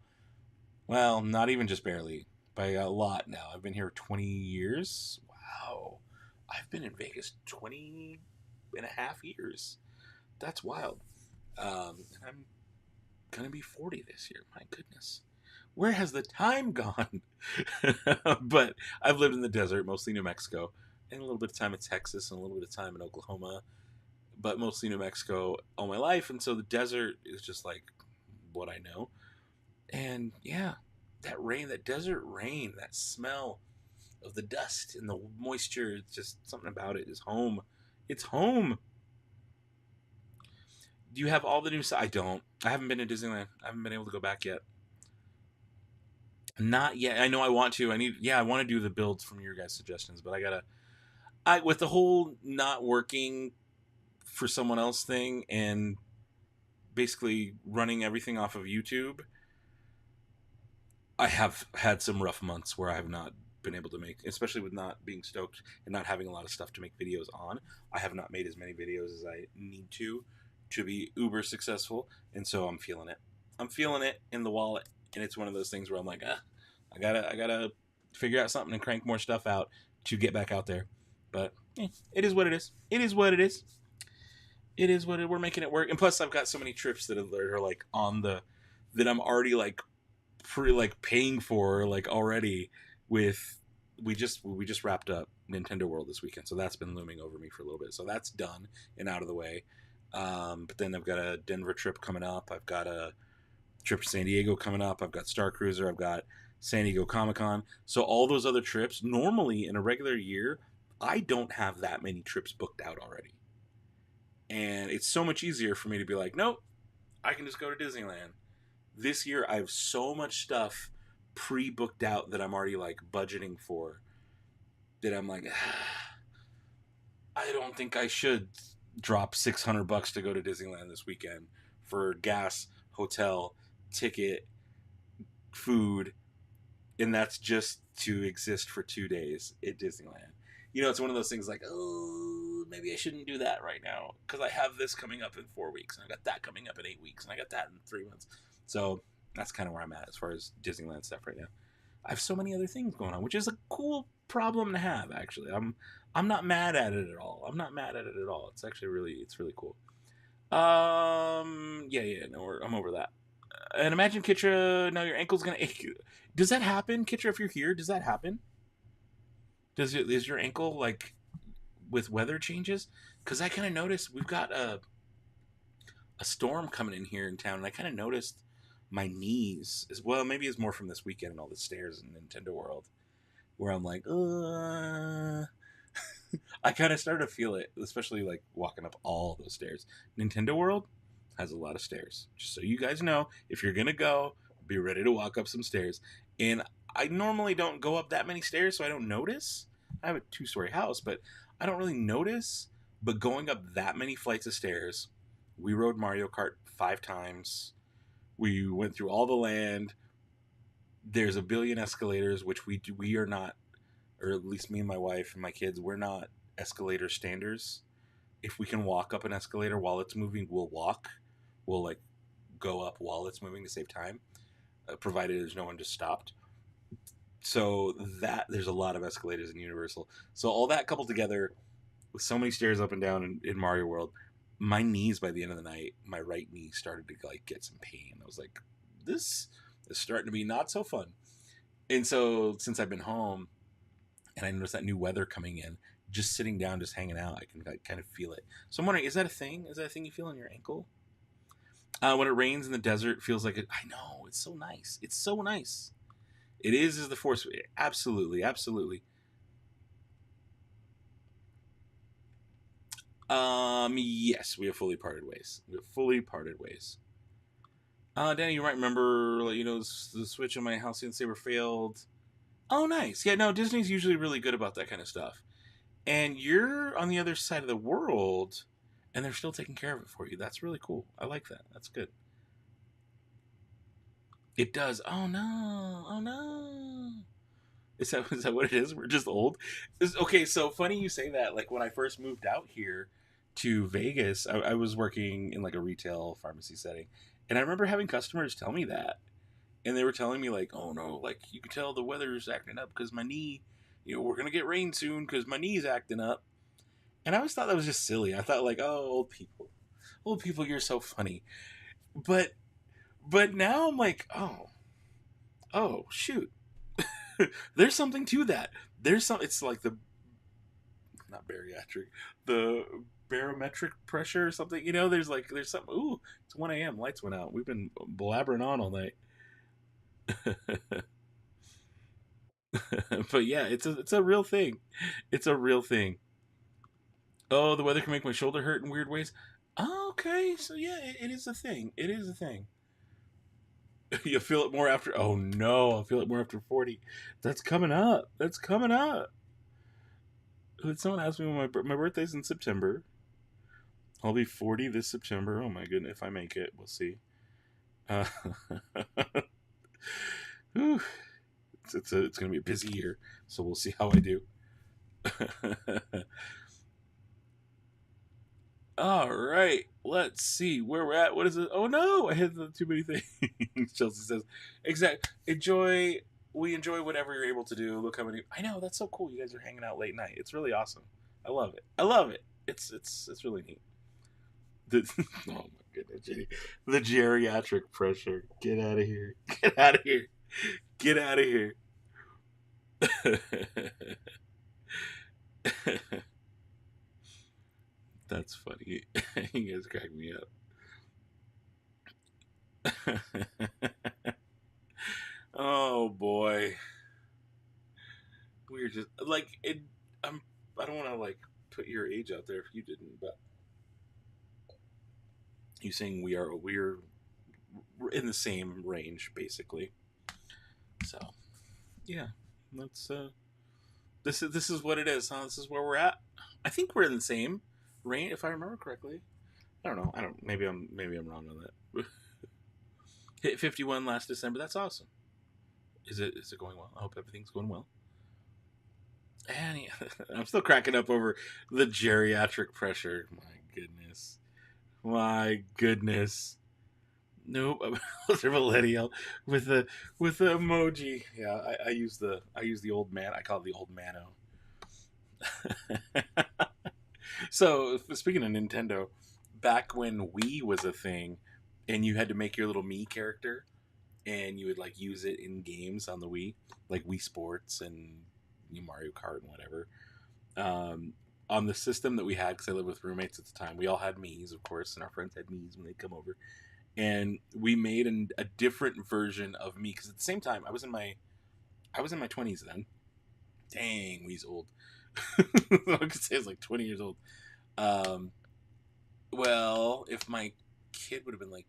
Well, not even just barely, by a lot now. I've been here 20 years. Wow, I've been in Vegas 20 and a half years. That's wild. And I'm gonna be 40 this year. My goodness. Where has the time gone? But I've lived in the desert, mostly New Mexico, and a little bit of time in Texas and a little bit of time in Oklahoma, but mostly New Mexico all my life. And so the desert is just like what I know. And yeah, that rain, that desert rain, that smell of the dust and the moisture, it's just something about it is home. It's home. Do you have all the new stuff? I don't. I haven't been to Disneyland. I haven't been able to go back yet. Not yet. I know I want to. I want to do the builds from your guys' suggestions, but with the whole not working for someone else thing and basically running everything off of YouTube, I have had some rough months where I have not been able to make, especially with not being stoked and not having a lot of stuff to make videos on. I have not made as many videos as I need to be uber successful, and so I'm feeling it. I'm feeling it in the wallet, and it's one of those things where I'm like, I gotta figure out something and crank more stuff out to get back out there. But it is what it is. It is what it is. It is what we're making it work. And plus, I've got so many trips that are like on the that I'm already like paying for like already. With we just wrapped up Nintendo World this weekend, so that's been looming over me for a little bit. So that's done and out of the way. But then I've got a Denver trip coming up. I've got a trip to San Diego coming up. I've got Star Cruiser. I've got San Diego Comic Con. So all those other trips, normally in a regular year, I don't have that many trips booked out already. And it's so much easier for me to be like, nope, I can just go to Disneyland. This year, I have so much stuff pre-booked out that I'm already like budgeting for that I'm like, I don't think I should drop $600 to go to Disneyland this weekend for gas, hotel, ticket, food, and that's just to exist for 2 days at Disneyland. You know, it's one of those things like, oh, maybe I shouldn't do that right now because I have this coming up in 4 weeks, and I got that coming up in 8 weeks, and I got that in 3 months. So that's kind of where I'm at as far as Disneyland stuff right now. I have so many other things going on, which is a cool problem to have. Actually, I'm not mad at it at all. I'm not mad at it at all. It's actually really cool. Yeah, no, I'm over that. And imagine, Kitra, now your ankle's gonna ache. Does that happen, Kitra? If you're here, does that happen? Is your ankle like with weather changes? Because I kind of noticed we've got a storm coming in here in town, and I kind of noticed my knees as well. Maybe it's more from this weekend and all the stairs in Nintendo World, where I'm like, I kind of started to feel it, especially like walking up all those stairs. Nintendo World has a lot of stairs. Just so you guys know, if you're gonna go, be ready to walk up some stairs. And I normally don't go up that many stairs, so I don't notice. I have a 2-story house, but I don't really notice. But going up that many flights of stairs, we rode Mario Kart 5 times. We went through all the land. There's a billion escalators, which we are not, or at least me and my wife and my kids, we're not escalator standers. If we can walk up an escalator while it's moving, we'll walk. We'll like go up while it's moving to save time, provided there's no one just stopped. So that there's a lot of escalators in Universal. So all that coupled together with so many stairs up and down in Mario World, my knees by the end of the night, my right knee started to like get some pain. I was like, this is starting to be not so fun. And so since I've been home and I noticed that new weather coming in, just sitting down, just hanging out, I can like, kind of feel it. So I'm wondering, is that a thing? Is that a thing you feel in your ankle? When it rains in the desert, it feels like it. I know, it's so nice. It's so nice. It is the force. Absolutely, absolutely. Yes, we have fully parted ways. We have fully parted ways. Danny, you might remember, like, the Switch in my house saver failed. Oh, nice. Yeah, no, Disney's usually really good about that kind of stuff. And you're on the other side of the world, and they're still taking care of it for you. That's really cool. I like that. That's good. It does. Oh no. Oh no. Is that what it is? We're just old. Okay, so funny you say that. Like when I first moved out here to Vegas, I was working in like a retail pharmacy setting, and I remember having customers tell me that, and they were telling me like, "Oh no, like you can tell the weather's acting up because my knee, we're gonna get rain soon because my knee's acting up." And I always thought that was just silly. I thought like, "Oh, old people, you're so funny," but now I'm like, oh shoot. There's something to that. It's like the not bariatric, the barometric pressure or something. There's something. Ooh, it's 1 a.m. Lights went out. We've been blabbering on all night. But yeah, it's a real thing. It's a real thing. Oh, the weather can make my shoulder hurt in weird ways. Oh, okay, so yeah, it is a thing. It is a thing. You feel it more after. Oh no, I feel it more after 40. That's coming up. That's coming up. Someone asked me when my birthday's in September. I'll be 40 this September. Oh my goodness, if I make it, we'll see. Uh, it's going to be a busy year, so we'll see how I do. All right, let's see where we're at. What is it? Oh no, I hit too many things. Chelsea says, "Exact enjoy. We enjoy whatever you're able to do. Look how many. I know that's so cool. You guys are hanging out late night. It's really awesome. I love it. I love it. It's really neat. Oh my goodness, Jenny. The geriatric pressure. Get out of here. Get out of here. Get out of here." That's funny. You guys crack me up. Oh boy, we're just like it. I'm. I don't want to like put your age out there if you didn't, but you saying we're in the same range basically. So yeah, that's this is what it is, huh? This is where we're at. I think we're in the same range if I remember correctly. I don't know. I don't. Maybe I'm wrong on that. Hit 51 last December. That's awesome. Is it going well? I hope everything's going well. And I'm still cracking up over the geriatric pressure. My goodness. My goodness. Nope. I'm a millennial with the emoji. Yeah, I use the old man. I call it the old mano. So speaking of Nintendo, back when Wii was a thing, and you had to make your little Mii character, and you would like use it in games on the Wii, like Wii Sports and Mario Kart and whatever. On the system that we had, because I lived with roommates at the time, we all had Mii's, of course, and our friends had Mii's when they come over, and we made a different version of Mii. Because at the same time, I was in my 20s then. Dang, Wii's old. I could say it's like 20 years old. Well, if my kid would have been like,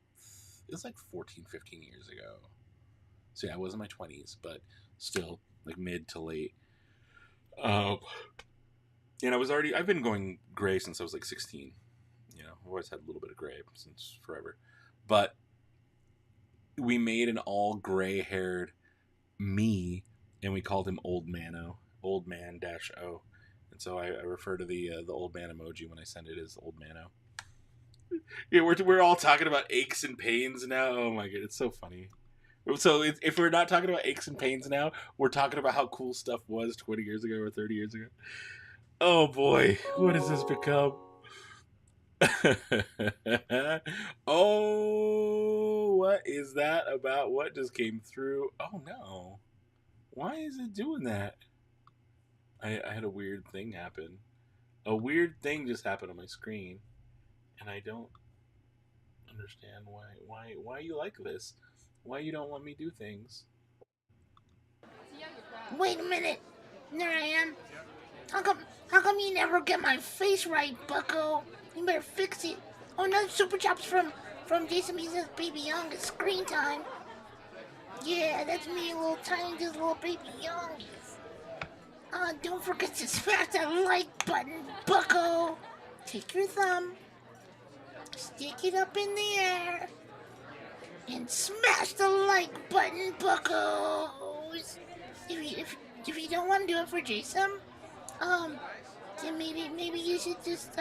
it was like 14, 15 years ago. So yeah, I was in my 20s, but still like mid to late. And I've been going gray since I was like 16. You know, I've always had a little bit of gray since forever. But we made an all gray haired me, and we called him Old Mano, Old Man -O. And so I refer to the old man emoji when I send it as Old Mano. Yeah, we're all talking about aches and pains now. Oh my god, it's so funny. So if we're not talking about aches and pains now, we're talking about how cool stuff was 20 years ago or 30 years ago. Oh boy, what has this become? Oh, what is that about? What just came through? Oh no. Why is it doing that? I had a weird thing happen. A weird thing just happened on my screen, and I don't understand why you like this. Why you don't let me do things. Wait a minute. There I am. How come you never get my face right, bucko? You better fix it. Oh, another super chops from Jason Meese's Baby Young. It's screen time. Yeah, that's me, little tiny, just little baby youngies. Don't forget to smash that like button, bucko. Take your thumb, stick it up in the air, and smash the like button, buckos. If you don't want to do it for Jason, then maybe you should just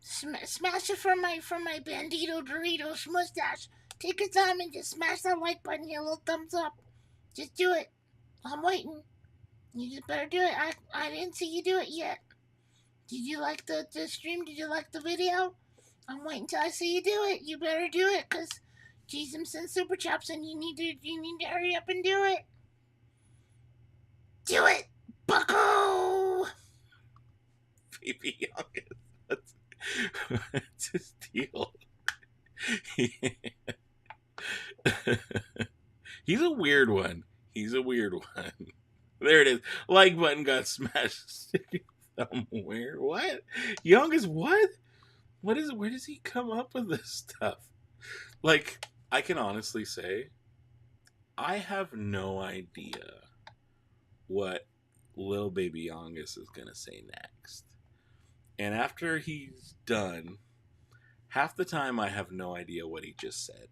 smash it from my Bandito Doritos mustache. Take your time and just smash that like button here, a little thumbs up. Just do it. I'm waiting. You just better do it. I didn't see you do it yet. Did you like the stream? Did you like the video? I'm waiting till I see you do it. You better do it, cause Jesus sent super chops, and you need to hurry up and do it. Do it, bucko! Baby Youngest. What's his deal? He's a weird one. There it is. Like button got smashed somewhere. What? Youngest what? What is? Where does he come up with this stuff? Like, I can honestly say, I have no idea what Lil Baby Youngest is gonna say next. And after he's done, half the time I have no idea what he just said.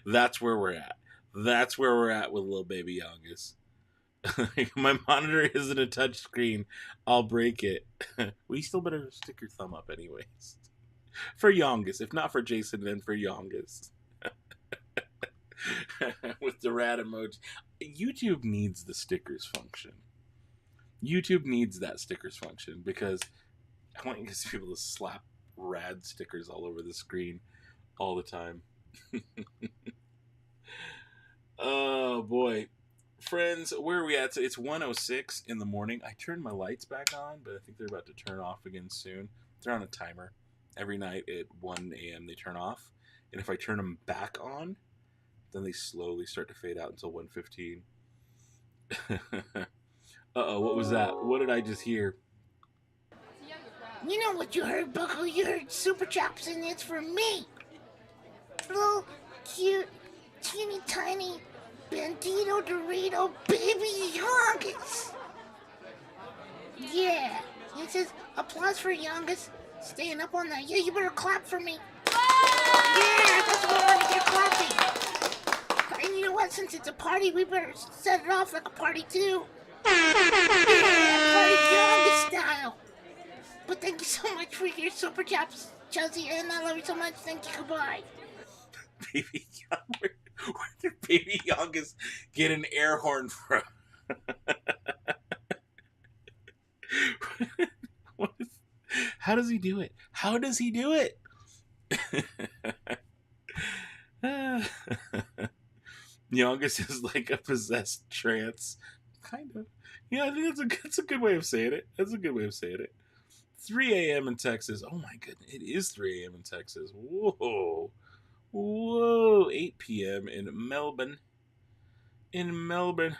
That's where we're at. That's where we're at with little baby Youngest. My monitor isn't a touch screen. I'll break it. We still better stick your thumb up anyways. For Youngest. If not for Jason, then for Youngest. With the rat emoji. YouTube needs the stickers function. YouTube needs that stickers function because I want you guys to be able to slap rad stickers all over the screen all the time. Oh boy. Friends, where are we at? It's 1:06 in the morning. I turned my lights back on, but I think they're about to turn off again soon. They're on a timer. Every night at 1 a.m. they turn off. And if I turn them back on, then they slowly start to fade out until 1:15. Uh-oh, what was that? What did I just hear? You know what you heard, Bucko? You heard Super Chops, and it's for me. Little, cute, teeny tiny Bandito Dorito Baby Youngest. Yeah. It says, applause for Youngest. Staying up on that. Yeah, you better clap for me. Yeah, that's what I want to get clapping. And you know what? Since it's a party, we better set it off like a party too. Yeah, party Youngest style. But thank you so much for your Super Chops, Chelsea, and I love you so much. Thank you. Goodbye. Baby Young, where did Baby Youngest get an air horn from? How does he do it? How does he do it? Youngest is like a possessed trance, kind of. Yeah, I think that's a good way of saying it. That's a good way of saying it. 3 a.m. in Texas. Oh my goodness, it is 3 a.m. in Texas. Whoa, whoa. 8 p.m. in Melbourne. In Melbourne.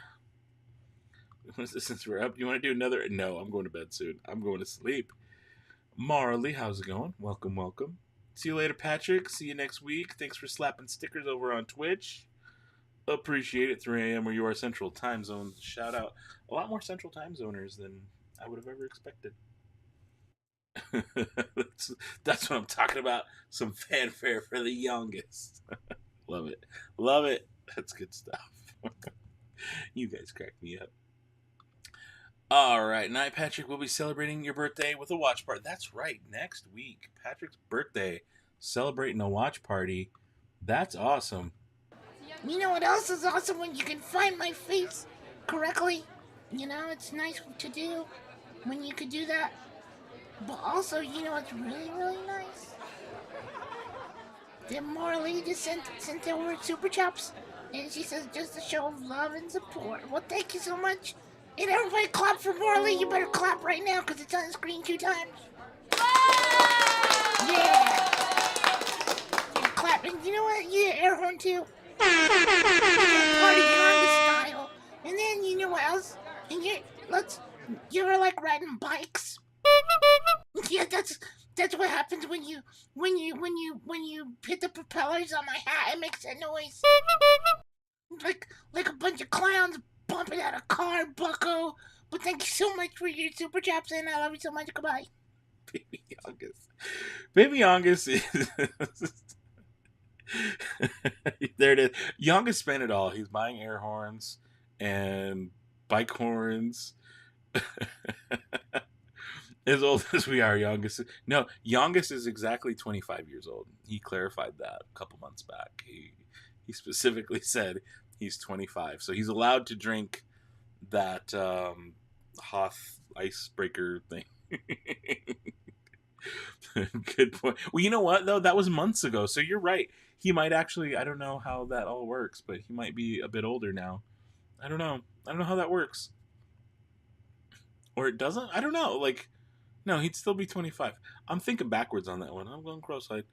Since we're up, you want to do another? No, I'm going to bed soon. I'm going to sleep. Marley, how's it going? Welcome, welcome. See you later, Patrick. See you next week. Thanks for slapping stickers over on Twitch. Appreciate it. 3 a.m. where you are Central Time Zone. Shout out. A lot more Central Time Zoners than I would have ever expected. that's what I'm talking about. Some fanfare for the Youngest. Love it. Love it. That's good stuff. You guys crack me up. All right, night, Patrick. We'll be celebrating your birthday with a watch party. That's right. Next week, Patrick's birthday. Celebrating a watch party. That's awesome. You know what else is awesome? When you can find my face correctly. You know, it's nice to do when you could do that. But also, you know what's really, really nice? That Marley just sent over Super Chops. And she says just a show of love and support. Well, thank you so much. And everybody clap for Marley. You better clap right now because it's on the screen 2 times. Yeah. Yeah, clap. And you know what? You air horn too. Party Youngest style. And then you know what else? And you ever like riding bikes? Yeah, that's what happens when you hit the propellers on my hat. It makes that noise. Like a bunch of clowns bumping out a car, Bucko. But thank you so much for your Super Chops, and I love you so much. Goodbye. Baby Youngest. Baby Youngest is. There it is. Youngest spent it all. He's buying air horns and bike horns. As old as we are, Youngest. No, Youngest is exactly 25 years old. He clarified that a couple months back. He specifically said he's 25, so he's allowed to drink that Hoth icebreaker thing. Good point. Well, you know what though? That was months ago, so you're right. He might actually. I don't know how that all works, but he might be a bit older now. I don't know. I don't know how that works, or it doesn't. I don't know. Like, no, he'd still be 25. I'm thinking backwards on that one. I'm going cross-eyed.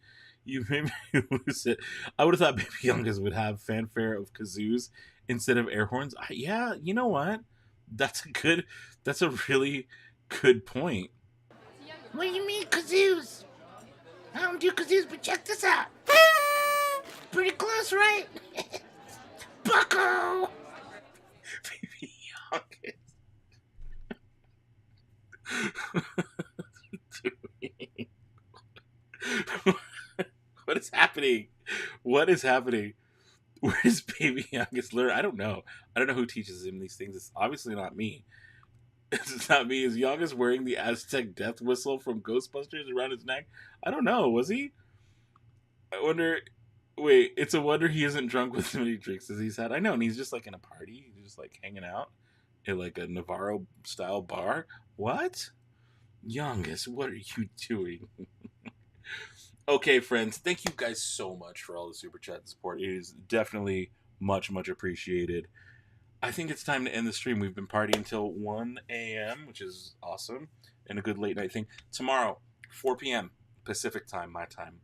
You made me lose it. I would have thought Baby Youngest would have fanfare of kazoos instead of air horns. Yeah, you know what? That's a really good point. What do you mean kazoos? I don't do kazoos, but check this out. Pretty close, right? Bucko! Baby Youngest. What is happening? What is happening? Where's baby youngest learn? I don't know. I don't know who teaches him these things. It's obviously not me. It's not me. Is youngest wearing the Aztec death whistle from Ghostbusters around his neck? I don't know. Was he? I wonder. Wait, it's a wonder he isn't drunk with so many drinks as he's had. I know, and he's just like in a party. He's just like hanging out in like a Navarro style bar. What? Youngest, what are you doing? Okay, friends, thank you guys so much for all the super chat support. It is definitely much, much appreciated. I think it's time to end the stream. We've been partying until 1 a.m., which is awesome, and a good late night thing. Tomorrow, 4 p.m. Pacific time, my time,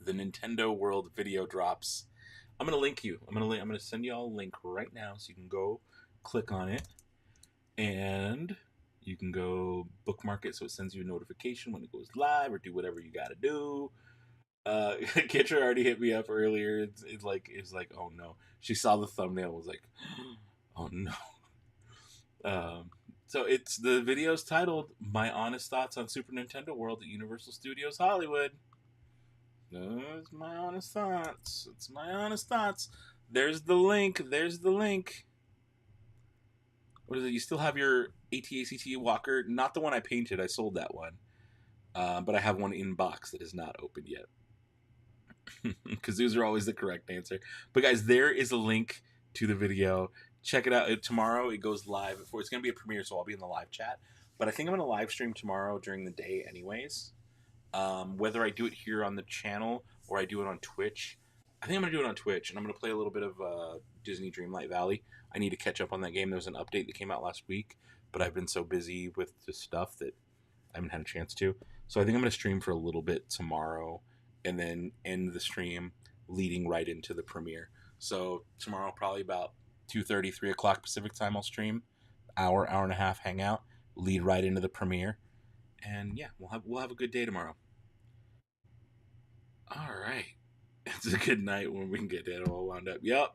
the Nintendo World video drops. I'm gonna link you. I'm gonna send you all a link right now, so you can go click on it, and you can go bookmark it so it sends you a notification when it goes live, or do whatever you gotta do. Kitcher already hit me up earlier. It's like, oh no. She saw the thumbnail, was like, oh no. So it's the video's titled "My Honest Thoughts on Super Nintendo World at Universal Studios Hollywood." That's my honest thoughts. It's my honest thoughts. There's the link. There's the link. What is it? You still have your AT-ACT Walker? Not the one I painted. I sold that one. But I have one in box that is not opened yet. Because those are always the correct answer. But guys, there is a link to the video. Check it out. Tomorrow it goes live. It's going to be a premiere, so I'll be in the live chat. But I think I'm going to live stream tomorrow during the day anyways. Whether I do it here on the channel or I do it on Twitch. I think I'm going to do it on Twitch, and I'm going to play a little bit of Disney Dreamlight Valley. I need to catch up on that game. There was an update that came out last week, but I've been so busy with the stuff that I haven't had a chance to. So I think I'm going to stream for a little bit tomorrow and then end the stream leading right into the premiere. So tomorrow, probably about 2:30, 3 o'clock Pacific time, I'll stream. Hour and a half, hang out, lead right into the premiere. And yeah, we'll have a good day tomorrow. All right. It's a good night when we can get that all wound up. Yep.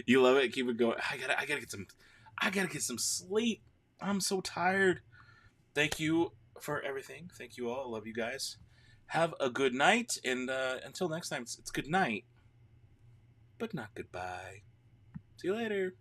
You love it. Keep it going. I gotta get some sleep. I'm so tired. Thank you for everything. Thank you all. I love you guys. Have a good night, and until next time, it's good night, but not goodbye. See you later.